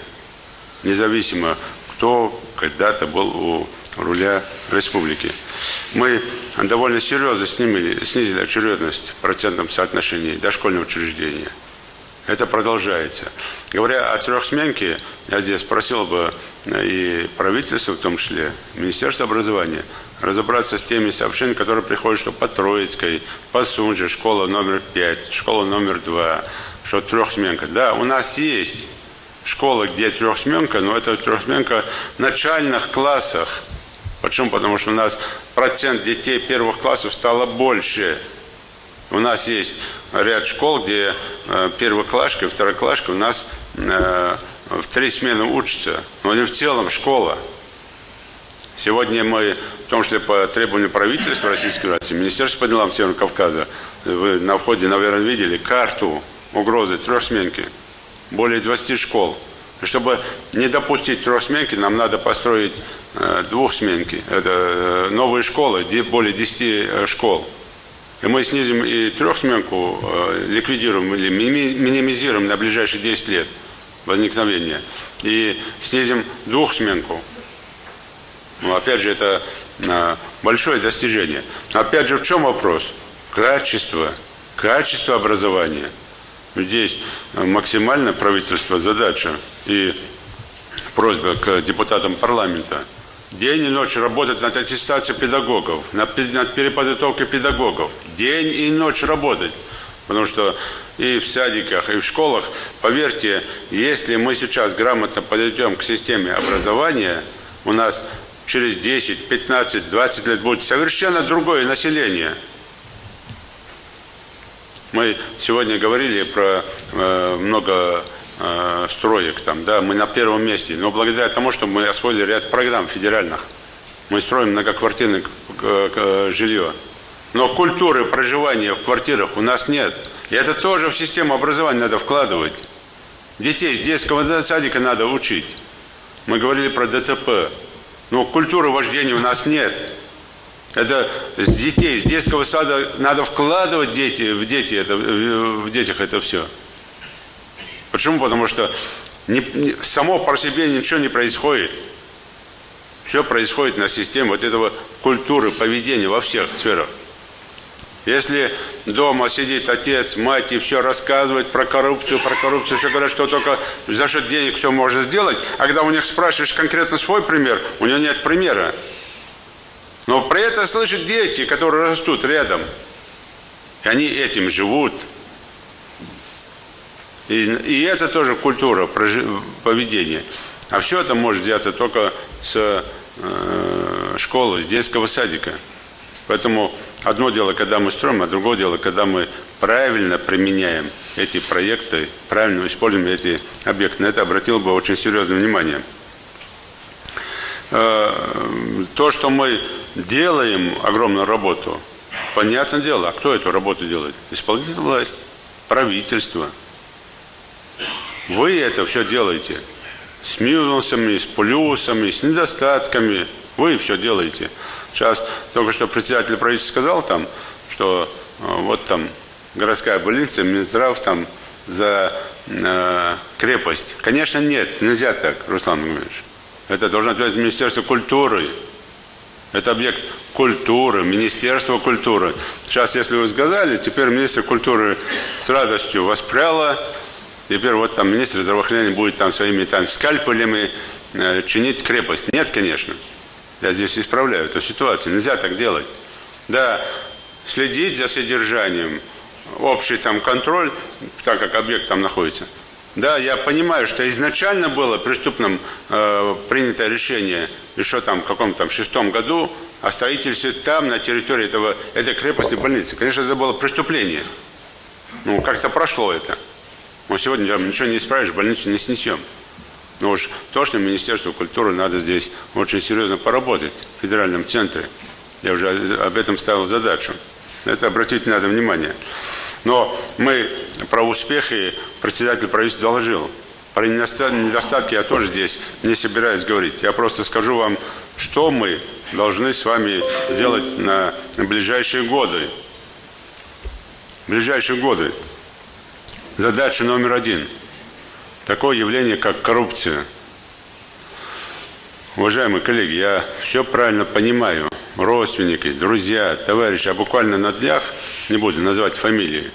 Независимо, кто когда-то был у руля республики. Мы довольно серьезно снизили очередность в процентном соотношении дошкольного учреждения. Это продолжается. Говоря о трехсменке, я здесь просил бы и правительство, в том числе Министерство образования, разобраться с теми сообщениями, которые приходят, что по Троицкой, по Сунже, школа номер 5, школа номер 2, что трехсменка. Да, у нас есть школа, где трехсменка, но это трехсменка в начальных классах. Почему? Потому что у нас процент детей первых классов стало больше. У нас есть ряд школ, где первоклашка и второклашка у нас в 3 смены учатся, но не в целом школа. Сегодня мы, в том числе по требованию правительства Российской Федерации, Министерство по делам Северного Кавказа, вы на входе, наверное, видели карту угрозы трехсменки. Более 20 школ. И чтобы не допустить трехсменки, нам надо построить двухсменки. Это новые школы, более 10 школ. И мы снизим и трехсменку, ликвидируем или минимизируем на ближайшие 10 лет возникновения. И снизим двухсменку. Ну, опять же, это большое достижение. Но опять же, в чем вопрос? Качество образования. Здесь максимально правительство задача и просьба к депутатам парламента. День и ночь работать над аттестацией педагогов, над переподготовкой педагогов. День и ночь работать. Потому что и в садиках, и в школах, поверьте, если мы сейчас грамотно подойдем к системе образования, у нас через 10, 15, 20 лет будет совершенно другое население. Мы сегодня говорили про много строек там, да, мы на первом месте, но благодаря тому, что мы освоили ряд программ федеральных, мы строим многоквартирное жилье. Но культуры проживания в квартирах у нас нет. И это тоже в систему образования надо вкладывать. Детей с детского садика надо учить. Мы говорили про ДТП. Но культуры вождения у нас нет. Это детей с детского сада надо вкладывать в детях это все. Почему? Потому что само по себе ничего не происходит. Все происходит на системе вот этого культуры поведения во всех сферах. Если дома сидит отец, мать и все рассказывает про коррупцию, все говорят, что только за счет денег все можно сделать, а когда у них спрашиваешь конкретно свой пример, у него нет примера. Но про это слышат дети, которые растут рядом. И они этим живут. И это тоже культура поведения. А все это может делаться только с школы, с детского садика. Поэтому одно дело, когда мы строим, а другое дело, когда мы правильно применяем эти проекты, правильно используем эти объекты. На это обратил бы очень серьезное внимание. То, что мы делаем огромную работу, понятное дело, а кто эту работу делает? Исполнительная власть, правительство. Вы это все делаете с минусами, с плюсами, с недостатками. Вы все делаете. Сейчас только что председатель правительства сказал там, что вот там городская больница, Минздрав там за крепость. Конечно, нет, нельзя так, Руслан Магомедович. Это должно ответить Министерство культуры. Это объект культуры, Министерство культуры. Сейчас, если вы сказали, теперь министр культуры с радостью воспряло. Теперь вот там министр здравоохранения будет там своими там скальпелями чинить крепость. Нет, конечно. Я здесь исправляю эту ситуацию. Нельзя так делать. Да, следить за содержанием, общий там контроль, так как объект там находится. Да, я понимаю, что изначально было преступным принято решение еще там в каком-то там 6-м году о строительстве там, на территории этой крепостной больницы. Конечно, это было преступление. Ну, как-то прошло это. Но сегодня ничего не исправишь, больницу не снесем. Но уж точно Министерству культуры надо здесь очень серьезно поработать в федеральном центре. Я уже об этом ставил задачу. На это обратить надо внимание. Но мы про успехи председатель правительства доложил. Про недостатки я тоже здесь не собираюсь говорить. Я просто скажу вам, что мы должны с вами делать на ближайшие годы. Ближайшие годы. Задача номер 1. Такое явление, как коррупция. Уважаемые коллеги, я все правильно понимаю. Родственники, друзья, товарищи, а буквально на днях, не буду называть фамилии,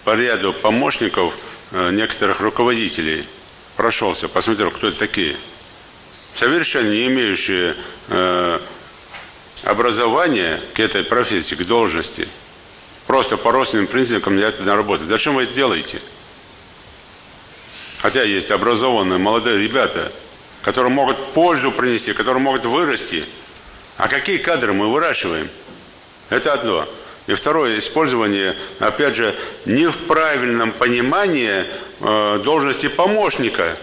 по ряду помощников некоторых руководителей прошелся, посмотрел, кто это такие. Совершенно не имеющие образования к этой профессии, к должности. Просто по родственным признакам взять на работу. Зачем вы это делаете? Хотя есть образованные молодые ребята, которые могут пользу принести, которые могут вырасти. А какие кадры мы выращиваем? Это одно. И второе, использование, опять же, не в правильном понимании должности помощника.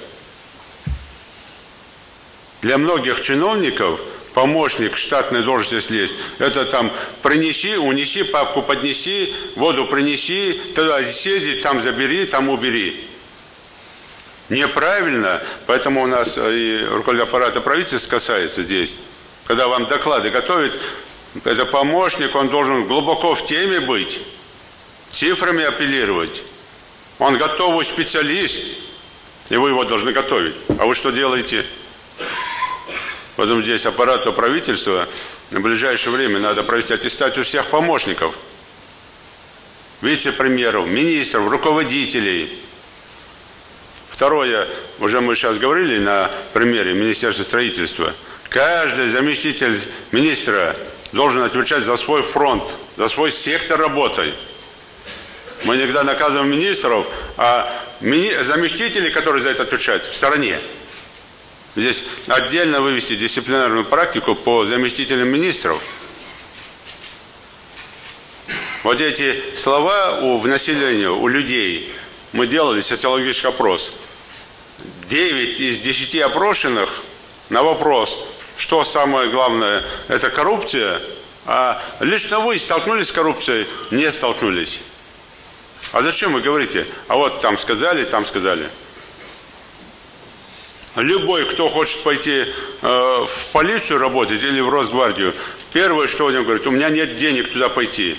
Для многих чиновников помощник, штатная должность, если есть, это там принеси, унеси, папку поднеси, воду принеси, туда съезди, там забери, там убери. Неправильно, поэтому у нас и руководитель аппарата правительства касается здесь. Когда вам доклады готовят, это помощник, он должен глубоко в теме быть, цифрами апеллировать. Он готовый специалист, и вы его должны готовить. А вы что делаете? Поэтому здесь аппарату правительства в ближайшее время надо провести аттестацию всех помощников, вице-премьеров, министров, руководителей. Второе, уже мы сейчас говорили на примере Министерства строительства. Каждый заместитель министра должен отвечать за свой фронт, за свой сектор работы. Мы иногда наказываем министров, а заместители, которые за это отвечают, в стороне. Здесь отдельно вывести дисциплинарную практику по заместителям министров. Вот эти слова в населении, у людей, мы делали социологический опрос. 9 из 10 опрошенных на вопрос, что самое главное, это коррупция, а лично вы столкнулись с коррупцией, не столкнулись. А зачем вы говорите? А вот там сказали, там сказали. Любой, кто хочет пойти в полицию работать или в Росгвардию, первое, что он говорит, у меня нет денег туда пойти.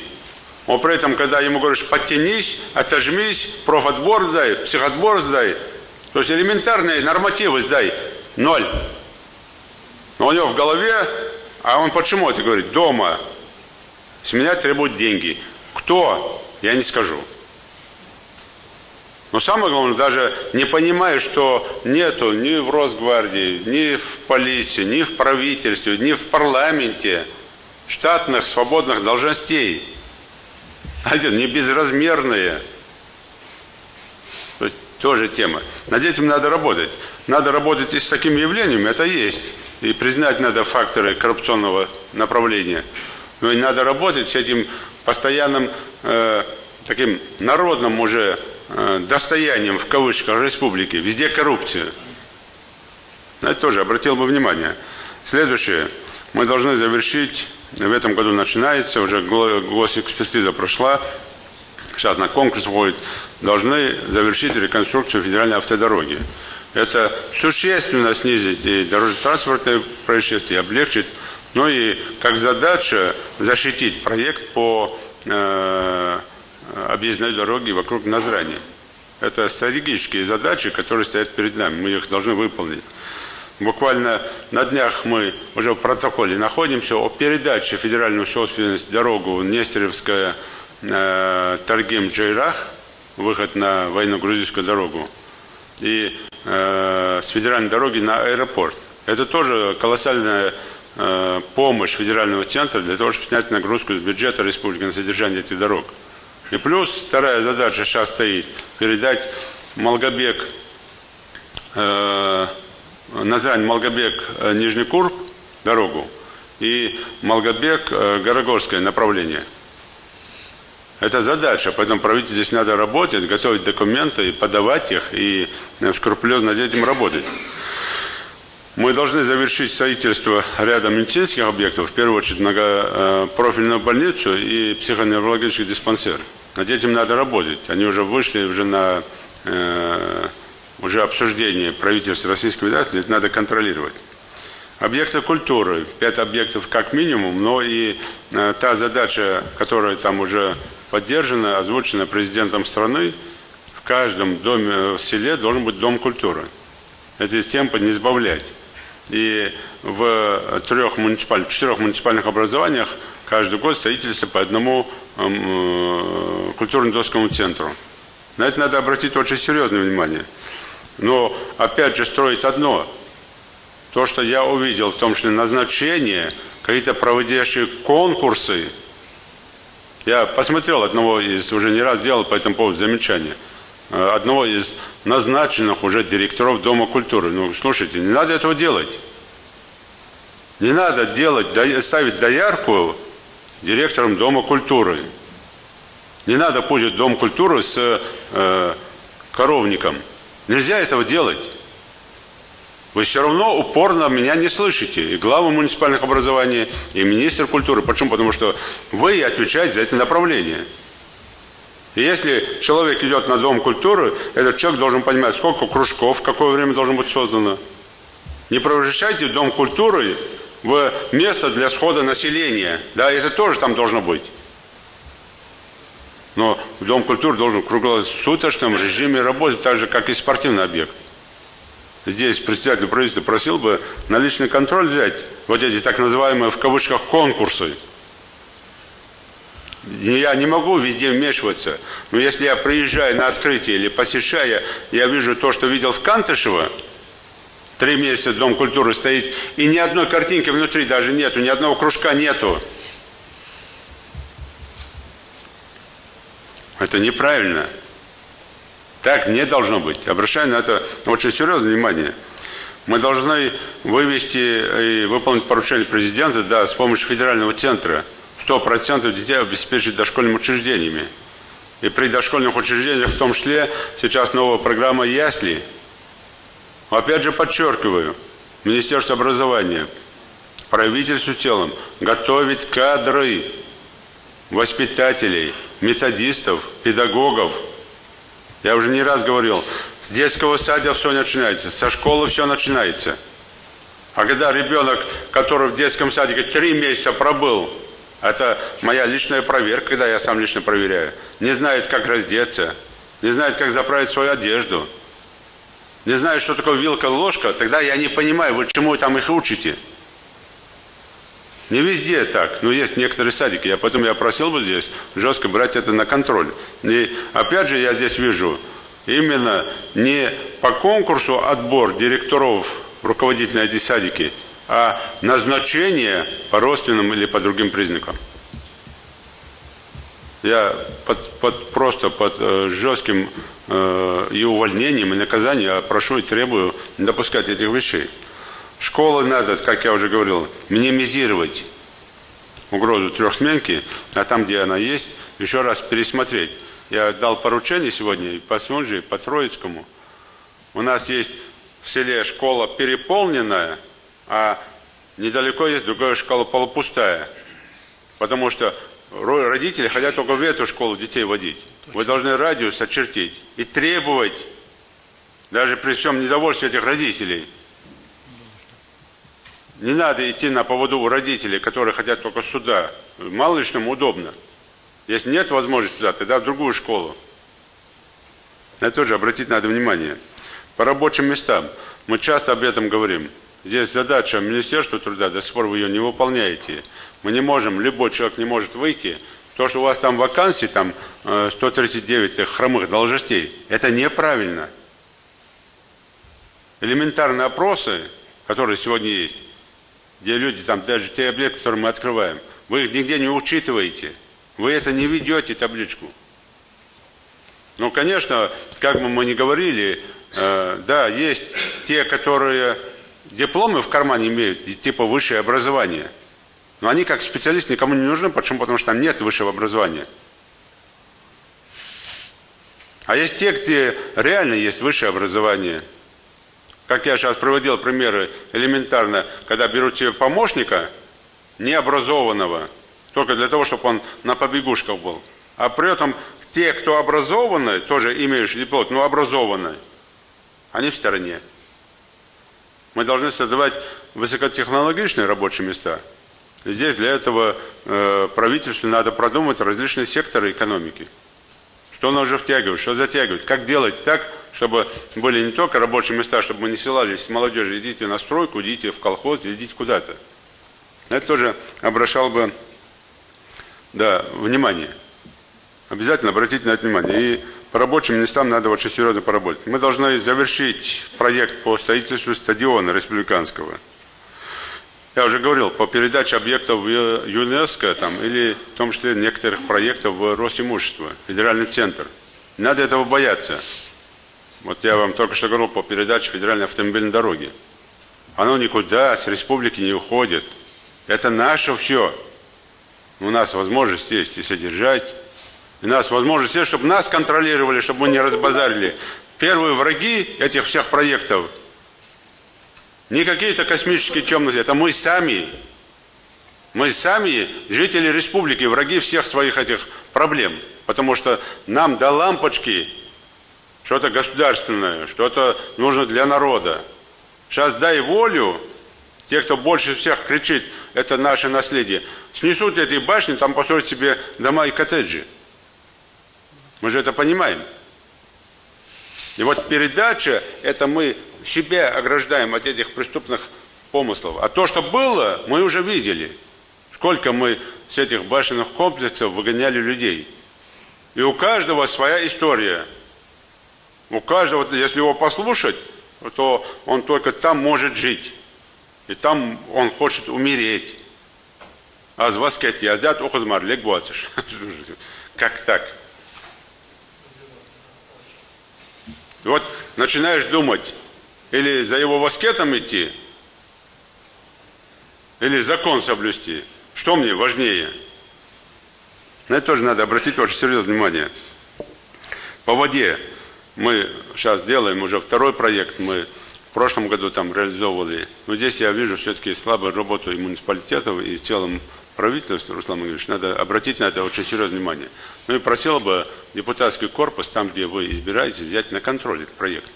Он при этом, когда ему говоришь, подтянись, отожмись, профотбор сдай, психотбор сдай, то есть элементарные нормативы сдай, 0. Но у него в голове, а он почему это говорит? Дома с меня требуют деньги. Кто? Я не скажу. Но самое главное, даже не понимая, что нету ни в Росгвардии, ни в полиции, ни в правительстве, ни в парламенте штатных свободных должностей. Они не безразмерные. То есть тоже тема. Над этим надо работать. Надо работать и с такими явлениями, это есть. И признать надо факторы коррупционного направления. Но и надо работать с этим постоянным таким народным уже достоянием, в кавычках, республики. Везде коррупция. На это тоже обратил бы внимание. Следующее. Мы должны завершить, в этом году начинается, уже госэкспертиза прошла, сейчас на конкурс входит, должны завершить реконструкцию федеральной автодороги. Это существенно снизит и дорожно-транспортные происшествия, облегчит, но и как задача защитить проект по объездной дороги вокруг Назрани. Это стратегические задачи, которые стоят перед нами. Мы их должны выполнить. Буквально на днях мы уже в протоколе находимся о передаче федеральную собственность дорогу Нестеровская Таргим-Джейрах, выход на военно-грузинскую дорогу, и с федеральной дороги на аэропорт. Это тоже колоссальная помощь федерального центра для того, чтобы снять нагрузку с бюджета республики на содержание этих дорог. И плюс вторая задача сейчас стоит передать Малгобек, Назрань, Малгобек, Нижний Курб дорогу и Малгобек, Горогорское направление. Это задача, поэтому правительству здесь надо работать, готовить документы, подавать их и скрупулезно над этим работать. Мы должны завершить строительство ряда медицинских объектов, в первую очередь многопрофильную больницу и психоневрологический диспансер. Над этим надо работать. Они уже вышли уже на уже обсуждение правительства Российской Федерации, это надо контролировать. Объекты культуры, 5 объектов как минимум, но и та задача, которая там уже поддержана, озвучена президентом страны, в каждом доме в селе должен быть дом культуры. Эти темпы не сбавлять. И в 4 муниципальных образованиях каждый год строительство по одному культурно-детскому центру. На это надо обратить очень серьезное внимание. Но, опять же, строить одно. То, что я увидел, в том числе назначение, какие-то проводящие конкурсы. Я посмотрел одного из, уже не раз делал по этому поводу замечания, одного из назначенных уже директоров Дома культуры. Ну, слушайте, не надо этого делать. Не надо ставить доярку директором Дома культуры. Не надо путать Дом культуры с коровником. Нельзя этого делать. Вы все равно упорно меня не слышите. И главу муниципальных образований, и министр культуры. Почему? Потому что вы отвечаете за это направление. И если человек идет на Дом культуры, этот человек должен понимать, сколько кружков, в какое время должно быть создано. Не превращайте Дом культуры в место для схода населения. Да, это тоже там должно быть. Но Дом культуры должен в круглосуточном режиме работать, так же, как и спортивный объект. Здесь председатель правительства просил бы на личный контроль взять вот эти так называемые в кавычках конкурсы. Я не могу везде вмешиваться, но если я приезжаю на открытие или посещая, я вижу то, что видел в Кантышево, 3 месяца Дом культуры стоит, и ни одной картинки внутри даже нету, ни одного кружка нету. Это неправильно. Так не должно быть. Обращаю на это очень серьезное внимание. Мы должны вывести и выполнить поручение президента, да, с помощью федерального центра 100% детей обеспечить дошкольными учреждениями. И при дошкольных учреждениях в том числе сейчас новая программа «Ясли». Опять же подчеркиваю, Министерство образования, правительству в целом готовить кадры воспитателей, методистов, педагогов. Я уже не раз говорил, с детского сада все начинается, со школы все начинается. А когда ребенок, который в детском садике 3 месяца пробыл, это моя личная проверка, когда я сам лично проверяю, не знает, как раздеться, не знает, как заправить свою одежду, не знает, что такое вилка-ложка, тогда я не понимаю, вы чему там их учите. Не везде так, но есть некоторые садики. Поэтому я просил бы здесь жестко брать это на контроль. И опять же я здесь вижу именно не по конкурсу отбор директоров, руководителей этих садики, а назначение по родственным или по другим признакам. Я просто под жестким и увольнением, и наказанием я прошу и требую не допускать этих вещей. Школы надо, как я уже говорил, минимизировать угрозу трехсменки, а там, где она есть, еще раз пересмотреть. Я дал поручение сегодня и по Сунже, и по Троицкому. У нас есть в селе школа переполненная, а недалеко есть другая школа полупустая. Потому что родители хотят только в эту школу детей водить. Вы должны радиус очертить и требовать, даже при всем недовольстве этих родителей. Не надо идти на поводу у родителей, которые хотят только сюда. Мало ли что им удобно. Если нет возможности туда, тогда в другую школу. На это тоже обратить надо внимание. По рабочим местам. Мы часто об этом говорим. Здесь задача Министерства труда, до сих пор вы ее не выполняете. Мы не можем, любой человек не может выйти. То, что у вас там вакансии, там 139 хромых должностей, это неправильно. Элементарные опросы, которые сегодня есть, где люди, там даже те объекты, которые мы открываем, вы их нигде не учитываете. Вы это не ведете, табличку. Ну, конечно, как бы мы ни говорили, да, есть те, которые дипломы в кармане имеют, типа высшее образование. Но они как специалисты никому не нужны. Почему? Потому что там нет высшего образования. А есть те, где реально есть высшее образование. Как я сейчас приводил примеры элементарно, когда берут себе помощника, необразованного, только для того, чтобы он на побегушках был. А при этом те, кто образованные, тоже имеющие диплом, но образованные, они в стороне. Мы должны создавать высокотехнологичные рабочие места. И здесь для этого правительству надо продумать различные секторы экономики. Что нужно втягивать, что затягивать, как делать так, чтобы были не только рабочие места, чтобы мы не ссылались молодежи, идите на стройку, идите в колхоз, идите куда-то. Это тоже обращал бы, да, внимание. Обязательно обратите на это внимание. И по рабочим местам надо очень серьезно поработать. Мы должны завершить проект по строительству стадиона республиканского. Я уже говорил, по передаче объектов в ЮНЕСКО там, или в том числе некоторых проектов в Росимущество, федеральный центр. Не надо этого бояться. Вот я вам только что говорил по передаче федеральной автомобильной дороги. Оно никуда с республики не уходит. Это наше все. У нас возможность есть и содержать. И у нас возможность есть, чтобы нас контролировали, чтобы мы не разбазарили. Первые враги этих всех проектов не какие-то космические темности, это мы сами. Мы сами, жители республики, враги всех своих этих проблем. Потому что нам до лампочки что-то государственное, что-то нужно для народа. Сейчас дай волю, те, кто больше всех кричит, это наше наследие, снесут эти башни, там построят себе дома и коттеджи. Мы же это понимаем. И вот передача, это мы себя ограждаем от этих преступных помыслов. А то, что было, мы уже видели. Сколько мы с этих башенных комплексов выгоняли людей. И у каждого своя история. У каждого, если его послушать, то он только там может жить. И там он хочет умереть. Аз васкети, аздат ухазмар, легбуациш. Как так? И вот начинаешь думать, или за его васкетом идти, или закон соблюсти. Что мне важнее? На это тоже надо обратить очень серьезное внимание. По воде мы сейчас делаем уже второй проект, мы в прошлом году там реализовывали. Но здесь я вижу все-таки слабую работу и муниципалитетов, и в целом правительства, Руслан Магомедович, надо обратить на это очень серьезное внимание. Ну и просил бы депутатский корпус, там, где вы избираетесь, взять на контроль этот проект.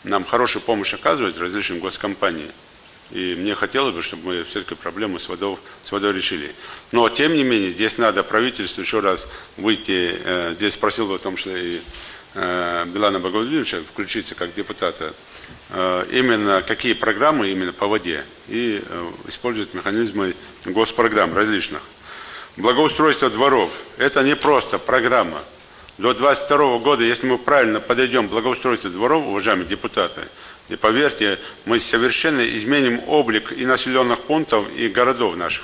Нам хорошую помощь оказывают различные госкомпании. И мне хотелось бы, чтобы мы все-таки проблему с водой решили. Но, тем не менее, здесь надо правительству еще раз выйти. Здесь спросил бы в том числе и Билана Багаудиновича включиться как депутата. Именно какие программы именно по воде. И использовать механизмы госпрограмм различных. Благоустройство дворов. Это не просто программа. До 2022 года, если мы правильно подойдем к благоустройству дворов, уважаемые депутаты, и поверьте, мы совершенно изменим облик и населенных пунктов, и городов наших.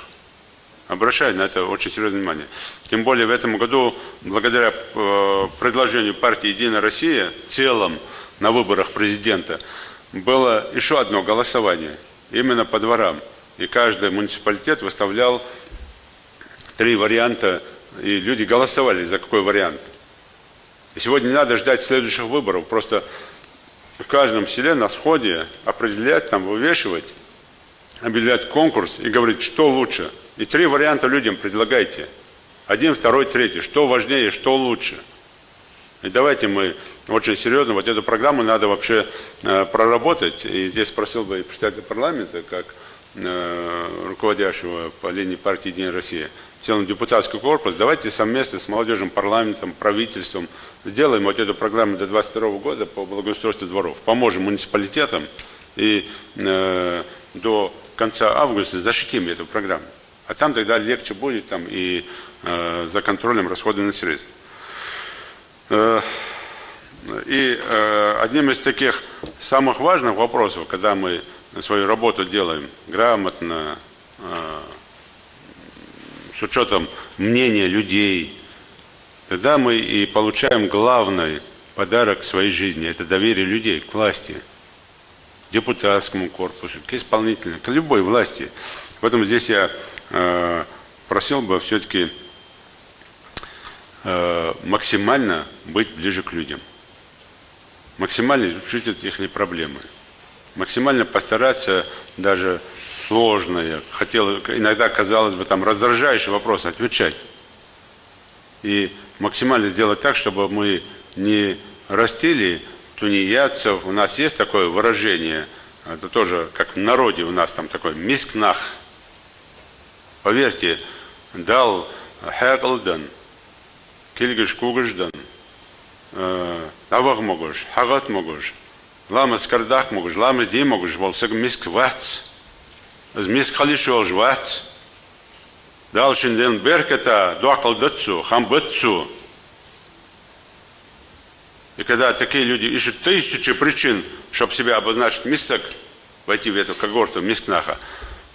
Обращаю на это очень серьезное внимание. Тем более в этом году, благодаря предложению партии «Единая Россия», в целом на выборах президента, было еще одно голосование, именно по дворам. И каждый муниципалитет выставлял 3 варианта, и люди голосовали за какой вариант. И сегодня не надо ждать следующих выборов, просто в каждом селе на сходе определять, там вывешивать, объявлять конкурс и говорить, что лучше. И 3 варианта людям предлагайте. 1, 2, 3. Что важнее, что лучше. И давайте мы очень серьезно, вот эту программу надо вообще проработать. И здесь просил бы и председателя парламента, как руководящего по линии партии «Единая Россия», в целом депутатский корпус, давайте совместно с молодежным парламентом, правительством сделаем вот эту программу до 2022 года по благоустройству дворов. Поможем муниципалитетам и до конца августа защитим эту программу. А там тогда легче будет там, и за контролем расходованных средств. И одним из таких самых важных вопросов, когда мы свою работу делаем грамотно, с учетом мнения людей, тогда мы и получаем главный подарок своей жизни. Это доверие людей к власти, к депутатскому корпусу, к исполнительной, к любой власти. Поэтому здесь я просил бы все-таки максимально быть ближе к людям. Максимально изучить их проблемы. Максимально постараться даже сложные, иногда, казалось бы, там раздражающие вопросы отвечать. И максимально сделать так, чтобы мы не растили тунеядцев. У нас есть такое выражение, это тоже как в народе у нас там такое мискнах. Поверьте, дал хакалдан, кильгиш кугаждан, авах могуш, хагат могуш, ламас кардах могуш, ламас ди могуш, болсаг миск вац. Змис халишол жвац, дал шинден беркета, дуакал датсу, хам батсу. И когда такие люди ищут тысячи причин, чтобы себя обозначить мисцак, войти в эту когорту мискнаха,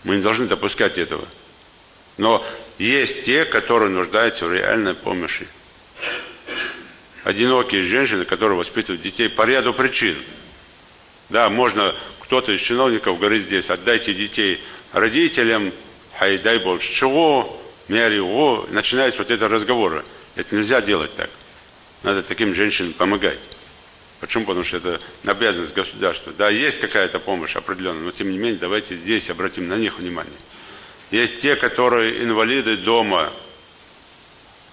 мы не должны допускать этого. Но есть те, которые нуждаются в реальной помощи. Одинокие женщины, которые воспитывают детей по ряду причин. Да, можно, кто-то из чиновников говорит здесь, отдайте детей родителям, хай дай больше чего, мяри его, начинаются вот эти разговоры. Это нельзя делать так. Надо таким женщинам помогать. Почему? Потому что это обязанность государства. Да, есть какая-то помощь определенная, но тем не менее давайте здесь обратим на них внимание. Есть те, которые инвалиды дома,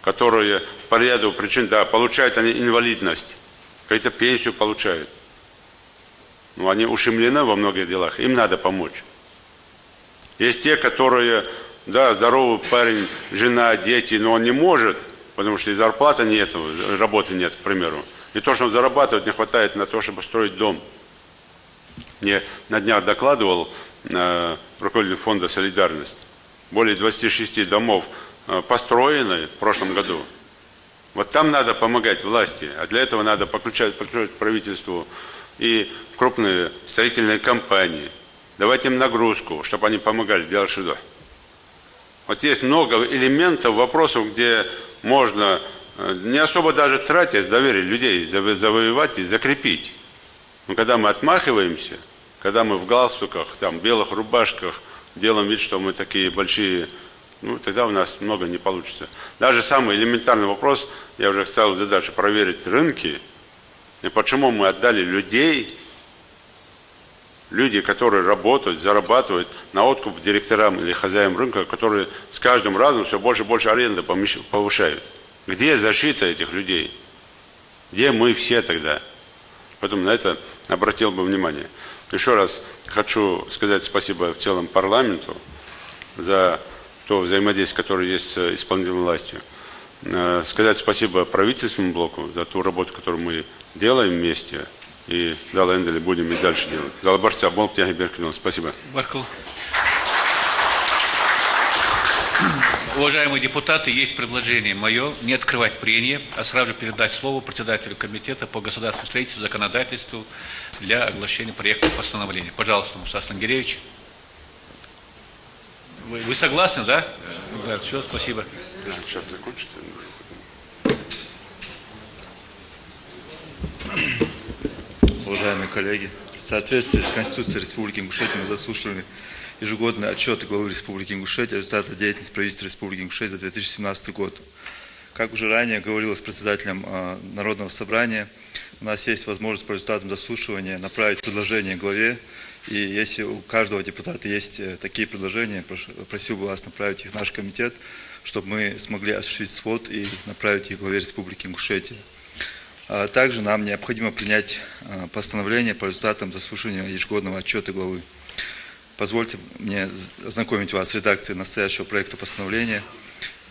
которые по ряду причин, да, получают они инвалидность, какую-то пенсию получают. Но они ущемлены во многих делах, им надо помочь. Есть те, которые, да, здоровый парень, жена, дети, но он не может, потому что и зарплаты нет, работы нет, к примеру. И то, что он зарабатывает, не хватает на то, чтобы строить дом. Мне на днях докладывал руководитель фонда «Солидарность». Более 26 домов построены в прошлом году. Вот там надо помогать власти, а для этого надо подключать правительству и крупные строительные компании. Давать им нагрузку, чтобы они помогали делать шидо. Вот есть много элементов, вопросов, где можно, не особо даже тратя доверие людей, завоевать и закрепить. Но когда мы отмахиваемся, когда мы в галстуках, там, белых рубашках, делаем вид, что мы такие большие, ну, тогда у нас много не получится. Даже самый элементарный вопрос, я уже ставил задачу проверить рынки, и почему мы отдали людей, люди, которые работают, зарабатывают на откуп директорам или хозяевам рынка, которые с каждым разом все больше и больше аренды повышают. Где защита этих людей? Где мы все тогда? Поэтому на это обратил бы внимание. Еще раз хочу сказать спасибо в целом парламенту за то взаимодействие, которое есть с исполнительной властью. Сказать спасибо правительственному блоку за ту работу, которую мы делаем вместе. И дала Эндели будем и дальше делать. Дала борца, Бог тебя беркнул. Спасибо. Баркал. Уважаемые депутаты, есть предложение мое не открывать прения, а сразу же передать слово председателю комитета по государственному строительству, законодательству для оглашения проекта постановления. Пожалуйста, Муса Слангиревич. Вы согласны, да? Да, все, спасибо. Сейчас закончите. Уважаемые коллеги, в соответствии с Конституцией Республики Ингушетия мы заслушали ежегодный отчет главы Республики Ингушетия о результатах деятельности правительства Республики Ингушетия за 2017 год. Как уже ранее говорилось председателем Народного собрания, у нас есть возможность по результатам заслушивания направить предложение главе, и если у каждого депутата есть такие предложения, просил бы вас направить их в наш комитет, чтобы мы смогли осуществить свод и направить их главе Республики Ингушетия. Также нам необходимо принять постановление по результатам заслушивания ежегодного отчета главы. Позвольте мне ознакомить вас с редакцией настоящего проекта постановления.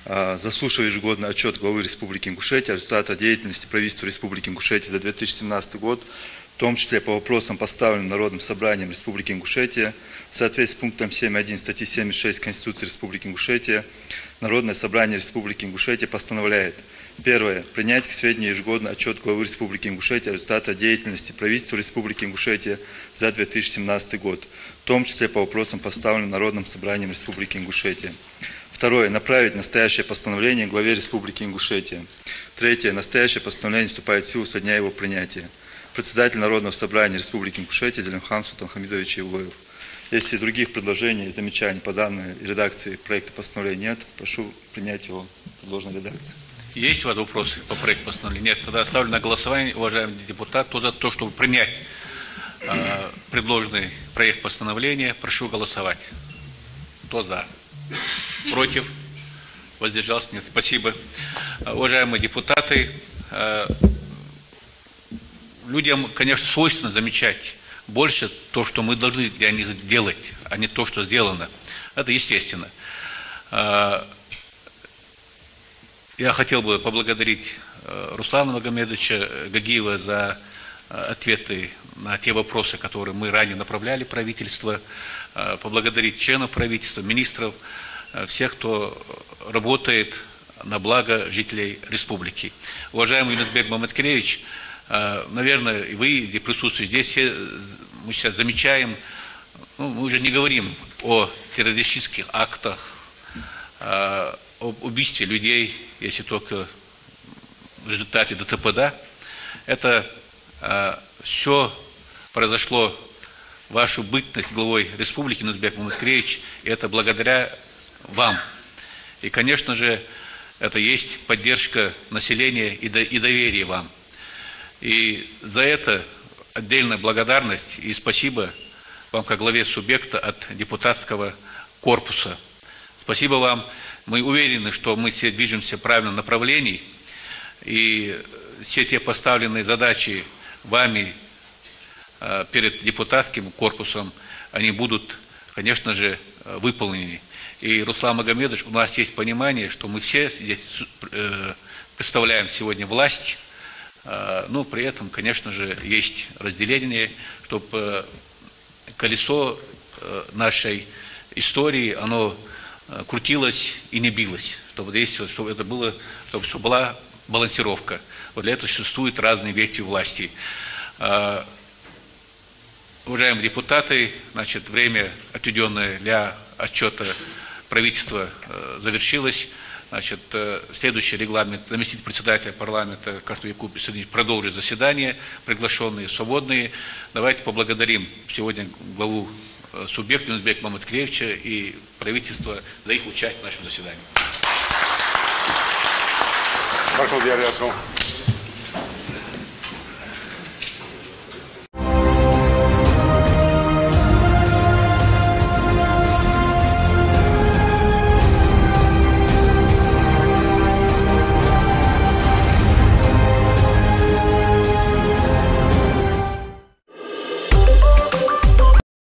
Заслушав ежегодный отчет главы Республики Ингушетия о результатах деятельности правительства Республики Ингушетия за 2017 год, в том числе по вопросам, поставленным Народным собранием Республики Ингушетия, в соответствии с пунктом 7.1 статьи 76 Конституции Республики Ингушетия, Народное собрание Республики Ингушетия постановляет: первое. Принять к сведению ежегодный отчет главы Республики Ингушетия о результатах деятельности правительства Республики Ингушетия за 2017 год, в том числе по вопросам, поставленным Народным собранием Республики Ингушетия. Второе. Направить настоящее постановление главе Республики Ингушетия. Третье. Настоящее постановление вступает в силу со дня его принятия. Председатель Народного собрания Республики Ингушетия Зелимхан Султанхамидович Евлоев. Если других предложений и замечаний по данной редакции проекта постановления нет, прошу принять его в предложенной редакции. Есть у вас вопросы по проекту постановления? Нет, тогда ставлю на голосование, уважаемый депутат, кто за то, чтобы принять предложенный проект постановления, прошу голосовать. Кто за? Против? Воздержался? Нет. Спасибо. Уважаемые депутаты, людям, конечно, свойственно замечать больше то, что мы должны для них делать, а не то, что сделано. Это естественно. Я хотел бы поблагодарить Руслана Магомедовича Гагиева за ответы на те вопросы, которые мы ранее направляли в правительство, поблагодарить членов правительства, министров, всех, кто работает на благо жителей республики. Уважаемый Юнусбек Маматкелевич, наверное, и вы здесь присутствуете, здесь все, мы сейчас замечаем, ну, мы уже не говорим о террористических актах, об убийстве людей, если только в результате ДТП, да, это все произошло в вашу бытность главой республики, Нурзбек Маматкеевич, и это благодаря вам. И, конечно же, это есть поддержка населения и доверие вам. И за это отдельная благодарность и спасибо вам как главе субъекта от депутатского корпуса. Спасибо вам. Мы уверены, что мы все движемся в правильном направлении, и все те поставленные задачи вами перед депутатским корпусом, они будут, конечно же, выполнены. И, Руслан Магомедович, у нас есть понимание, что мы все здесь представляем сегодня власть, но при этом, конечно же, есть разделение, чтобы колесо нашей истории, оно крутилось и не билось, чтобы это было, чтобы была балансировка. Вот для этого существуют разные ветви власти. Уважаемые депутаты, значит, время, отведенное для отчета правительства, завершилось. Значит, следующий регламент: заместитель председателя парламента Карту Якуб Исаевич продолжит заседание, приглашенные, свободные. Давайте поблагодарим сегодня главу субъекта Нурзбека Маматкеевича и правительство за их участие в нашем заседании.